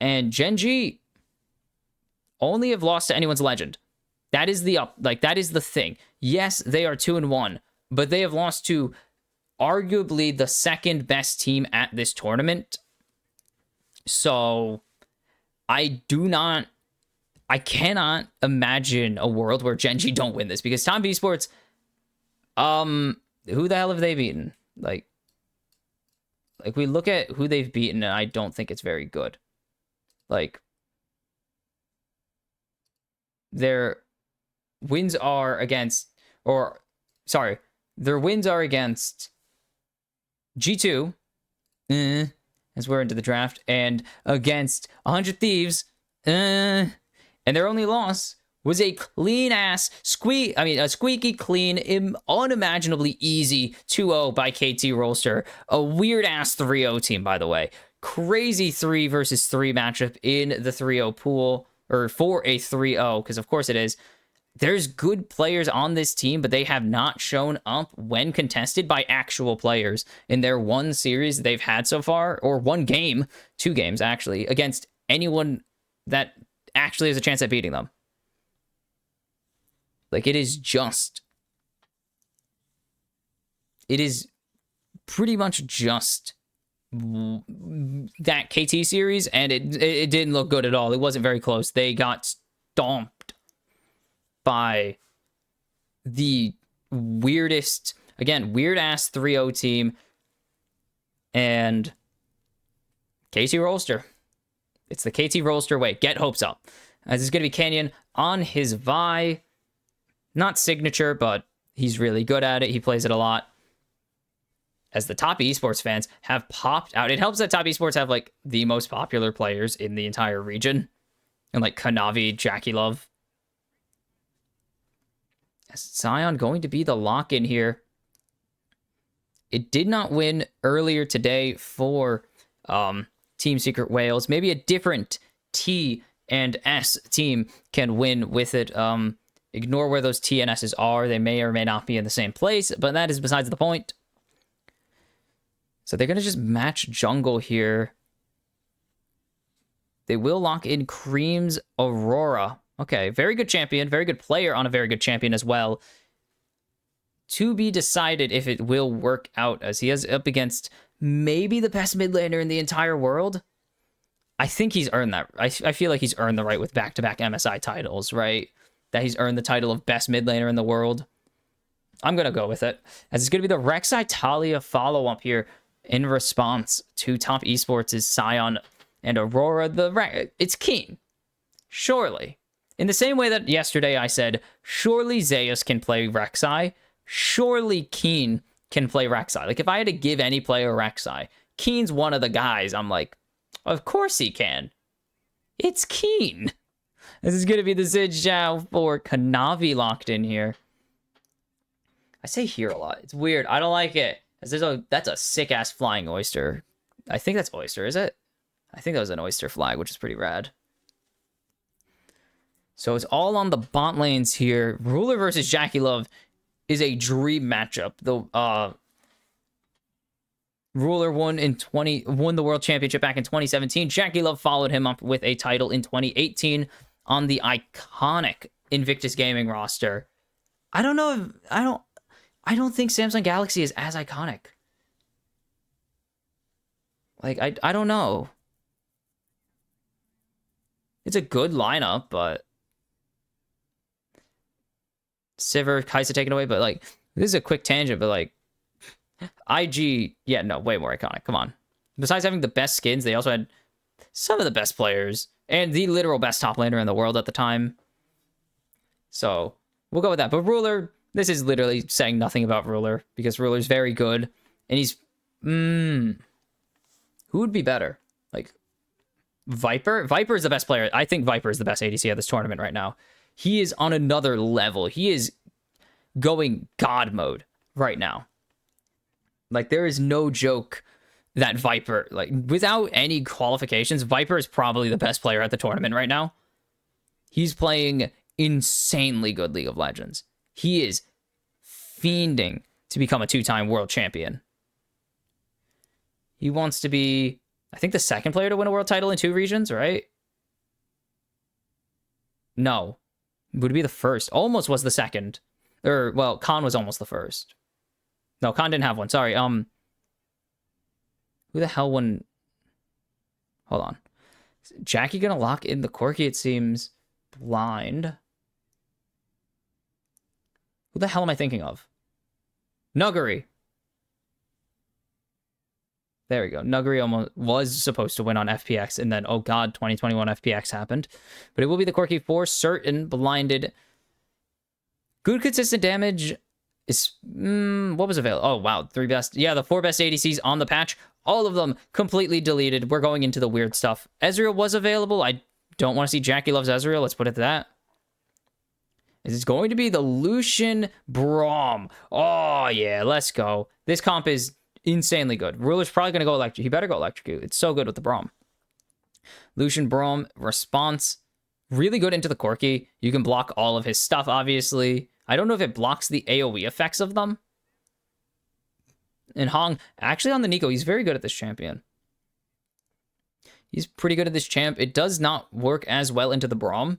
And Gen.G only have lost to anyone's legend. That is that is the thing. Yes, they are 2-1, but they have lost to arguably the second best team at this tournament. So I cannot imagine a world where Gen.G don't win this, because top esports, who the hell have they beaten? Like we look at who they've beaten, and I don't think it's very good. Like, their wins are against, their wins are against G2, as we're into the draft, and against 100 Thieves, and their only loss was a clean-ass, a squeaky clean, unimaginably easy 2-0 by KT Rolster. A weird-ass 3-0 team, by the way. Crazy 3 versus 3 matchup in the 3-0 pool, or for a 3-0, because of course it is. There's good players on this team, but they have not shown up when contested by actual players in their one series they've had so far, or one game, 2 games actually, against anyone that actually has a chance at beating them. Like, it is pretty much just that KT series, and it didn't look good at all. It wasn't very close. They got stomped by the weirdest, again, weird-ass 3-0 team, and KT Rolster. It's the KT Rolster way. Get hopes up. This is going to be Canyon on his Vi. Not signature, but he's really good at it. He plays it a lot. As the top esports fans have popped out, it helps that top esports have, like, the most popular players in the entire region. And, like, Kanavi, Jackie Love. Zion going to be the lock-in here. It did not win earlier today for Team Secret Wales. Maybe a different T and S team can win with it. Ignore where those T and S's are. They may or may not be in the same place, but that is besides the point. So they're going to just match jungle here. They will lock in Cream's Aurora. Okay, very good champion, very good player on a very good champion as well. To be decided if it will work out, as he is up against maybe the best mid laner in the entire world. I think he's earned that. I feel like he's earned the right with back-to-back MSI titles, right? That he's earned the title of best mid laner in the world. I'm going to go with it. As it's going to be the Rek'Sai Talia follow-up here in response to top esports' Sion and Aurora. It's Keen. Surely. In the same way that yesterday I said, surely Zeus can play Rek'Sai, surely Keen can play Rek'Sai. Like, if I had to give any player Rek'Sai, Keen's one of the guys. I'm like, of course he can. It's Keen. This is going to be the Zid Zhao for Kanavi locked in here. I say here a lot. It's weird. I don't like it. That's a sick-ass flying oyster. I think that's oyster, is it? I think that was an oyster flag, which is pretty rad. So it's all on the bot lanes here. Ruler versus Jackie Love is a dream matchup. The Ruler won the world championship back in 2017. Jackie Love followed him up with a title in 2018 on the iconic Invictus Gaming roster. I don't know if I don't think Samsung Galaxy is as iconic. Like, I don't know. It's a good lineup, but Sivir, Kai'Sa taken away, but like, this is a quick tangent, but like, IG, yeah, no, way more iconic. Come on. Besides having the best skins, they also had some of the best players and the literal best top laner in the world at the time. So We'll go with that. But Ruler, this is literally saying nothing about Ruler because Ruler's very good. And he's... who would be better? Like, Viper? Viper is the best player. I think Viper is the best ADC at this tournament right now. He is on another level. He is going God mode right now. Like, there is no joke that Viper, like, without any qualifications, Viper is probably the best player at the tournament right now. He's playing insanely good League of Legends. He is fiending to become a 2-time world champion. He wants to be, I think, the second player to win a world title in 2 regions, right? No. Would it be the first? Almost was the second. Or, well, Khan was almost the first. No, Khan didn't have one. Sorry. Who the hell won? Hold on. Is Jackie gonna lock in the Corki? It seems blind. Who the hell am I thinking of? Nuggery. There we go. Nuggery almost was supposed to win on FPX, and then, oh god, 2021 FPX happened. But it will be the Corki for certain. Blinded. Good consistent damage is... what was available? Oh, wow. 3 best... Yeah, the 4 best ADCs on the patch. All of them completely deleted. We're going into the weird stuff. Ezreal was available. I don't want to see Jackie loves Ezreal. Let's put it to that. It's going to be the Lucian Braum. Oh, yeah. Let's go. This comp is insanely good. Ruler's probably going to go electric. He better go electrocute. It's so good with the Braum. Lucian Braum response. Really good into the Corki. You can block all of his stuff, obviously. I don't know if it blocks the AoE effects of them. And Hong, actually on the Nico, he's very good at this champion. He's pretty good at this champ. It does not work as well into the Braum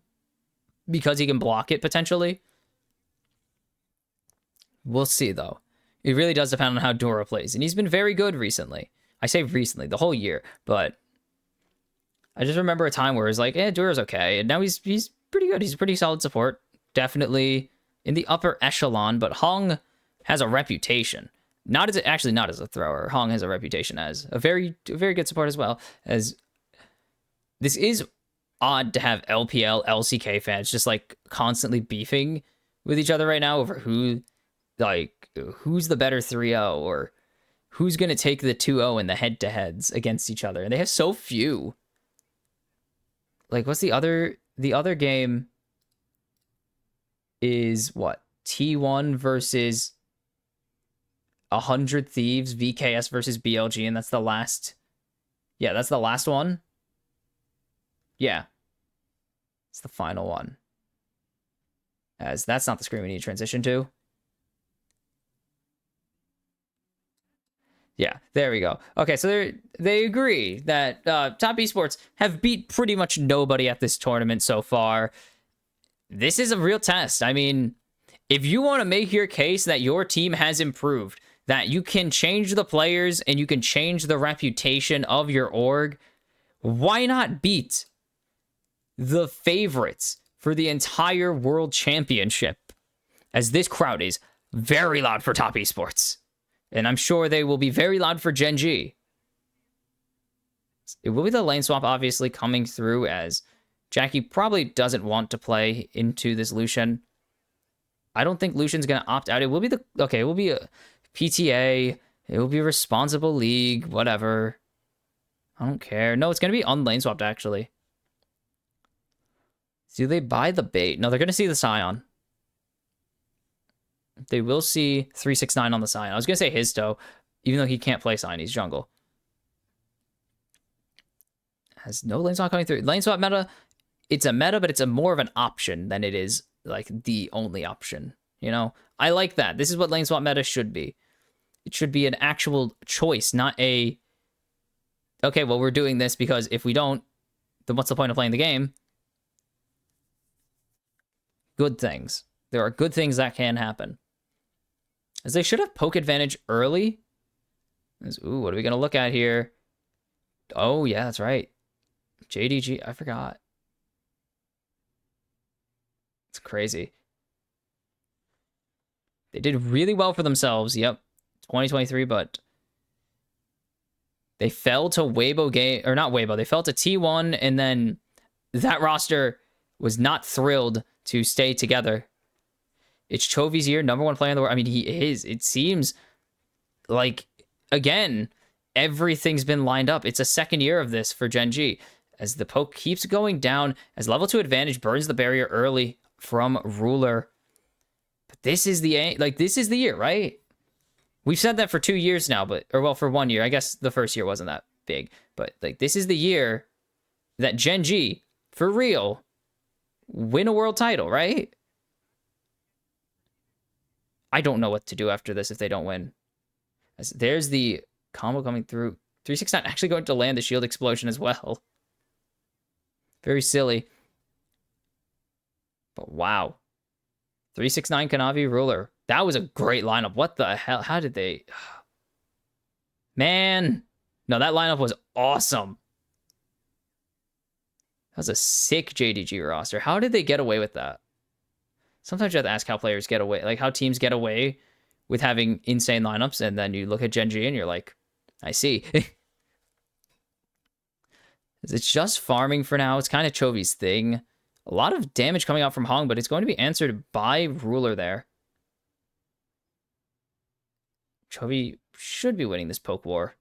because he can block it potentially. We'll see, though. It really does depend on how Dora plays. And he's been very good recently. I say recently, the whole year. But I just remember a time where it's like, Dora's okay. And now he's pretty good. He's a pretty solid support. Definitely in the upper echelon. But Hong has a reputation. Not as a thrower. Hong has a reputation as a very good support as well. As this is odd to have LPL, LCK fans just like constantly beefing with each other right now over who's the better 3-0 or who's gonna take the 2-0 in the head-to-heads against each other. And they have so few. Like, what's the other game is what? T1 versus 100 Thieves, VKS versus BLG, and that's the last... Yeah, that's the last one. Yeah. It's the final one. As that's not the screen we need to transition to. Yeah, there we go. Okay, so they agree that Top Esports have beat pretty much nobody at this tournament so far. This is a real test. I mean, if you want to make your case that your team has improved, that you can change the players and you can change the reputation of your org, why not beat the favorites for the entire world championship? As this crowd is very loud for Top Esports. And I'm sure they will be very loud for Gen.G. It will be the lane swap, obviously, coming through as Jackie probably doesn't want to play into this Lucian. I don't think Lucian's going to opt out. It will be it will be a PTA. It will be a responsible league, whatever. I don't care. No, it's going to be unlane swapped, actually. Do they buy the bait? No, they're going to see the Scion. They will see 369 on the Scion. I was going to say Histo, even though he can't play Scion. He's jungle. Has no lane swap coming through. Lane swap meta, it's a meta, but it's more of an option than it is like the only option. You know, I like that. This is what lane swap meta should be. It should be an actual choice, not a, okay, well, we're doing this because if we don't, then what's the point of playing the game? Good things. There are good things that can happen. As they should have poke advantage early. Ooh, what are we going to look at here? Oh, yeah, that's right. JDG, I forgot. It's crazy. They did really well for themselves. Yep. 2023, but they fell to Weibo game, or not Weibo. They fell to T1, and then that roster was not thrilled to stay together. It's Chovy's year, #1 player in the world. I mean, he is. It seems like, again, everything's been lined up. It's a second year of this for Gen.G. As the poke keeps going down, as level 2 advantage burns the barrier early from Ruler. But this is the, like, this is the year, right? We've said that for 2 years now, but, or well, for 1 year. I guess the first year wasn't that big. But, like, this is the year that Gen.G, for real, win a world title, right? I don't know what to do after this if they don't win. As there's the combo coming through. 369 actually going to land the shield explosion as well. Very silly. But wow. 369 Kanavi Ruler. That was a great lineup. What the hell? How did they... Man. No, that lineup was awesome. That was a sick JDG roster. How did they get away with that? Sometimes you have to ask how players get away, like how teams get away with having insane lineups, and then you look at Gen.G and you're like, I see. It's just farming for now. It's kind of Chovy's thing. A lot of damage coming out from Hong, but it's going to be answered by Ruler there. Chovy should be winning this poke war.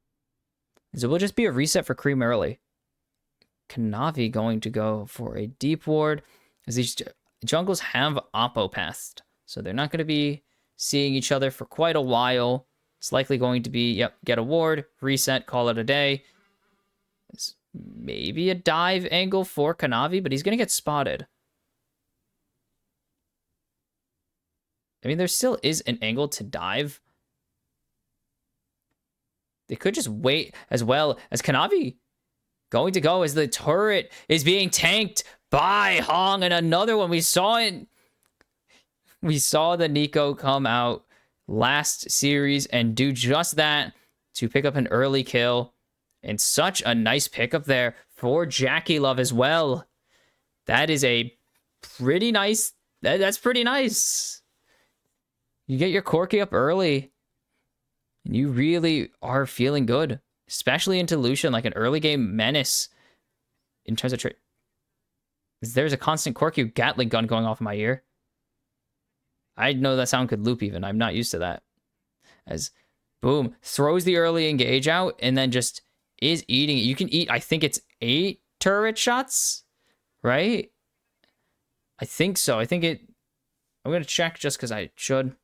It will just be a reset for Cream early. Kanavi going to go for a deep ward, as these jungles have oppo passed, so they're not going to be seeing each other for quite a while. It's likely going to be, yep, get a ward, reset, call it a day. It's maybe a dive angle for Kanavi, but he's going to get spotted. I mean, there still is an angle to dive. They could just wait, as well as Kanavi going to go as the turret is being tanked by Hong, and another one. We saw it. We saw the Nico come out last series and do just that to pick up an early kill. And such a nice pickup there for Jackie Love as well. That is a pretty nice... That's pretty nice. You get your Corki up early, and you really are feeling good. Especially into Lucian, like an early game menace in terms of trade. There's a constant Corki Gatling gun going off in my ear. I know that sound could loop even. I'm not used to that. As boom, throws the early engage out and then just is eating it. You can eat, I think it's 8 turret shots, right? I think so. I think it... I'm going to check just because I should.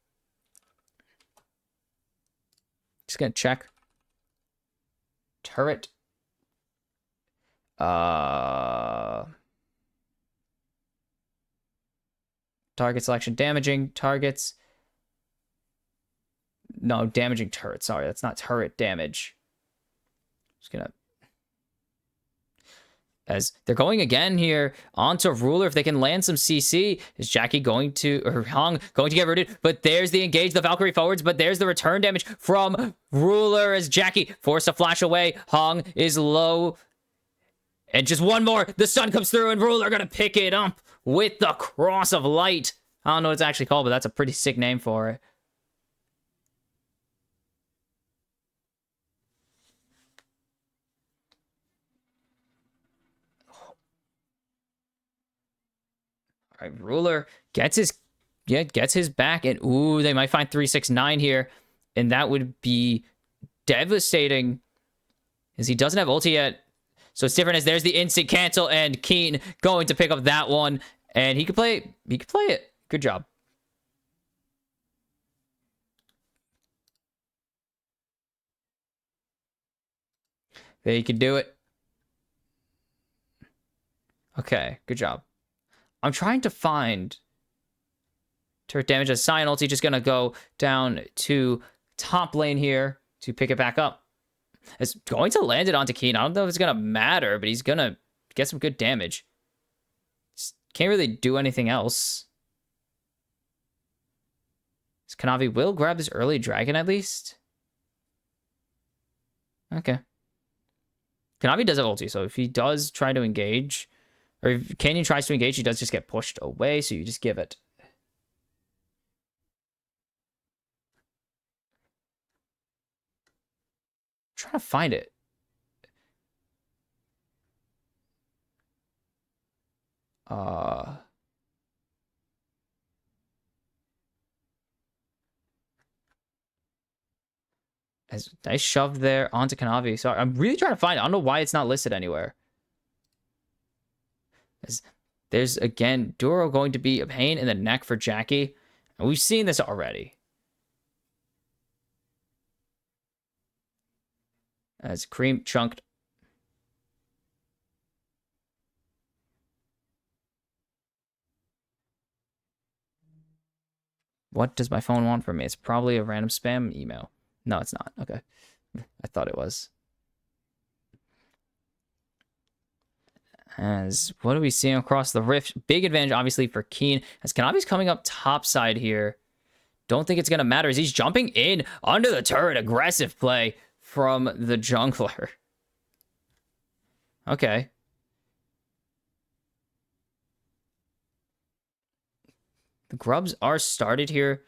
Just going to check. Turret. Target selection. Damaging targets. No, damaging turret. Sorry, that's not turret damage. Just gonna... As they're going again here onto Ruler. If they can land some CC, is Jackie going to, or Hong going to get rooted? But there's the engage, the Valkyrie forwards, but there's the return damage from Ruler as Jackie forced to flash away. Hong is low. And just one more. The sun comes through and Ruler gonna pick it up with the Cross of Light. I don't know what it's actually called, but that's a pretty sick name for it. All right, Ruler gets his back, and ooh, they might find 369 here, and that would be devastating, as he doesn't have ulti yet. So it's different, as there's the instant cancel, and Keen going to pick up that one, and he could play it. Good job. They could do it. Okay, good job. I'm trying to find turret damage as Sion ulti just gonna go down to top lane here to pick it back up. It's going to land it onto Keen. I don't know if it's gonna matter, but he's gonna get some good damage. Just can't really do anything else. Kanavi will grab this early dragon at least. Okay. Kanavi does have ulti, so if he does try to engage, or if Canyon tries to engage, he does just get pushed away, so you just give it. I'm trying to find it. Nice shove there onto Kanavi. Sorry, I'm really trying to find it. I don't know why it's not listed anywhere. As there's, again, Duro going to be a pain in the neck for Jackie. And we've seen this already. As Cream chunked. What does my phone want from me? It's probably a random spam email. No, it's not. Okay. I thought it was. As what are we seeing across the rift? Big advantage, obviously, for Keen. As Kanavi's coming up top side here. Don't think it's going to matter as he's jumping in under the turret. Aggressive play from the jungler. Okay. The grubs are started here.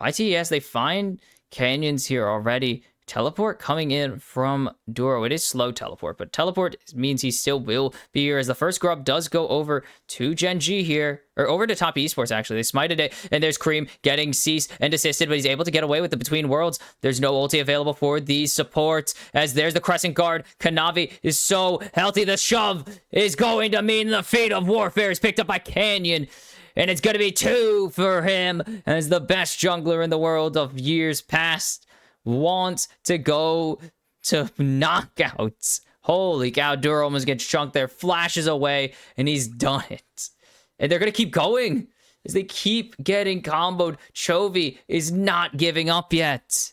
ITES, they find canyons here already. Teleport coming in from Duro. It is slow teleport, but teleport means he still will be here as the first grub does go over to Gen.G here, or over to top Esports, actually. They smited it, and there's Cream getting ceased and desisted, but he's able to get away with the Between Worlds. There's no ulti available for these supports, as there's the Crescent Guard. Kanavi is so healthy. The shove is going to mean the Fate of Warfare is picked up by Canyon. And it's going to be 2 for him as the best jungler in the world of years past wants to go to knockouts. Holy cow, Duro almost gets chunked there, flashes away, and he's done it. And they're going to keep going as they keep getting comboed. Chovy is not giving up yet.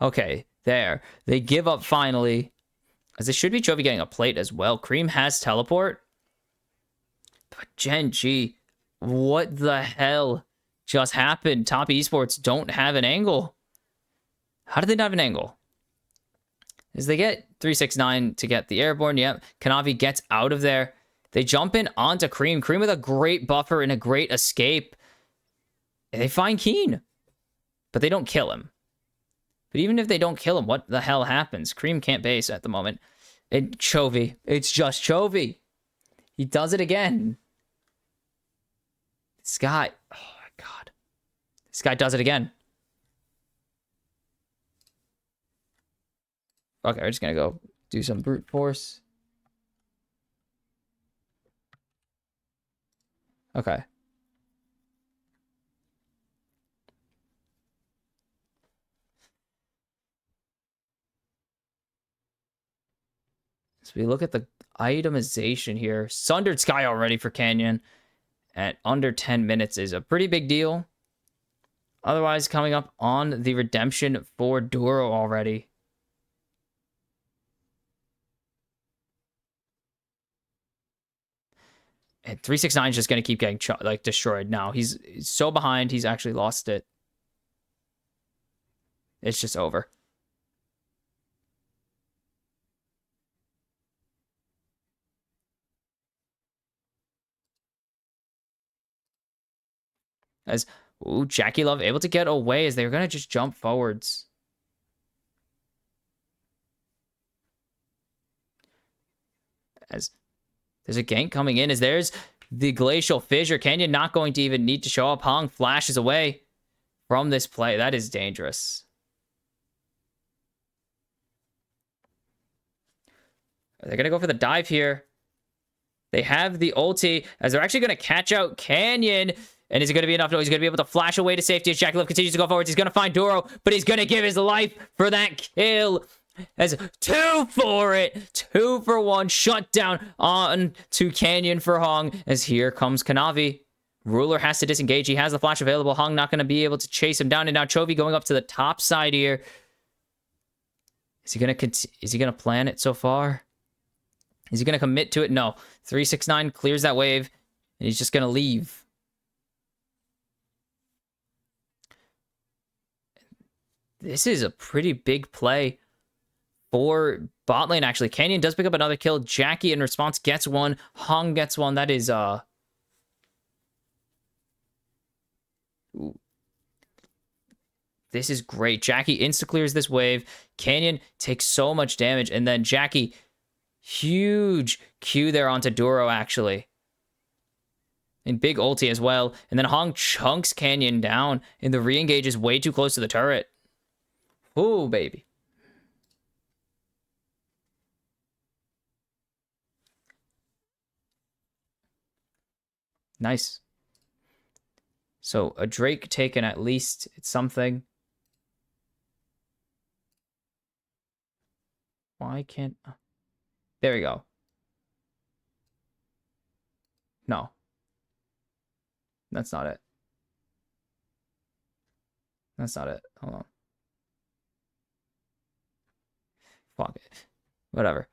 Okay, there. They give up finally. As they should be Chovy getting a plate as well. Cream has teleport. But Gen.G, what the hell just happened? Top Esports don't have an angle. How did they not have an angle? As they get 369 to get the airborne. Yep. Kanavi gets out of there. They jump in onto Cream. Cream with a great buffer and a great escape. And they find Keen. But they don't kill him. But even if they don't kill him, what the hell happens? Cream can't base at the moment. And Chovy. It's just Chovy. He does it again. This guy. Oh my god. This guy does it again. Okay, we're just gonna go do some brute force. Okay. So we look at the itemization here. Sundered Sky already for Canyon at under 10 minutes is a pretty big deal. Otherwise, coming up on the redemption for Duro already. And 369 is just going to keep getting destroyed now. He's so behind, he's actually lost it. It's just over. As Jackie Love able to get away as they were going to just jump forwards. As there's a gank coming in, as there's the Glacial Fissure. Canyon not going to even need to show up. Hong flashes away from this play. That is dangerous. They're going to go for the dive here. They have the ulti as they're actually going to catch out Canyon. And is it going to be enough? No, he's going to be able to flash away to safety as Jackie Love continues to go forward. He's going to find Duro, but he's going to give his life for that kill. As 2 for it. 2 for 1. Shut down on to Canyon for Hong. As here comes Kanavi. Ruler has to disengage. He has the flash available. Hong not going to be able to chase him down. And now Chovy going up to the top side here. Is he going to plan it so far? Is he going to commit to it? No. 369 clears that wave. And he's just going to leave. This is a pretty big play for bot lane, actually. Canyon does pick up another kill. Jackie, in response, gets one. Hong gets one. That is, Ooh. This is great. Jackie insta-clears this wave. Canyon takes so much damage. And then Jackie, huge Q there onto Duro, actually. And big ulti as well. And then Hong chunks Canyon down. And the re-engage is way too close to the turret. Ooh, baby. Nice. So a Drake taken at least. It's something. Why can't... There we go. No. That's not it. That's not it. Hold on. Fuck it. Whatever.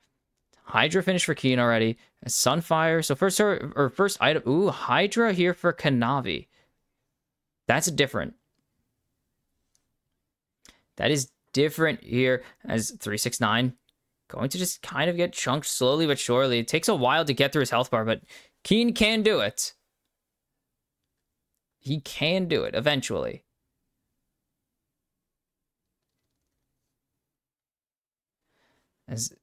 Hydra finished for Keen already. Sunfire. So first item. Ooh, Hydra here for Kanavi. That's different. That is different here as 369. Going to just kind of get chunked slowly but surely. It takes a while to get through his health bar, but Keen can do it. He can do it eventually. As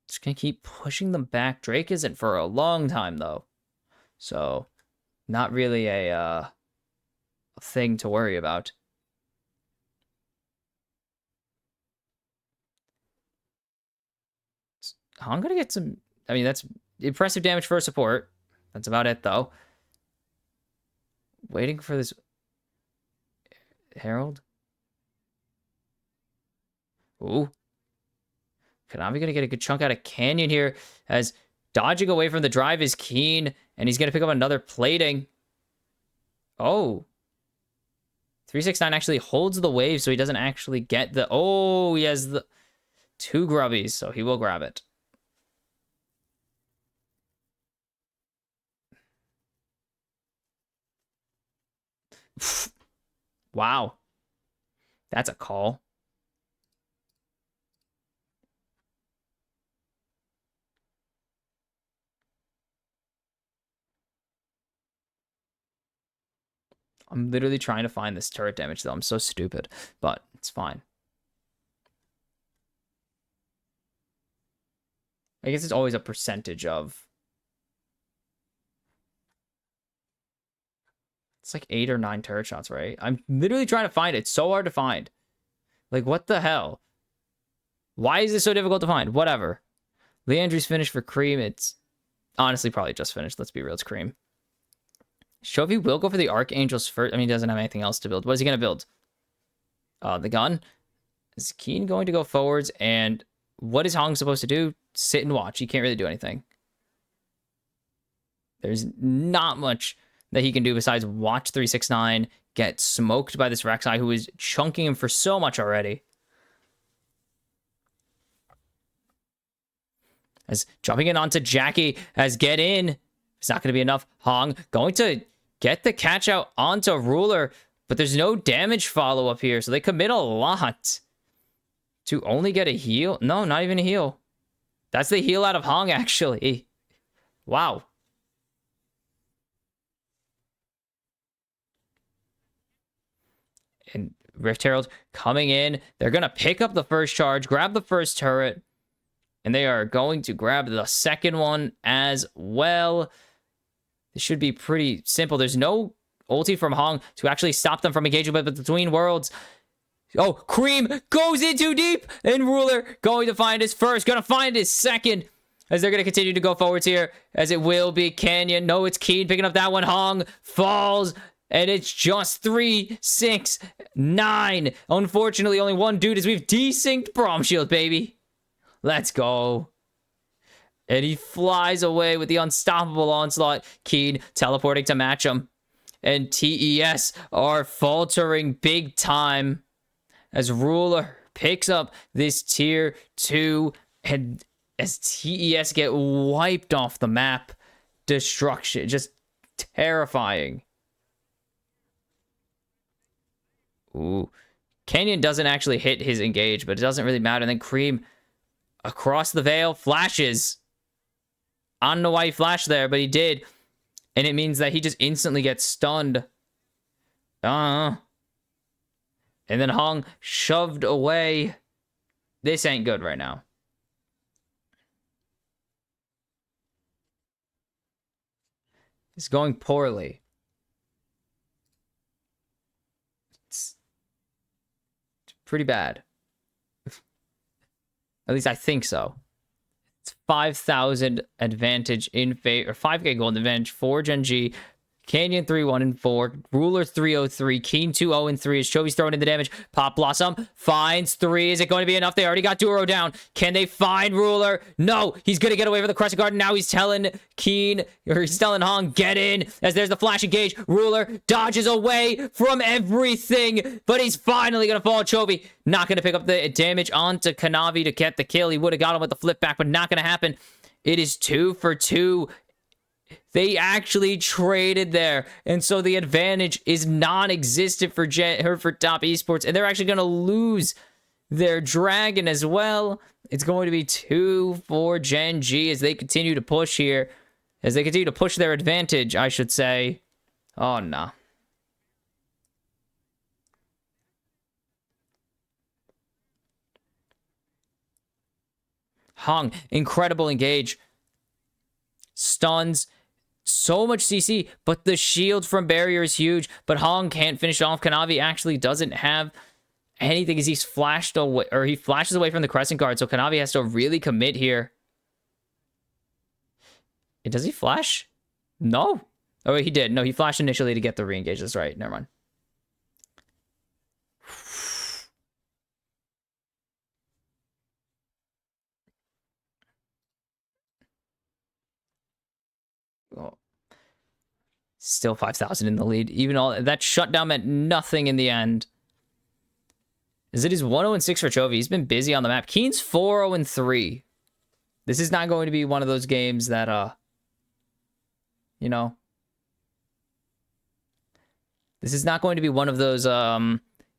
just gonna keep pushing them back. Drake isn't for a long time though, so not really a thing to worry about. I'm gonna get some. I mean, that's impressive damage for a support. That's about it though. Waiting for this Herald. Ooh. Konami gonna get a good chunk out of Canyon here as dodging away from the drive is Keen, and he's gonna pick up another plating. Oh. 369 actually holds the wave, so he doesn't actually get the... Oh, he has the 2 grubbies, so he will grab it. Wow. That's a call. I'm literally trying to find this turret damage, though. I'm so stupid, but it's fine. I guess it's always a percentage of... It's like 8 or 9 turret shots, right? I'm literally trying to find it. It's so hard to find. Like, what the hell? Why is this so difficult to find? Whatever. Leandry's finished for Cream. It's honestly probably just finished. Let's be real. It's Cream. Chovy will go for the Archangels first. I mean, he doesn't have anything else to build. What is he going to build? The gun. Is Keen going to go forwards? And what is Hong supposed to do? Sit and watch. He can't really do anything. There's not much that he can do besides watch 369 get smoked by this Rek'Sai who is chunking him for so much already. As jumping in onto Jackie as get in. It's not going to be enough. Hong going to get the catch out onto Ruler, but there's no damage follow-up here, so they commit a lot to only get a heal. No, not even a heal. That's the heal out of Hong, actually. Wow. And Rift Herald coming in. They're going to pick up the first charge, grab the first turret, and they are going to grab the second one as well. This should be pretty simple. There's no ulti from Hong to actually stop them from engaging with the Between Worlds. Oh, Cream goes in too deep, and Ruler going to find his first, going to find his second, as they're going to continue to go forwards here, as it will be Canyon. No, it's Keen picking up that one. Hong falls, and it's just 3, 6, 9. Unfortunately, only one dude as we've desynced Braum Shield, baby. Let's go. And he flies away with the unstoppable onslaught. Keen teleporting to match him. And TES are faltering big time as Ruler picks up this tier 2. And as TES get wiped off the map. Destruction. Just terrifying. Ooh. Canyon doesn't actually hit his engage, but it doesn't really matter. And then Cream across the veil flashes. I don't know why he flashed there, but he did. And it means that he just instantly gets stunned. And then Hong shoved away. This ain't good right now. It's going poorly. pretty bad. At least I think so. It's 5,000 advantage in favor, or 5k gold advantage for Gen.G. Canyon 3-1-4, Ruler 303, Keen 2-0-3 as Chovy's throwing in the damage. Pop Blossom finds 3. Is it going to be enough? They already got Duro down. Can they find Ruler? No, he's going to get away from the Crescent Guard. Now he's telling Keen, or he's telling Hong, get in, as there's the flash engage. Ruler dodges away from everything, but he's finally going to fall. Chovy not going to pick up the damage onto Kanavi to get the kill. He would have got him with the flip back, but not going to happen. It is 2 for 2. They actually traded there, and so the advantage is non-existent for Top Esports, and they're actually going to lose their dragon as well. It's going to be 2 for Gen.G as they continue to push here, as they continue to push their advantage, I should say. Oh, no. Hong, incredible engage. Stuns. So much CC, but the shield from barrier is huge. But Hong can't finish off. Kanavi actually doesn't have anything as he's flashed away, or he flashes away from the Crescent Guard. So Kanavi has to really commit here. Does he flash? No. Oh, he did. No, he flashed initially to get the re-engage. That's right. Never mind. Oh. Still 5,000 in the lead. Even all that shutdown meant nothing in the end. As it is 1-0-6 for Chovy. He's been busy on the map. Keen's 4-0-3. This is not going to be one of those games that, you know. This is not going to be one of those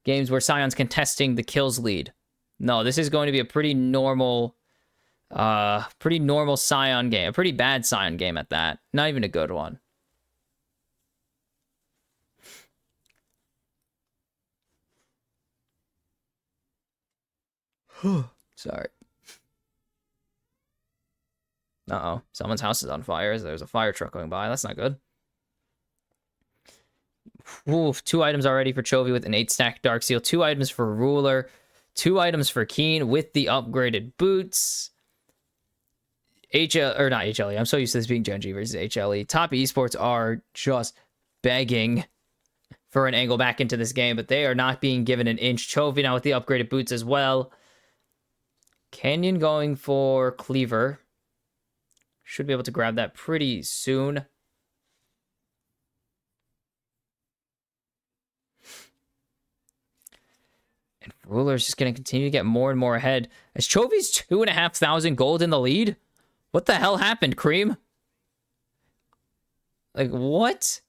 games where Sion's contesting the kills lead. No, this is going to be a pretty normal Sion game. A pretty bad Sion game at that. Not even a good one. Sorry. Uh-oh. Someone's house is on fire. There's a fire truck going by. That's not good. Oof, 2 items already for Chovy with an 8-stack Dark Seal. 2 items for Ruler. 2 items for Keen with the upgraded boots. Not HLE. I'm so used to this being Gen.G versus HLE. Top Esports are just begging for an angle back into this game, but they are not being given an inch. Chovy now with the upgraded boots as well. Canyon going for Cleaver. Should be able to grab that pretty soon. And Ruler's just going to continue to get more and more ahead. As Chovy's 2,500 gold in the lead? What the hell happened, Cream? Like, what?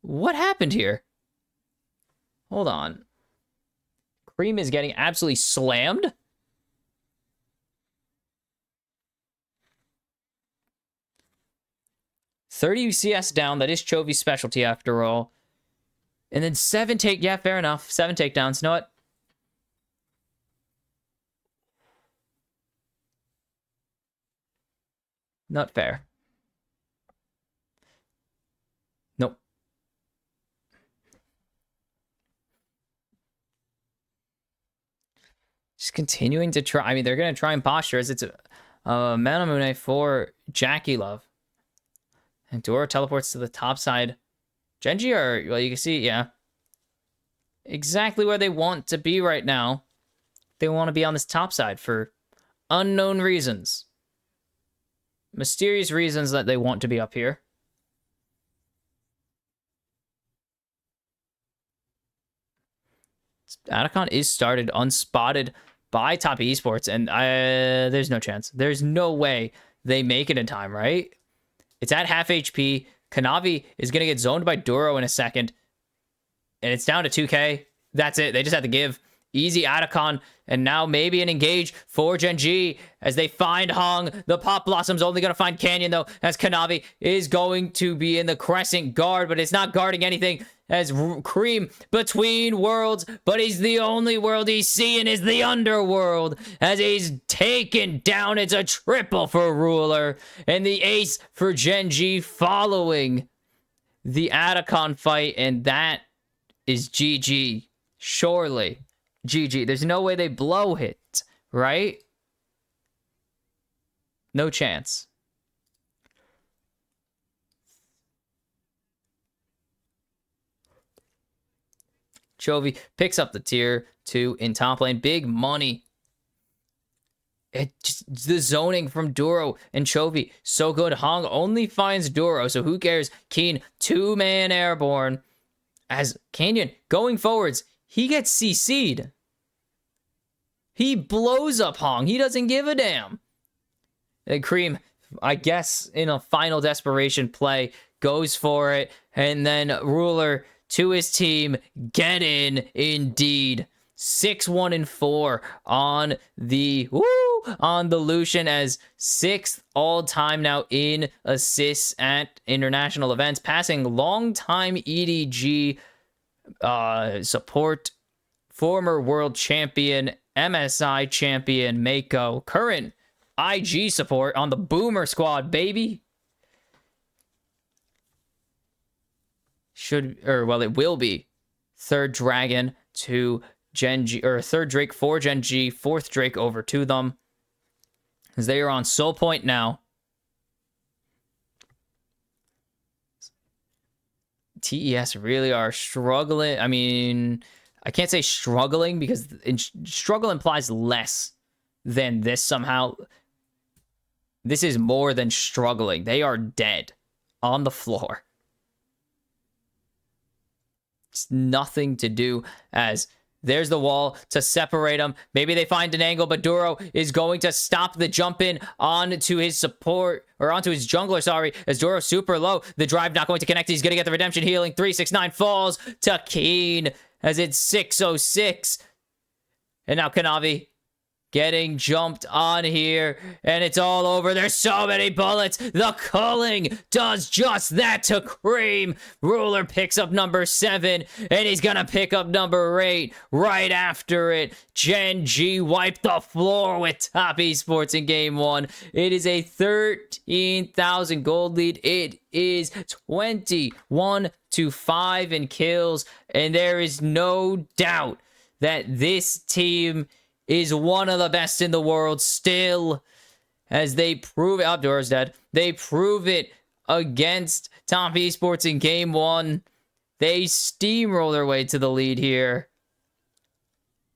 What happened here? Hold on. Cream is getting absolutely slammed? $30 CS down. That is Chovy's specialty after all. And then 7 take... Yeah, fair enough. 7 takedowns. You know what? Not fair. Nope. Just continuing to try. I mean, they're going to try and posture as it's a Manamune for Jackie Love. And Dora teleports to the top side. Gen.G are, well, you can see, yeah. Exactly where they want to be right now. They want to be on this top side for unknown reasons. Mysterious reasons that they want to be up here. Atacon is started unspotted by Top Esports, and there's no chance. There's no way they make it in time, right? It's at half HP. Kanavi is going to get zoned by Duro in a second. And it's down to 2k. That's it. They just have to give. Easy Atacon. And now maybe an engage for Gen.G as they find Hong. The Pop Blossom's only going to find Canyon, though, as Kanavi is going to be in the Crescent Guard, but it's not guarding anything as Cream between worlds, but he's the only world he's seeing is the underworld as he's taken down. It's a triple for Ruler and the ace for Gen.G following the Atacon fight, and that is GG, surely. GG. There's no way they blow it, right? No chance. Chovy picks up the tier 2 in top lane. Big money. The zoning from Duro and Chovy, so good. Hong only finds Duro, so who cares? Keen, 2-man airborne. As Canyon going forwards, he gets CC'd. He blows up Hong. He doesn't give a damn. And Cream, I guess, in a final desperation play, goes for it. And then Ruler to his team, get in indeed. 6-1-4 on the Lucian, as 6th all-time now in assists at international events, passing long-time EDG support, former world champion, MSI champion Mako, current IG support on the Boomer squad, baby. It will be third Dragon to Gen.G, or third Drake for Gen.G, fourth Drake over to them, as they are on soul point now. TES really are struggling. I mean, I can't say struggling, because struggle implies less than this somehow. This is more than struggling. They are dead on the floor. It's nothing to do, as there's the wall to separate them. Maybe they find an angle, but Duro is going to stop the jump in onto his support, or onto his jungler, sorry, as Duro super low. The drive not going to connect. He's going to get the redemption healing. 369 falls to Keen, as it's 606. And now Kanavi getting jumped on here, and it's all over. There's so many bullets. The culling does just that to Cream. Ruler picks up number 7, and he's gonna pick up number 8 right after it. Gen.G wiped the floor with Top Esports in game 1. It is a 13,000 gold lead. It is 21-5 in kills, and there is no doubt that this team is one of the best in the world still, as they prove it. Abdur's dead. They prove it against Top Esports in game 1. They steamroll their way to the lead here,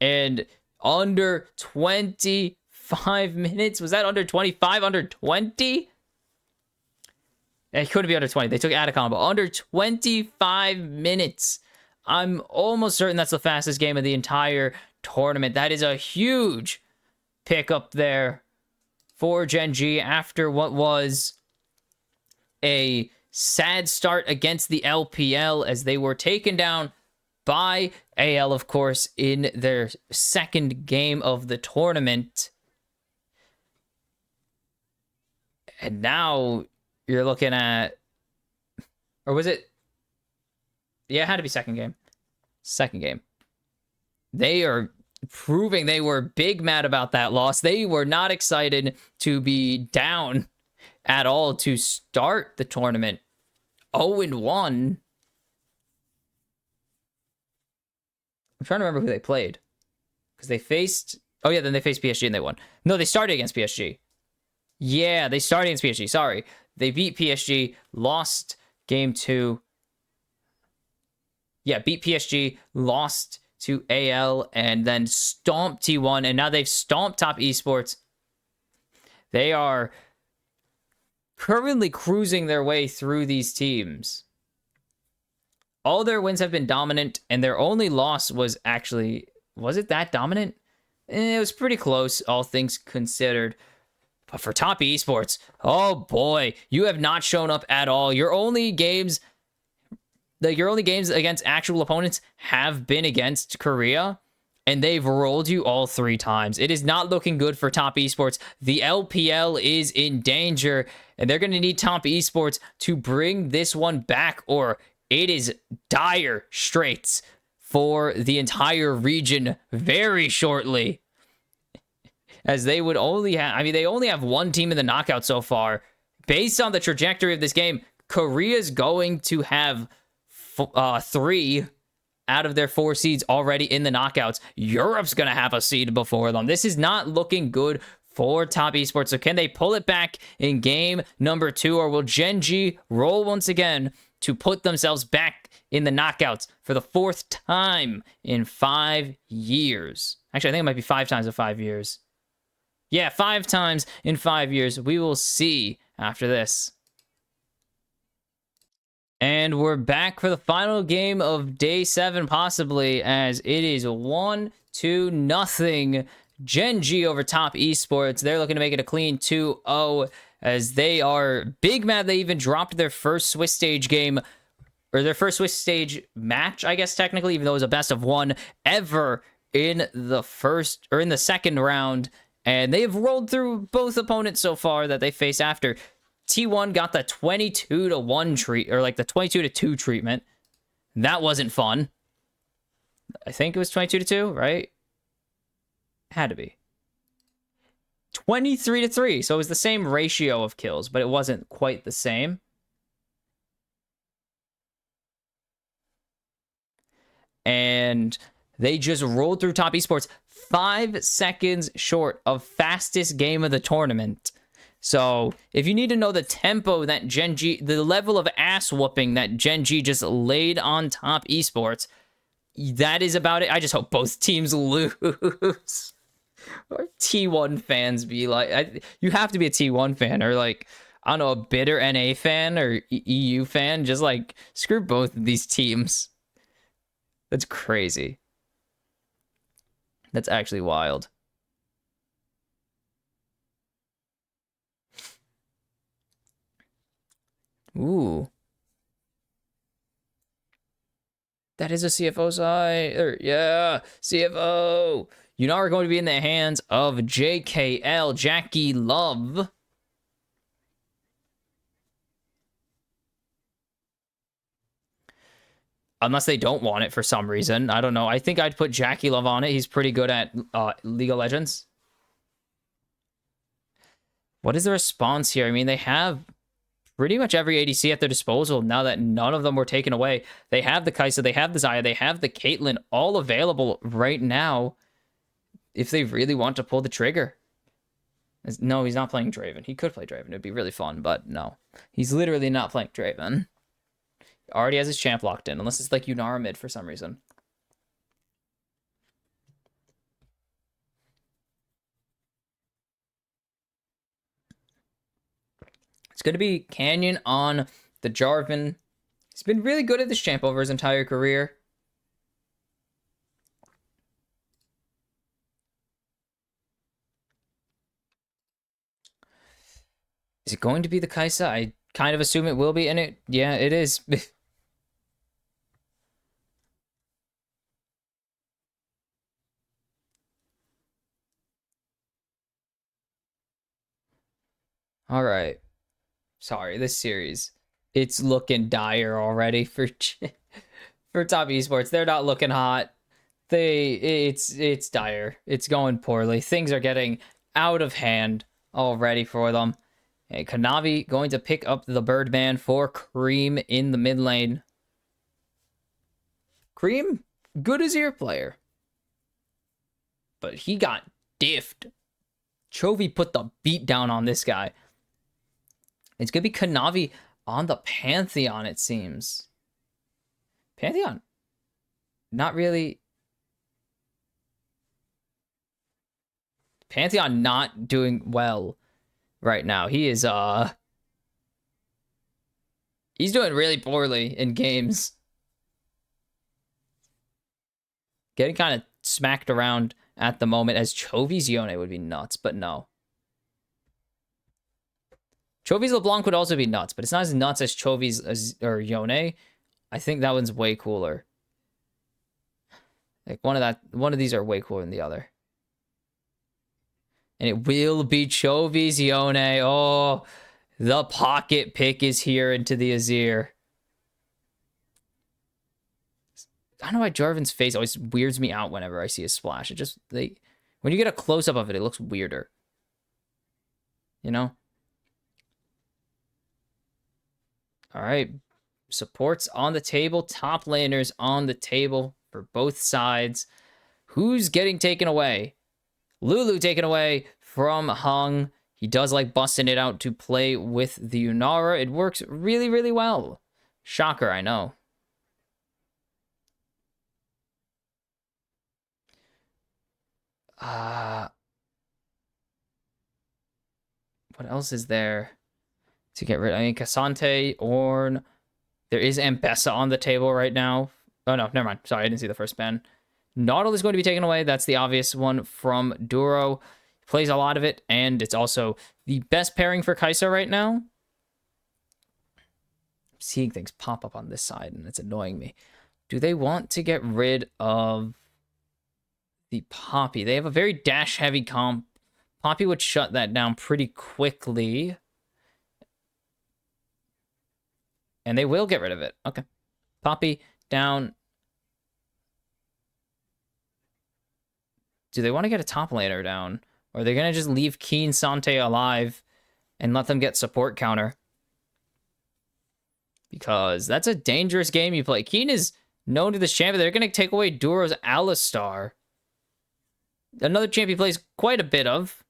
and under 25 minutes. Was that under 25? Under 20? It couldn't be under 20. They took out a combo. Under 25 minutes. I'm almost certain that's the fastest game of the entire tournament. That is a huge pickup there for Gen.G after what was a sad start against the LPL, as they were taken down by AL, of course, in their second game of the tournament. And now you're looking at, or was it? Yeah, it had to be second game. Second game. They are proving they were big mad about that loss. They were not excited to be down at all to start the tournament. 0-1. I'm trying to remember who they played, because they faced... Oh, yeah, then they faced PSG and they won. No, they started against PSG. Yeah, they started against PSG. Sorry. They beat PSG, lost game 2. Yeah, beat PSG, lost to AL, and then stomped T1, and now they've stomped Top Esports. They are currently cruising their way through these teams. All their wins have been dominant, and their only loss was actually... Was it that dominant? It was pretty close, all things considered. But for Top Esports, oh boy, you have not shown up at all. Your only games against actual opponents have been against Korea, and they've rolled you all 3 times. It is not looking good for Top Esports. The LPL is in danger, and they're going to need Top Esports to bring this one back, or it is dire straits for the entire region very shortly. As they would only have... I mean, they only have 1 team in the knockout so far. Based on the trajectory of this game, Korea's going to have 3, out of their 4 seeds already in the knockouts. Europe's going to have a seed before them. This is not looking good for Top Esports. So can they pull it back in game number 2, or will Gen.G roll once again to put themselves back in the knockouts for the 4th time in 5 years? Actually, I think it might be 5 times in 5 years. Yeah, 5 times in 5 years. We will see after this. And we're back for the final game of day 7, possibly, as it is 1-0 Gen.G over Top Esports. They're looking to make it a clean 2-0, as they are big mad they even dropped their first Swiss stage game, or their first Swiss stage match, I guess, technically, even though it was a best of 1 ever in the first, or in the second round. And they have rolled through both opponents so far that they face after. T1 got the 22-1 treat, or like the 22-2 treatment. That wasn't fun. I think it was 22-2, right? Had to be. 23-3, so it was the same ratio of kills, but it wasn't quite the same. And they just rolled through Top Esports 5 seconds short of fastest game of the tournament. So if you need to know the tempo that Gen.G, the level of ass whooping that Gen.G just laid on Top Esports, that is about it. I just hope both teams lose. Or T1 fans be like, you have to be a T1 fan, or like, I don't know, a bitter NA fan or EU fan. Just like, screw both of these teams. That's crazy. That's actually wild. Ooh. That is a CFO side. Yeah, CFO. You now are going to be in the hands of JKL, Jackie Love. Unless they don't want it for some reason. I don't know. I think I'd put Jackie Love on it. He's pretty good at League of Legends. What is the response here? I mean, they have pretty much every ADC at their disposal now that none of them were taken away. They have the Kai'Sa, they have the Xayah, they have the Caitlyn, all available right now if they really want to pull the trigger. No, he's not playing Draven. He could play Draven. It'd be really fun, but no. He's literally not playing Draven. He already has his champ locked in, unless it's like Yunara mid for some reason. It's going to be Canyon on the Jarvan. He's been really good at this champ over his entire career. Is it going to be the Kai'Sa? I kind of assume it will be, and yeah, it is. All right. Sorry, this series, it's looking dire already for for Top Esports. They're not looking hot. It's dire. It's going poorly. Things are getting out of hand already for them. And Kanavi going to pick up the Birdman for Cream in the mid lane. Cream, good Azir player, but he got diffed. Chovy put the beat down on this guy. It's going to be Kanavi on the Pantheon, it seems. Pantheon, not really. Pantheon not doing well right now. He is, he's doing really poorly in games. Getting kind of smacked around at the moment, as Chovy's Yone would be nuts, but no. Chovy's LeBlanc would also be nuts, but it's not as nuts as Chovy's or Yone. I think that one's way cooler. Like one of these are way cooler than the other. And it will be Chovy's Yone. Oh, the pocket pick is here into the Azir. I don't know why Jarvan's face always weirds me out whenever I see a splash. It just, when you get a close-up of it, it looks weirder. You know? All right. supports on the table, top laners on the table for both sides. Who's getting taken away? Lulu taken away from Hung. He does like busting it out to play with the Unara. It works really, really well. Shocker, I know. What else is there to get rid of? I mean, Cassante, Ornn. There is Ambessa on the table right now. Oh, no, never mind. Sorry, I didn't see the first ban. Nautil is going to be taken away. That's the obvious one from Duro. He plays a lot of it, and it's also the best pairing for Kai'Sa right now. I'm seeing things pop up on this side, and it's annoying me. Do they want to get rid of the Poppy? They have a very dash-heavy comp. Poppy would shut that down pretty quickly. And they will get rid of it. Okay. Poppy down. Do they want to get a top laner down? Or are they going to just leave Keen Sante alive and let them get support counter? Because that's a dangerous game you play. Keen is known to this champion. They're going to take away Duro's Alistar. Another champ he plays quite a bit of.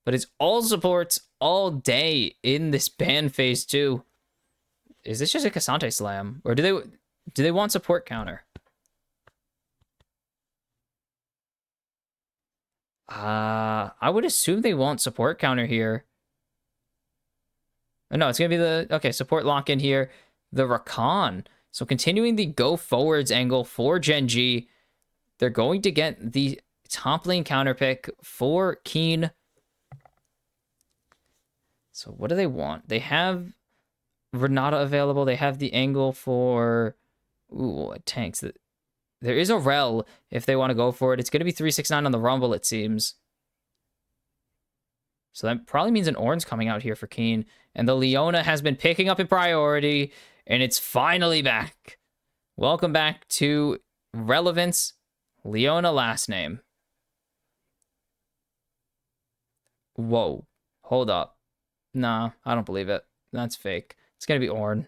But it's all supports all day in this ban phase too. Is this just a Cassante slam? Or do they want support counter? I would assume they want support counter here. Oh, no, it's going to be the... Okay, support lock in here. The Rakan. So continuing the go forwards angle for Gen.G. They're going to get the top lane counter pick for Keen. So what do they want? They have Renata available. They have the angle for... Ooh, tanks. There is a Rel if they want to go for it. It's going to be 369 on the Rumble, it seems. So that probably means an Ornn's coming out here for Keen. And the Leona has been picking up in priority. And it's finally back. Welcome back to relevance. Leona last name. Whoa. Hold up. Nah, I don't believe it. That's fake. It's going to be Ornn.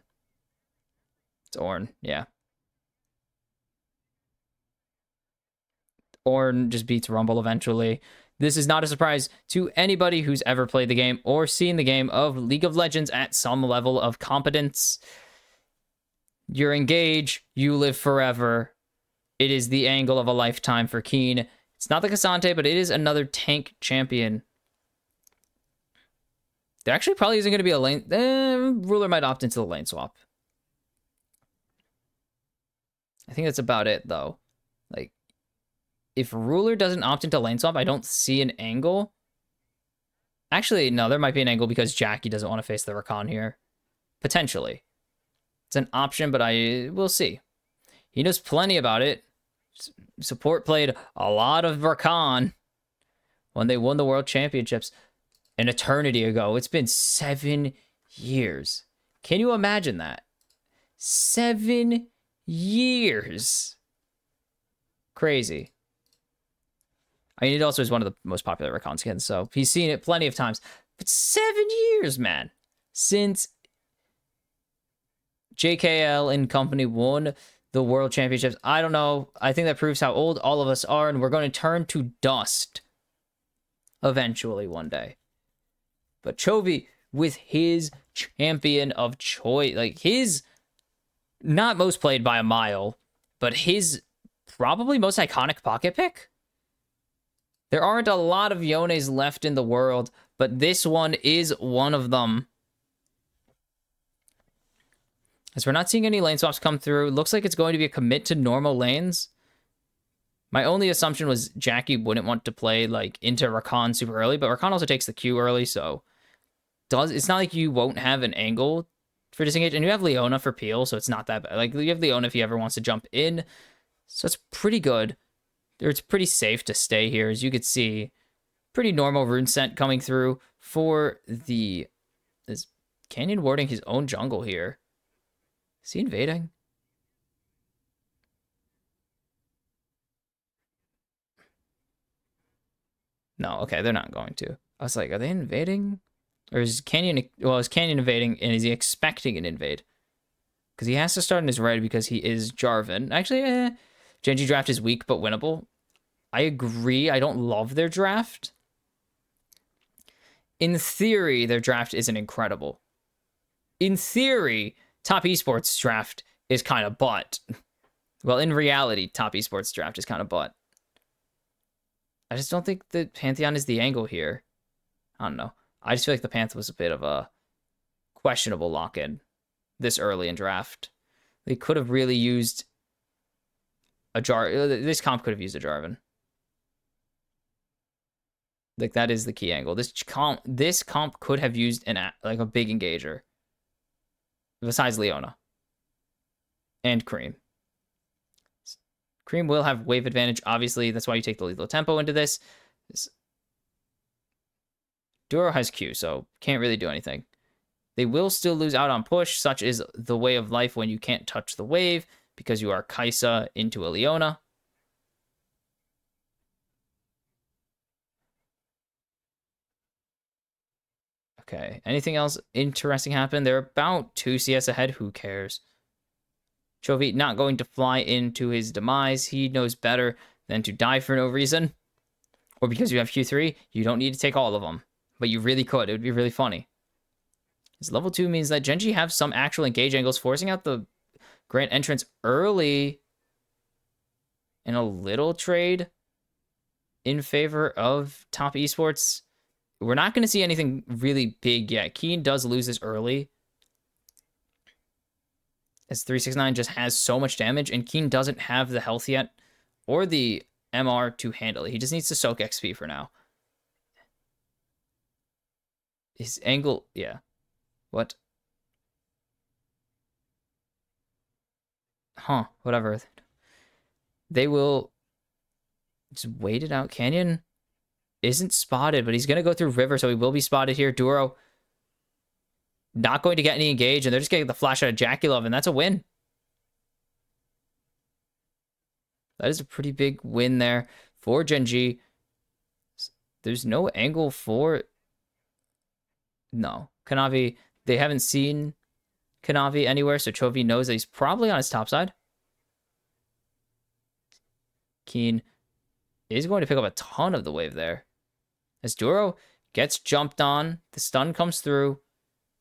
It's Ornn, yeah. Ornn just beats Rumble eventually. This is not a surprise to anybody who's ever played the game or seen the game of League of Legends at some level of competence. You're engaged, you live forever. It is the angle of a lifetime for Keen. It's not the Cassante, but it is another tank champion. There actually probably isn't going to be a lane... Ruler might opt into the lane swap. I think that's about it, though. Like, if Ruler doesn't opt into lane swap, I don't see an angle. Actually, no, there might be an angle because Jackie doesn't want to face the Rakan here. Potentially. It's an option, but we'll see. He knows plenty about it. Support played a lot of Rakan when they won the World Championships an eternity ago. It's been 7 years. Can you imagine that? 7 years. Crazy. I mean, it also is one of the most popular Rakan skins, so he's seen it plenty of times. But 7 years, man, since JKL and company won the World Championships. I don't know. I think that proves how old all of us are, and we're going to turn to dust eventually one day. But Chovy, with his champion of choice, like his, not most played by a mile, but his probably most iconic pocket pick. There aren't a lot of Yones left in the world, but this one is one of them. As we're not seeing any lane swaps come through, it looks like it's going to be a commit to normal lanes. My only assumption was Jackie wouldn't want to play like into Rakan super early, but Rakan also takes the Q early, so it's not like you won't have an angle for disengage. And you have Leona for peel, so it's not that bad. Like, you have Leona if he ever wants to jump in, so it's pretty good. It's pretty safe to stay here, as you could see. Pretty normal rune set coming through for the... Is Canyon warding his own jungle here? Is he invading? No, okay, they're not going to. I was like, are they invading? Or is Canyon... Well, is Canyon invading, and is he expecting an invade? Because he has to start in his red because he is Jarvan. Actually, Gen.G draft is weak but winnable. I agree. I don't love their draft. In theory, their draft isn't incredible. In theory, top esports draft is kind of butt. Well, in reality, top esports draft is kind of butt. I just don't think the Pantheon is the angle here. I don't know. I just feel like the Pantheon was a bit of a questionable lock-in this early in draft. They could have really used a this comp could have used a Jarvan. Like, that is the key angle. This comp could have used like a big engager. Besides Leona. And Cream. Cream will have wave advantage, obviously. That's why you take the lethal tempo into this. Duro has Q, so can't really do anything. They will still lose out on push, such is the way of life when you can't touch the wave because you are Kai'Sa into a Leona. Okay, anything else interesting happen? They're about 2 CS ahead. Who cares? Chovy not going to fly into his demise. He knows better than to die for no reason. Or because you have Q3, you don't need to take all of them. But you really could. It would be really funny. His level 2 means that Gen.G have some actual engage angles, forcing out the Grant entrance early. And a little trade in favor of top esports. We're not going to see anything really big yet. Keen does lose this early. As 369 just has so much damage, and Keen doesn't have the health yet or the MR to handle it. He just needs to soak XP for now. His angle, yeah. What? Huh, whatever. They will just wait it out. Canyon isn't spotted, but he's going to go through river, so he will be spotted here. Duro not going to get any engage, and they're just getting the flash out of Jackie-Love, and that's a win. That is a pretty big win there for Gen.G. There's no angle for... No. Kanavi, they haven't seen Kanavi anywhere, so Chovy knows that he's probably on his top side. Keen is going to pick up a ton of the wave there. As Duro gets jumped on, the stun comes through.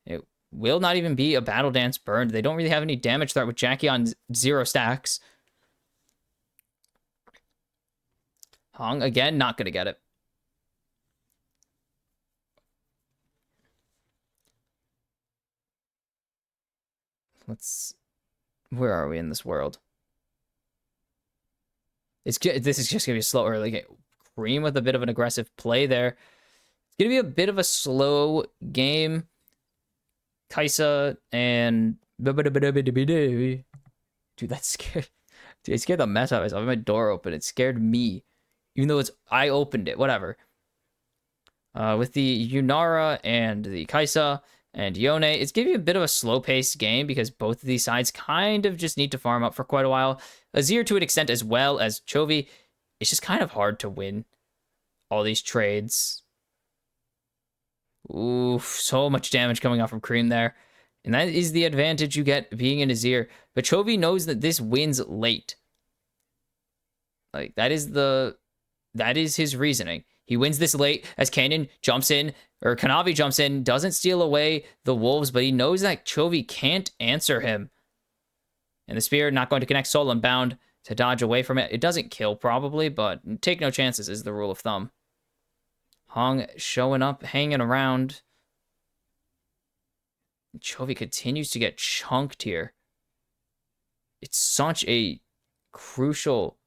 It will not even be a battle dance burned. They don't really have any damage threat with Jackie on 0 stacks. Hong, again, not going to get it. Where are we in this world? This is just going to be a slow early game. Cream with a bit of an aggressive play there. It's going to be a bit of a slow game. Kai'Sa and... Dude, that scared... Dude, it scared the mess out of myself. I had my door open. It scared me. Even though I opened it. Whatever. With the Yunara and the Kai'Sa and Yone, it's giving you a bit of a slow-paced game because both of these sides kind of just need to farm up for quite a while. Azir to an extent as well as Chovy. It's just kind of hard to win all these trades. Oof, so much damage coming off from Cream there. And that is the advantage you get being in Azir. But Chovy knows that this wins late. Like, that is his reasoning. He wins this late as Canyon jumps in, or Kanavi jumps in, doesn't steal away the wolves, but he knows that Chovy can't answer him. And the spear not going to connect, Soul Unbound to dodge away from it. It doesn't kill, probably, but take no chances is the rule of thumb. Hong showing up, hanging around. Chovy continues to get chunked here. It's such a crucial...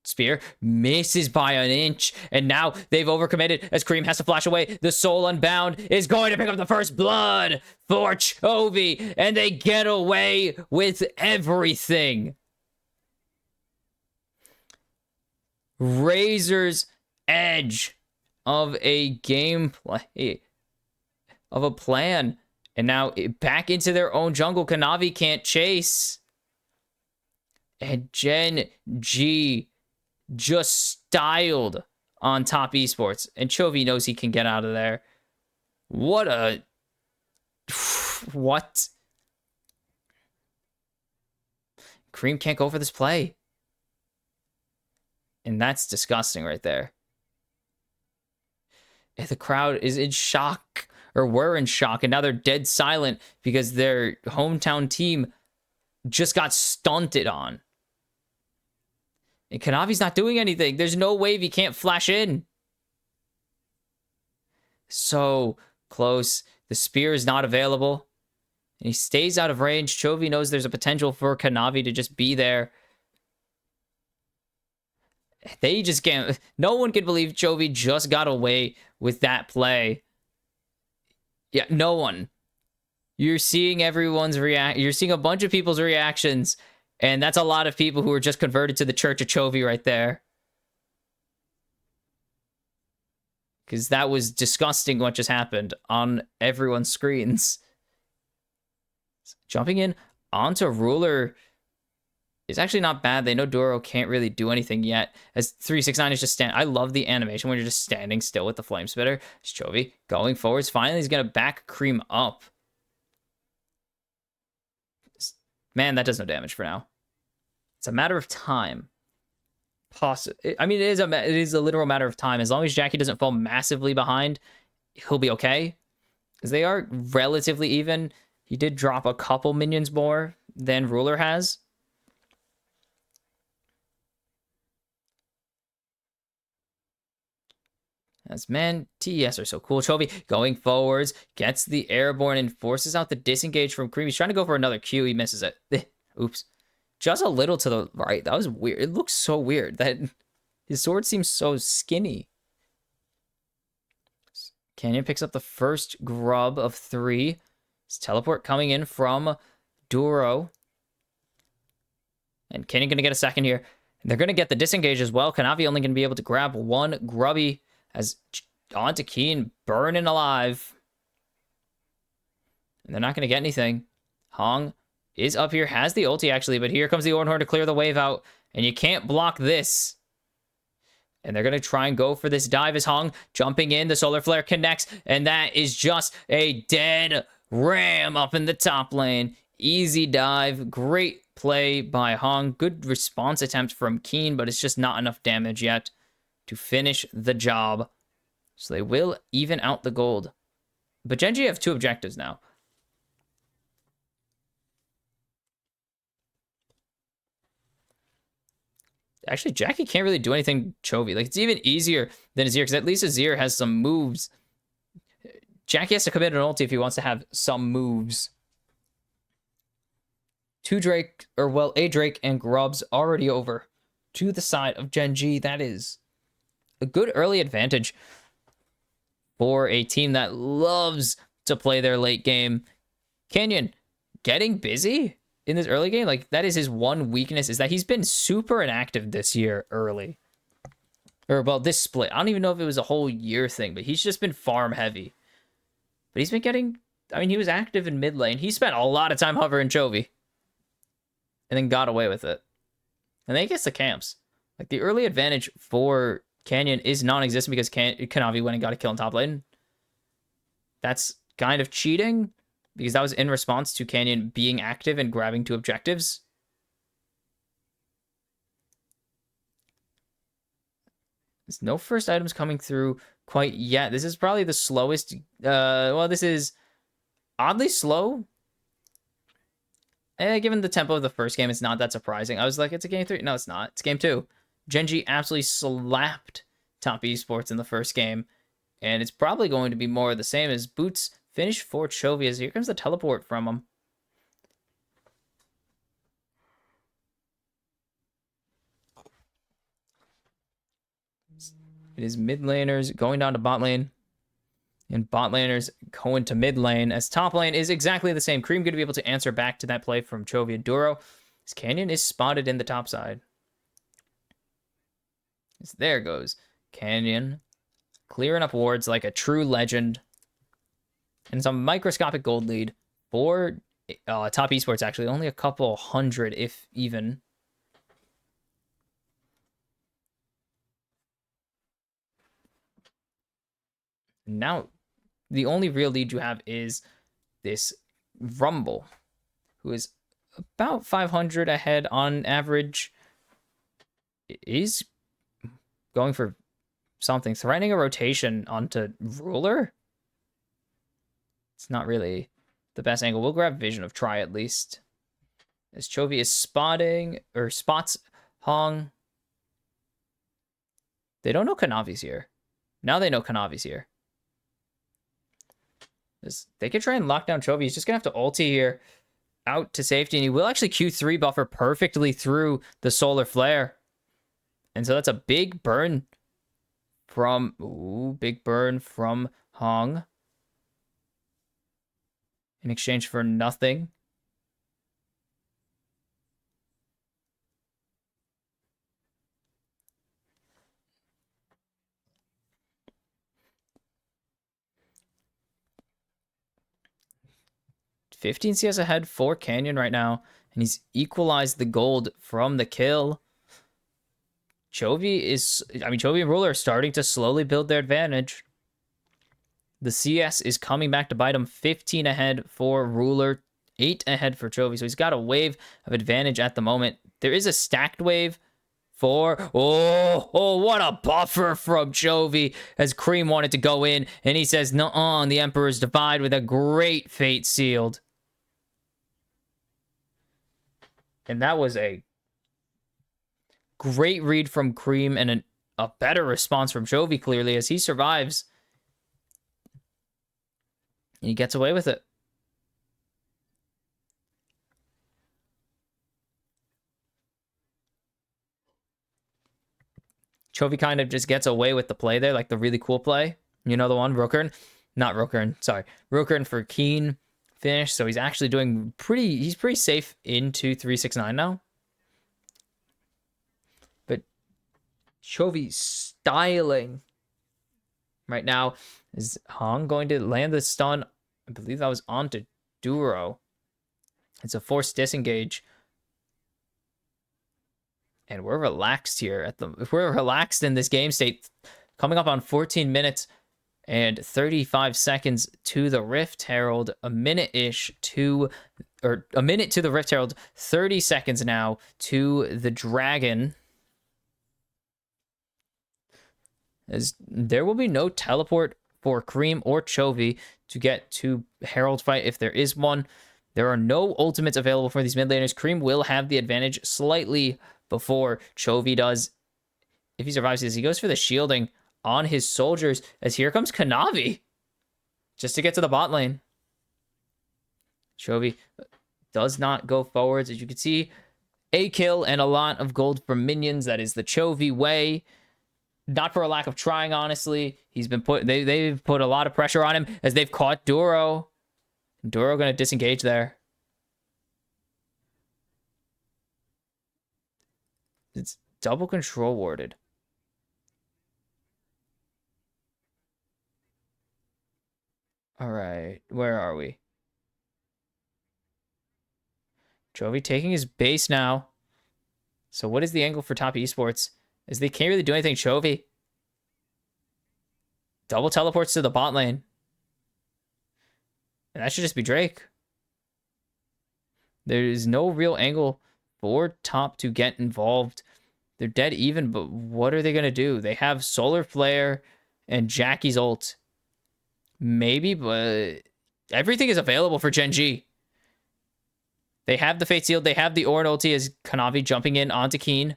Spear misses by an inch, and now they've overcommitted as Cream has to flash away. The Soul Unbound is going to pick up the first blood for Chovy, and they get away with everything. Razor's edge of a gameplay, of a plan, and now back into their own jungle. Kanavi can't chase, and Gen.G just styled on top esports, and Chovy knows he can get out of there. What a... What? Cream can't go for this play. And that's disgusting right there. The crowd is in shock, or were in shock, and now they're dead silent because their hometown team just got stunted on. And Kanavi's not doing anything. There's no wave. He can't flash in. So close. The spear is not available. And he stays out of range. Chovy knows there's a potential for Kanavi to just be there. They just can't. No one can believe Chovy just got away with that play. Yeah, no one. You're seeing everyone's react. You're seeing a bunch of people's reactions. And that's a lot of people who are just converted to the Church of Chovy right there. Because that was disgusting what just happened on everyone's screens. Jumping in onto Ruler is actually not bad. They know Duro can't really do anything yet. As 369 is just stand. I love the animation when you're just standing still with the Flame Spitter. It's Chovy going forwards. Finally, he's going to back Cream up. Man, that does no damage for now. It's a matter of time. I mean, it is a literal matter of time. As long as Jackie doesn't fall massively behind, he'll be okay. Because they are relatively even. He did drop a couple minions more than Ruler has. As man, TES are so cool. Chovy going forwards, gets the airborne and forces out the disengage from Cream. He's trying to go for another Q. He misses it. Oops. Just a little to the right. That was weird. It looks so weird that his sword seems so skinny. Canyon picks up the first grub of 3. His teleport coming in from Duro. And Canyon going to get a second here. And they're going to get the disengage as well. Kanavi only going to be able to grab one grubby as onto Keen burning alive. And they're not going to get anything. Hong is up here, has the ulti actually, but here comes the Ornhorn to clear the wave out, and you can't block this. And they're going to try and go for this dive as Hong jumping in. The Solar Flare connects, and that is just a dead ram up in the top lane. Easy dive. Great play by Hong. Good response attempt from Keen, but it's just not enough damage yet to finish the job. So they will even out the gold. But Gen.G have 2 objectives now. Actually, Jackie can't really do anything Chovy. Like, it's even easier than Azir, because at least Azir has some moves. Jackie has to commit an ulti if he wants to have some moves. 2 Drake, or well, a Drake and Grubs already over to the side of Gen.G. That is a good early advantage for a team that loves to play their late game. Canyon getting busy in this early game, like, that is his one weakness, is that he's been super inactive this year early. Or, well, this split. I don't even know if it was a whole year thing, but he's just been farm heavy. But he's been getting... I mean, he was active in mid lane. He spent a lot of time hovering Chovy. And then got away with it. And then he gets the camps. Like, the early advantage for Canyon is non-existent because Kanavi went and got a kill in top lane. That's kind of cheating, because that was in response to Canyon being active and grabbing 2 objectives. There's no first items coming through quite yet. This is probably the slowest. Well, this is oddly slow. Given the tempo of the first game, it's not that surprising. I was like, it's a game 3. No, it's not. It's game 2. Gen.G absolutely slapped Top Esports in the first game. And it's probably going to be more of the same as Boots finish for Chovy, as here comes the teleport from him. It is mid laners going down to bot lane. And bot laners going to mid lane, as top lane is exactly the same. Cream going to be able to answer back to that play from Chovy and Duro. As Canyon is spotted in the top side. As there goes Canyon, clearing up wards like a true legend. And some microscopic gold lead for Top Esports, actually. Only a couple hundred, if even. Now, the only real lead you have is this Rumble, who is about 500 ahead on average, is going for something, threatening a rotation onto Ruler. It's not really the best angle. We'll grab Vision of Try at least. As Chovy is spots Hong. They don't know Kanavi's here. Now they know Kanavi's here. They could try and lock down Chovy. He's just going to have to ulti here out to safety. And he will actually Q3 buffer perfectly through the Solar Flare. And so that's a big burn from... Ooh, big burn from Hong. In exchange for nothing. $15 CS ahead for Canyon right now. And he's equalized the gold from the kill. Chovy and Ruler are starting to slowly build their advantage. The CS is coming back to bite him. 15 ahead for Ruler, 8 ahead for Chovy. So he's got a wave of advantage at the moment. There is a stacked wave for... Oh, what a buffer from Chovy as Cream wanted to go in. And he says, nuh-uh, the Emperor's Divide with a great Fate Sealed. And that was a great read from Cream and a better response from Chovy, clearly, as he survives. And he gets away with it. Chovy kind of just gets away with the play there, like the really cool play. You know the one? Rookern? Not Rookern, sorry. Rookern for Keen finish. So he's actually doing he's pretty safe into 369 now. But Chovy styling right now. Is Hong going to land the stun? I believe that was onto Duro. It's a forced disengage. And we're relaxed here we're relaxed in this game state. Coming up on 14 minutes and 35 seconds to the Rift Herald. A minute to the Rift Herald. 30 seconds now to the Dragon. As there will be no teleport for Cream or Chovy to get to Herald fight if there is one. There are no ultimates available for these mid laners. Cream will have the advantage slightly before Chovy does. If he survives this, he goes for the shielding on his soldiers as here comes Kanavi just to get to the bot lane. Chovy does not go forwards. As you can see, a kill and a lot of gold from minions. That is the Chovy way. Not for a lack of trying, honestly. He's been they've put a lot of pressure on him as they've caught Duro. Duro going to disengage there. It's double control warded. All right, where are we? Chovy taking his base now. So what is the angle for top esports? As they can't really do anything. Chovy double teleports to the bot lane. And that should just be Drake. There is no real angle for top to get involved. They're dead even, but what are they going to do? They have Solar Flare and Jackie's ult. Maybe, but everything is available for Gen.G. They have the Fate Sealed. They have the Ornn ulti as Kanavi jumping in onto Keen.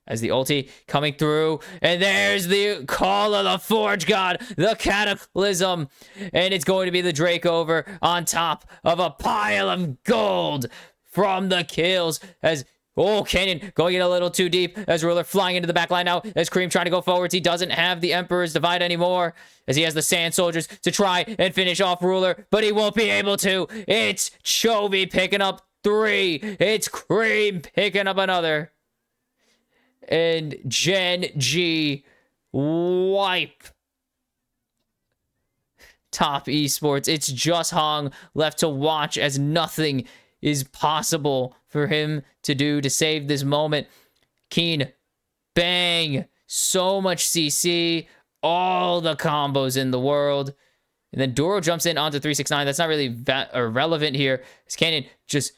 As the ulti coming through. And there's the call of the Forge God. The Cataclysm. And it's going to be the Drake over on top of a pile of gold from the kills. As, oh, Canyon going in a little too deep. As Ruler flying into the back line now. As Cream trying to go forwards. He doesn't have the Emperor's Divide anymore. As he has the Sand Soldiers to try and finish off Ruler. But he won't be able to. It's Chovy picking up 3. It's Cream picking up another. And Gen.G wipe top esports. It's just Hong left to watch as nothing is possible for him to do to save this moment. Keen, bang, so much CC. all the combos in the world. And then Doro jumps in onto 369. That's not really relevant here. As Canyon just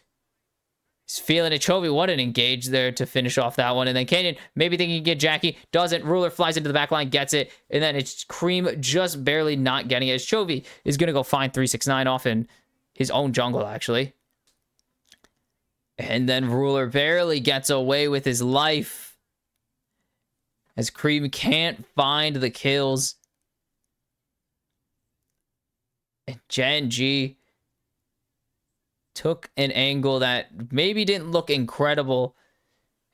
is feeling it. Chovy, what an engage there to finish off that one. And then Canyon maybe thinking he can get Jackie. Doesn't. Ruler flies into the back line, gets it. And then it's Cream just barely not getting it. As Chovy is going to go find 369 off in his own jungle, actually. And then Ruler barely gets away with his life. As Cream can't find the kills. And Gen.G took an angle that maybe didn't look incredible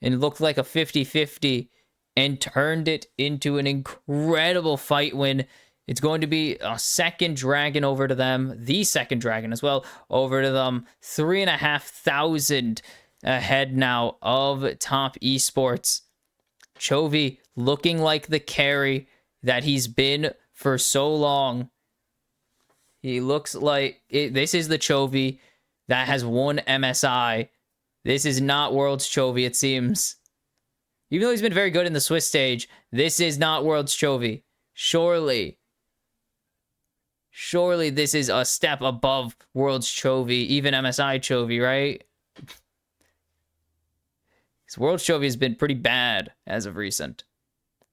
and looked like a 50-50 and turned it into an incredible fight win. It's going to be a second dragon over to them, the second dragon as well over to them. 3,500 ahead now of top esports. Chovy looking like the carry that he's been for so long. He looks like this is the Chovy that has won MSI. This is not Worlds Chovy, it seems. Even though he's been very good in the Swiss stage, this is not Worlds Chovy. Surely this is a step above Worlds Chovy, even MSI Chovy, right? Because Worlds Chovy has been pretty bad as of recent.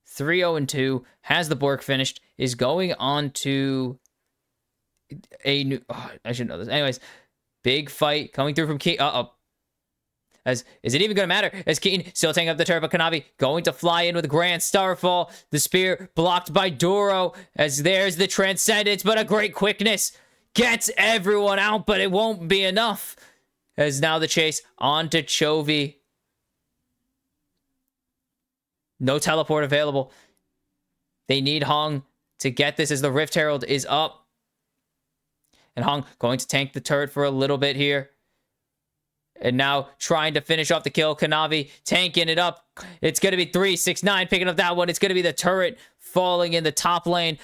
3-0-2, has the Bork finished, is going on to a new... Oh, I should know this. Anyways, big fight coming through from Key. Is it even going to matter? As Keaton still taking up the turret, but Kanavi going to fly in with a Grand Starfall. The spear blocked by Doro. As there's the Transcendence, but a great quickness. Gets everyone out, but it won't be enough. As now the chase onto Chovy. No teleport available. They need Hong to get this as the Rift Herald is up. And Hong going to tank the turret for a little bit here. And now trying to finish off the kill. Kanavi tanking it up. It's going to be 369 picking up that one. It's going to be the turret falling in the top lane.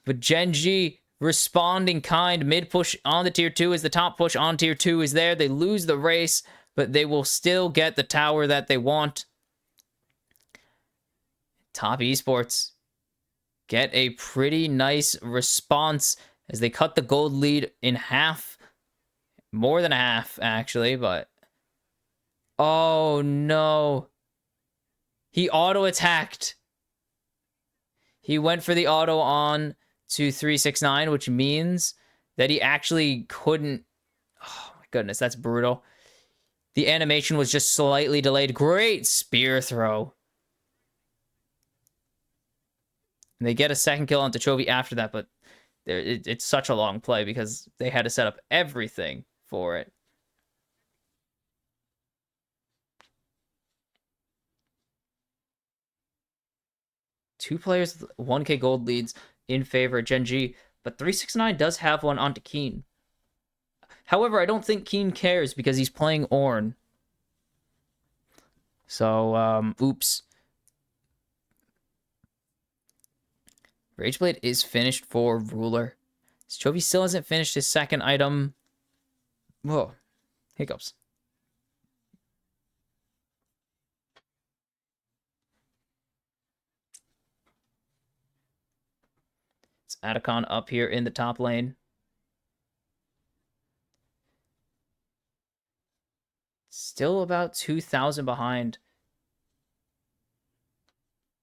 But Gen.G responding kind. Mid push on the tier 2 as the top push on tier 2 is there. They lose the race, but they will still get the tower that they want. Top esports get a pretty nice response as they cut the gold lead in half. More than a half, actually, but... Oh, no. He auto-attacked. He went for the auto on to 369, which means that he actually couldn't... Oh, my goodness, that's brutal. The animation was just slightly delayed. Great spear throw. And they get a second kill onto Chovy after that, but it's such a long play because they had to set up everything for it. Two players with 1k gold leads in favor of Gen.G, but 369 does have one onto Keen. However, I don't think Keen cares because he's playing Ornn. So, oops. Rageblade is finished for Ruler. Chovy still hasn't finished his second item. Whoa. Hiccups. It's Atacon up here in the top lane. Still about 2,000 behind.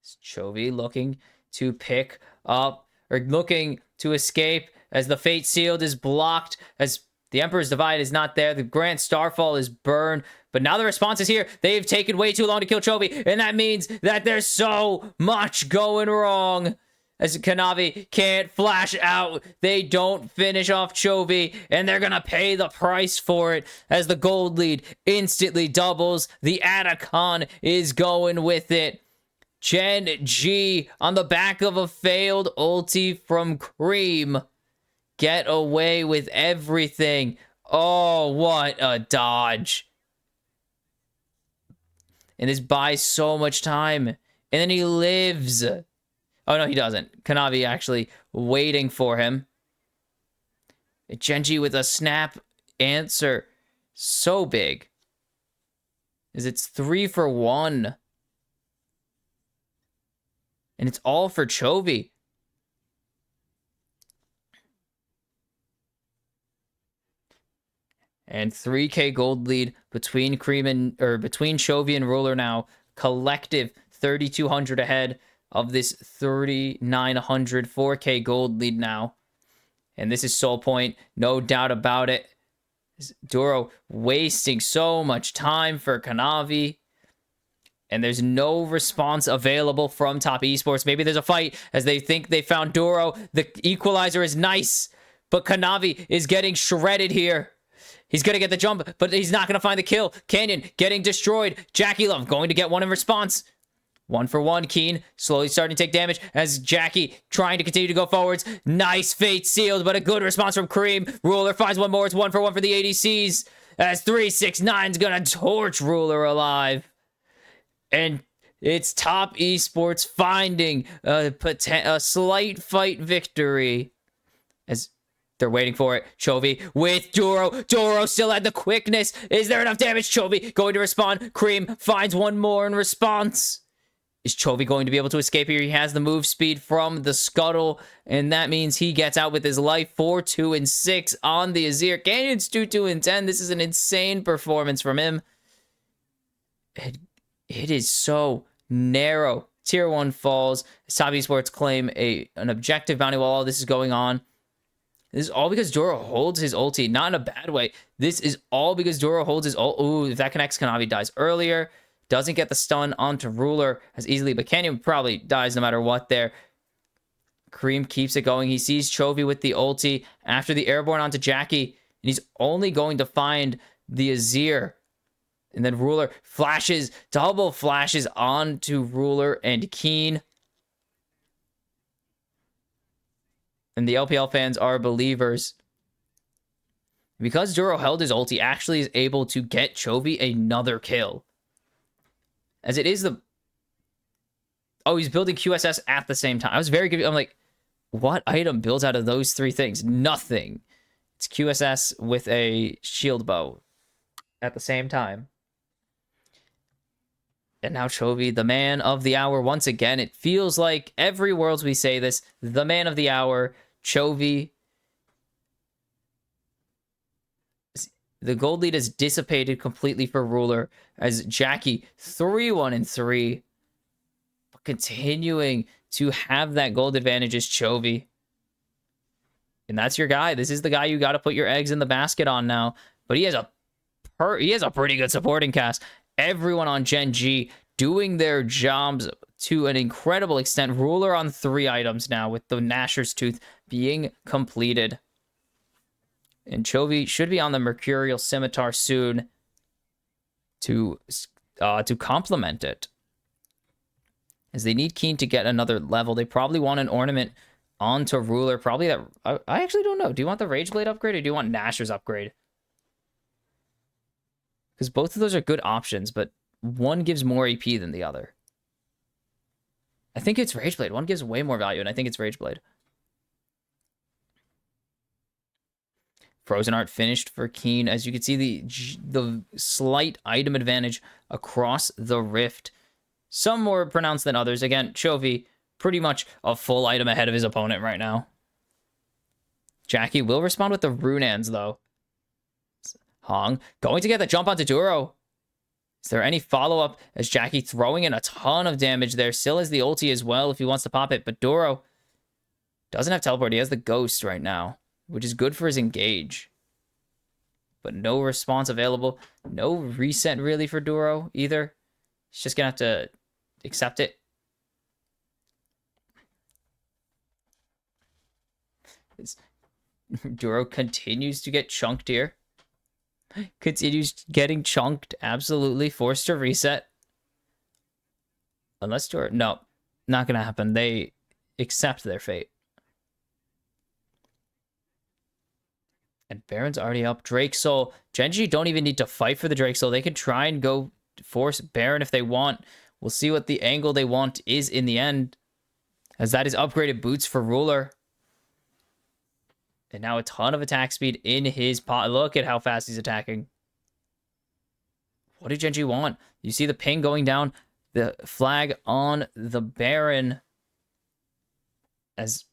It's Chovy looking to pick up, or looking to escape as the Fate Sealed is blocked, as the Emperor's Divide is not there. The Grand Starfall is burned, but now the response is here. They've taken way too long to kill Chovy, and that means that there's so much going wrong. As Kanavi can't flash out, they don't finish off Chovy, and they're gonna pay the price for it as the gold lead instantly doubles. The Atacon is going with it. Gen.G on the back of a failed ulti from Cream. Get away with everything. Oh, what a dodge. And this buys so much time. And then he lives. Oh, no, he doesn't. Kanavi actually waiting for him. Gen.G with a snap answer. So big. As it's 3 for 1. And it's all for Chovy. And 3K gold lead between between Chovy and Ruler now. Collective 3,200 ahead of this 3,900 4K gold lead now. And this is Soul Point, no doubt about it. Duro wasting so much time for Kanavi. And there's no response available from Top Esports. Maybe there's a fight as they think they found Duro. The equalizer is nice, but Kanavi is getting shredded here. He's going to get the jump, but he's not going to find the kill. Canyon getting destroyed. Jackie Love going to get one in response. 1-for-1. Keen slowly starting to take damage as Jackie trying to continue to go forwards. Nice fate sealed, but a good response from Cream. Ruler finds one more. It's 1-for-1 for the ADCs as 369's going to torch Ruler alive. And it's Top Esports finding a slight fight victory as they're waiting for it. Chovy with Duro. Duro still had the quickness. Is there enough damage? Chovy going to respond. Cream finds one more in response. Is Chovy going to be able to escape here? He has the move speed from the Scuttle, and that means he gets out with his life. 4-2-6 on the Azir. Canyon's 2-2-10. This is an insane performance from him. It is so narrow. Tier 1 falls. Top Esports claim an objective bounty while all this is going on. This is all because Duro holds his ulti. Not in a bad way. This is all because Duro holds his ult. Ooh, if that connects, Kanavi dies earlier. Doesn't get the stun onto Ruler as easily, but Canyon probably dies no matter what there. Cream keeps it going. He sees Chovy with the ulti after the airborne onto Jackie, and he's only going to find the Azir. And then Ruler flashes, double flashes onto Ruler and Keen. And the LPL fans are believers. Because Duro held his ult, he actually is able to get Chovy another kill. As it is the... Oh, he's building QSS at the same time. I was very good. I'm like, what item builds out of those three things? Nothing. It's QSS with a shield bow at the same time. And now Chovy, the man of the hour. Once again, it feels like every Worlds we say this. The man of the hour, Chovy. The gold lead is dissipated completely for Ruler as Jackie 3-1-3. But continuing to have that gold advantage is Chovy. And that's your guy. This is the guy you got to put your eggs in the basket on now. But he has a pretty good supporting cast. Everyone on Gen.G doing their jobs to an incredible extent. Ruler on 3 items now with the Gnasher's Tooth being completed. And Chovy should be on the Mercurial Scimitar soon to complement it. As they need Keen to get another level. They probably want an ornament onto Ruler. Probably that... I actually don't know. Do you want the Rageblade upgrade or do you want Gnasher's upgrade? Because both of those are good options, but one gives more AP than the other. I think it's Rageblade. One gives way more value, and I think it's Rageblade. Frozen Art finished for Keen. As you can see, the slight item advantage across the Rift. Some more pronounced than others. Again, Chovy, pretty much a full item ahead of his opponent right now. Jackie will respond with the Runans, though. Hong going to get the jump onto Duro. Is there any follow-up as Jackie throwing in a ton of damage there? Still has the ulti as well if he wants to pop it, but Duro doesn't have teleport. He has the ghost right now, which is good for his engage. But no response available. No reset really for Duro either. He's just going to have to accept it. Duro continues to get chunked here. Continues getting chunked. Absolutely. Forced to reset. Unless Duro... No. Not going to happen. They accept their fate. And Baron's already up. Drake Soul. Gen.G don't even need to fight for the Drake Soul. They can try and go force Baron if they want. We'll see what the angle they want is in the end. As that is upgraded boots for Ruler. And now a ton of attack speed in his pot. Look at how fast he's attacking. What did Gen.G want? You see the ping going down. The flag on the Baron. as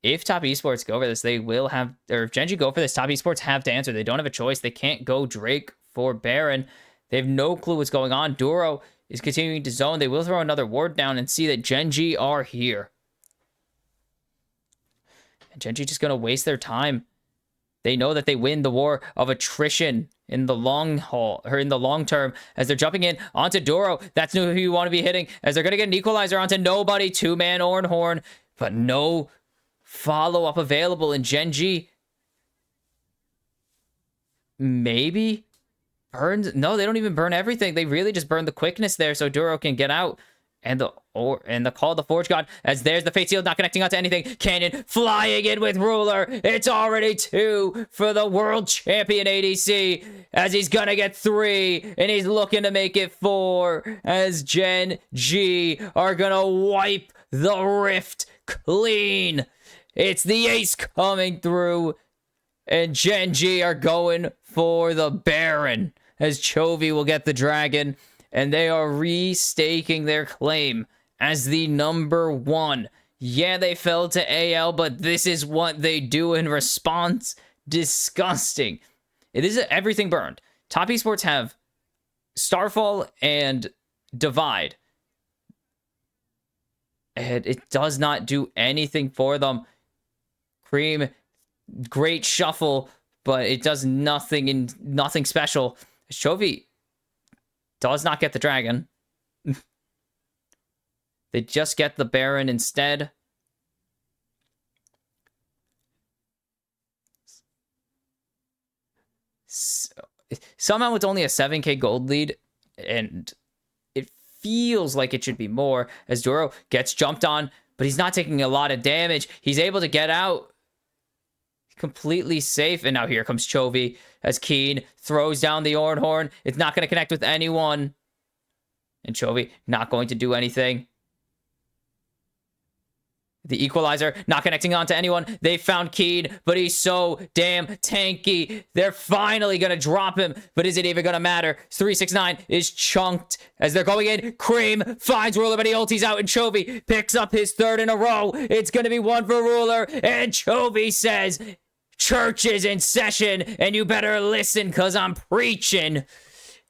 if Top Esports go for this, they will have, or if Gen.G go for this, Top Esports have to answer. They don't have a choice. They can't go Drake for Baron. They have no clue what's going on. Duro is continuing to zone. They will throw another ward down and see that Gen.G are here. And Gen.G just going to waste their time. They know that they win the war of attrition in the long haul, or in the long term, as they're jumping in onto Duro. That's who you want to be hitting, as they're going to get an equalizer onto nobody. Two-man Ornhorn, but no follow-up available in Gen.G. Maybe burns. No, they don't even burn everything. They really just burn the quickness there so Duro can get out. And the call of the Forge God, as there's the Fate Seal not connecting onto anything. Cannon flying in with Ruler. It's already 2 for the world champion ADC, as he's gonna get 3, and he's looking to make it 4, as Gen.G are gonna wipe the rift clean. It's the ace coming through, and Gen.G are going for the Baron, as Chovy will get the dragon. And they are restaking their claim as the #1. Yeah, they fell to AL, but this is what they do in response. Disgusting. It is everything burned. Top Esports have Starfall and Divide. And it does not do anything for them. Cream, great shuffle, but it does nothing special. Chovy does not get the dragon. They just get the Baron instead. Somehow it's only a 7k gold lead, and it feels like it should be more, as Duro gets jumped on, but he's not taking a lot of damage. He's able to get out completely safe, and now here comes Chovy, as Keen throws down the Ornhorn. It's not going to connect with anyone, and Chovy not going to do anything. The equalizer not connecting onto anyone. They found Keen, but he's so damn tanky. They're finally going to drop him, but is it even going to matter? 369 is chunked as they're going in. Cream finds Ruler, but he ultis out, and Chovy picks up his 3rd in a row. It's going to be 1 for Ruler, and Chovy says, "Church is in session, and you better listen, because I'm preaching."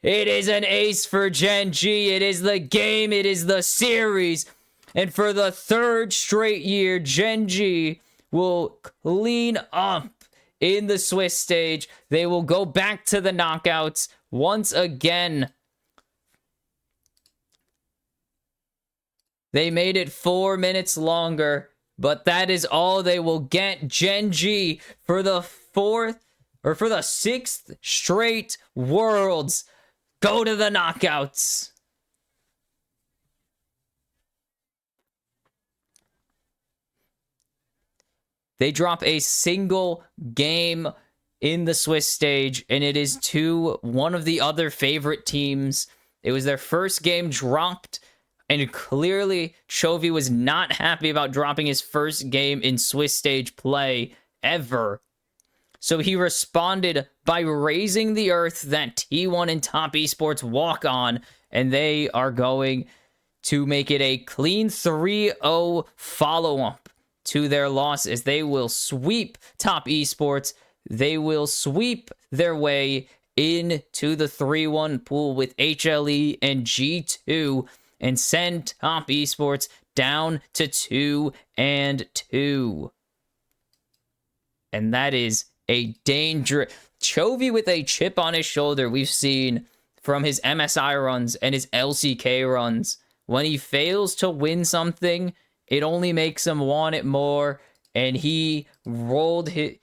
It is an ace for Gen.G. It is the game. It is the series. And for the 3rd straight year, Gen.G will clean up in the Swiss stage. They will go back to the knockouts once again. They made it 4 minutes longer, but that is all they will get. Gen.G for the 6th straight Worlds go to the knockouts. They drop a single game in the Swiss stage, and it is to one of the other favorite teams. It was their first game dropped, and clearly Chovy was not happy about dropping his first game in Swiss stage play ever. So he responded by raising the earth that T1 and Top Esports walk on, and they are going to make it a clean 3-0 follow-up to their loss, as they will sweep Top Esports. They will sweep their way into the 3-1 pool with HLE and G2 and send Top Esports down to 2-2. And that is a dangerous... Chovy with a chip on his shoulder we've seen from his MSI runs and his LCK runs. When he fails to win something, it only makes him want it more, and he wanted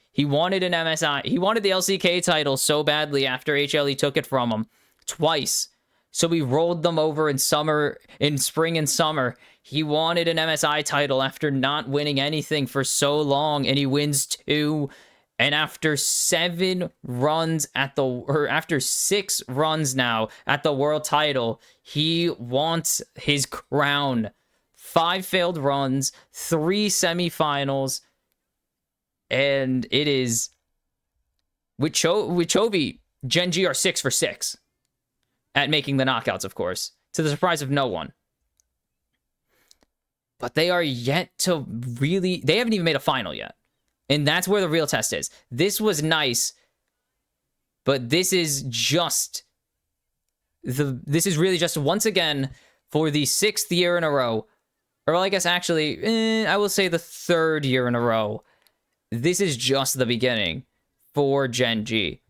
an MSI. He wanted the LCK title so badly after HLE took it from him twice. So he rolled them over in spring and summer. He wanted an MSI title after not winning anything for so long, and he wins 2. And after 6 runs now at the world title, he wants his crown. 5 failed runs, 3 semifinals, and it is with Chovy, Gen.G are 6 for 6 at making the knockouts, of course, to the surprise of no one. but they are yet to really... They haven't even made a final yet. And that's where the real test is. This was nice, but this is just... This is really just, once again, for the 6th year in a row, or I guess actually, I will say the 3rd year in a row, this is just the beginning for Gen.G.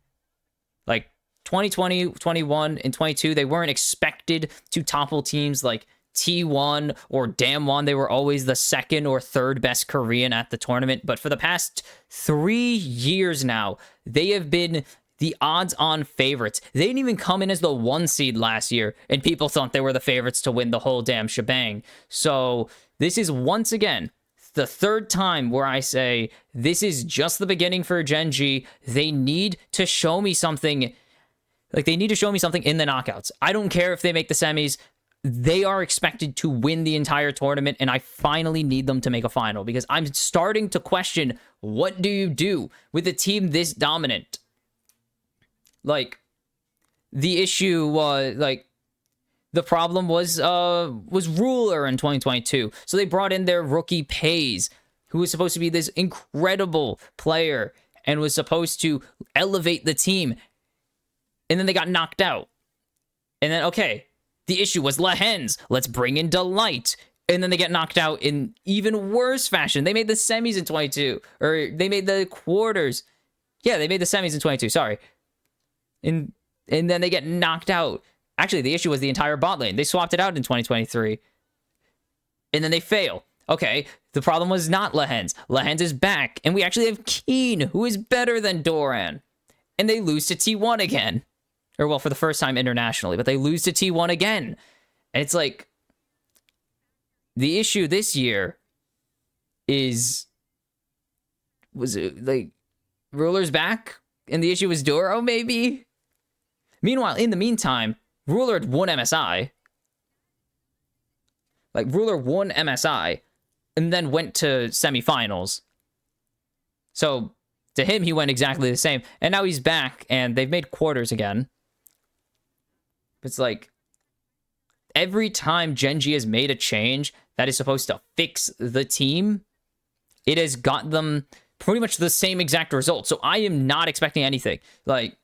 Like, 2020, 21, and 22, they weren't expected to topple teams like T1 or Damwon. They were always the 2nd or 3rd best Korean at the tournament. But for the past 3 years now, they have been the odds-on favorites. They didn't even come in as the 1 seed last year, and people thought they were the favorites to win the whole damn shebang. So this is, once again, the 3rd time where I say this is just the beginning for Gen.G. They need to show me something. Like, they need to show me something in the knockouts. I don't care if they make the semis. They are expected to win the entire tournament, and I finally need them to make a final, because I'm starting to question, what do you do with a team this dominant? Like, the issue was, like, the problem was Ruler in 2022. So they brought in their rookie Pays, who was supposed to be this incredible player and was supposed to elevate the team. And then they got knocked out. And then, okay, the issue was Lehens. Let's bring in Delight. And then they get knocked out in even worse fashion. They made the semis in 22. Or they made the quarters. Yeah, they made the semis in 22, sorry. And then they get knocked out. Actually, the issue was the entire bot lane. They swapped it out in 2023. And then they fail. Okay, the problem was not Lehens. Lehens is back. And we actually have Keen, who is better than Doran. And they lose to T1 again. Or, well, for the first time internationally. But they lose to T1 again. And it's like... The issue this year is... Was it, like... Ruler's back? And the issue was Doro, maybe? Meanwhile, in the meantime, Ruler had won MSI. Like, Ruler won MSI and then went to semifinals. So, to him, he went exactly the same. And now he's back, and they've made quarters again. It's like, every time Gen.G has made a change that is supposed to fix the team, it has got them pretty much the same exact result. So I am not expecting anything. Like,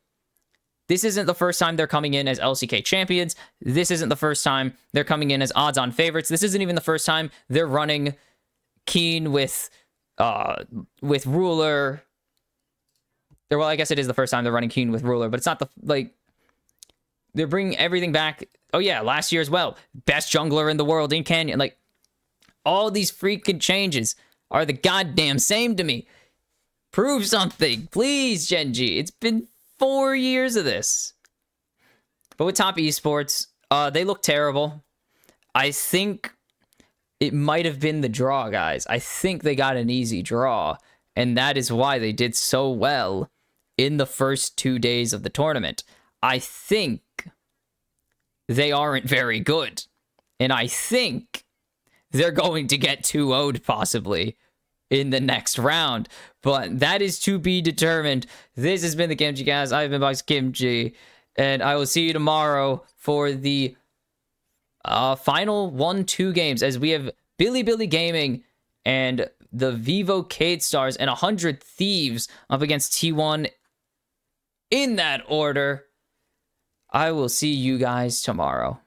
this isn't the first time they're coming in as LCK champions. This isn't the first time they're coming in as odds-on favorites. This isn't even the first time they're running Keen with Ruler. Well, I guess it is the first time they're running Keen with Ruler, but it's not the, like, they're bringing everything back. Oh yeah, last year as well. Best jungler in the world in Canyon. Like, all these freaking changes are the goddamn same to me. Prove something, please, Gen.G. It's been 4 years of this. But with top esports, they look terrible. I think it might have been the draw, guys. I think they got an easy draw, and that is why they did so well in the first 2 days of the tournament. I think they aren't very good, and I think they're going to get 2-0'd possibly in the next round, but that is to be determined. This has been the kimchicast. I've been Box Kim.G, and I will see you tomorrow for the final 1-2 games, as we have Billy Gaming and the Vivo Cade Stars and 100 Thieves up against T1 in that order. I will see you guys tomorrow.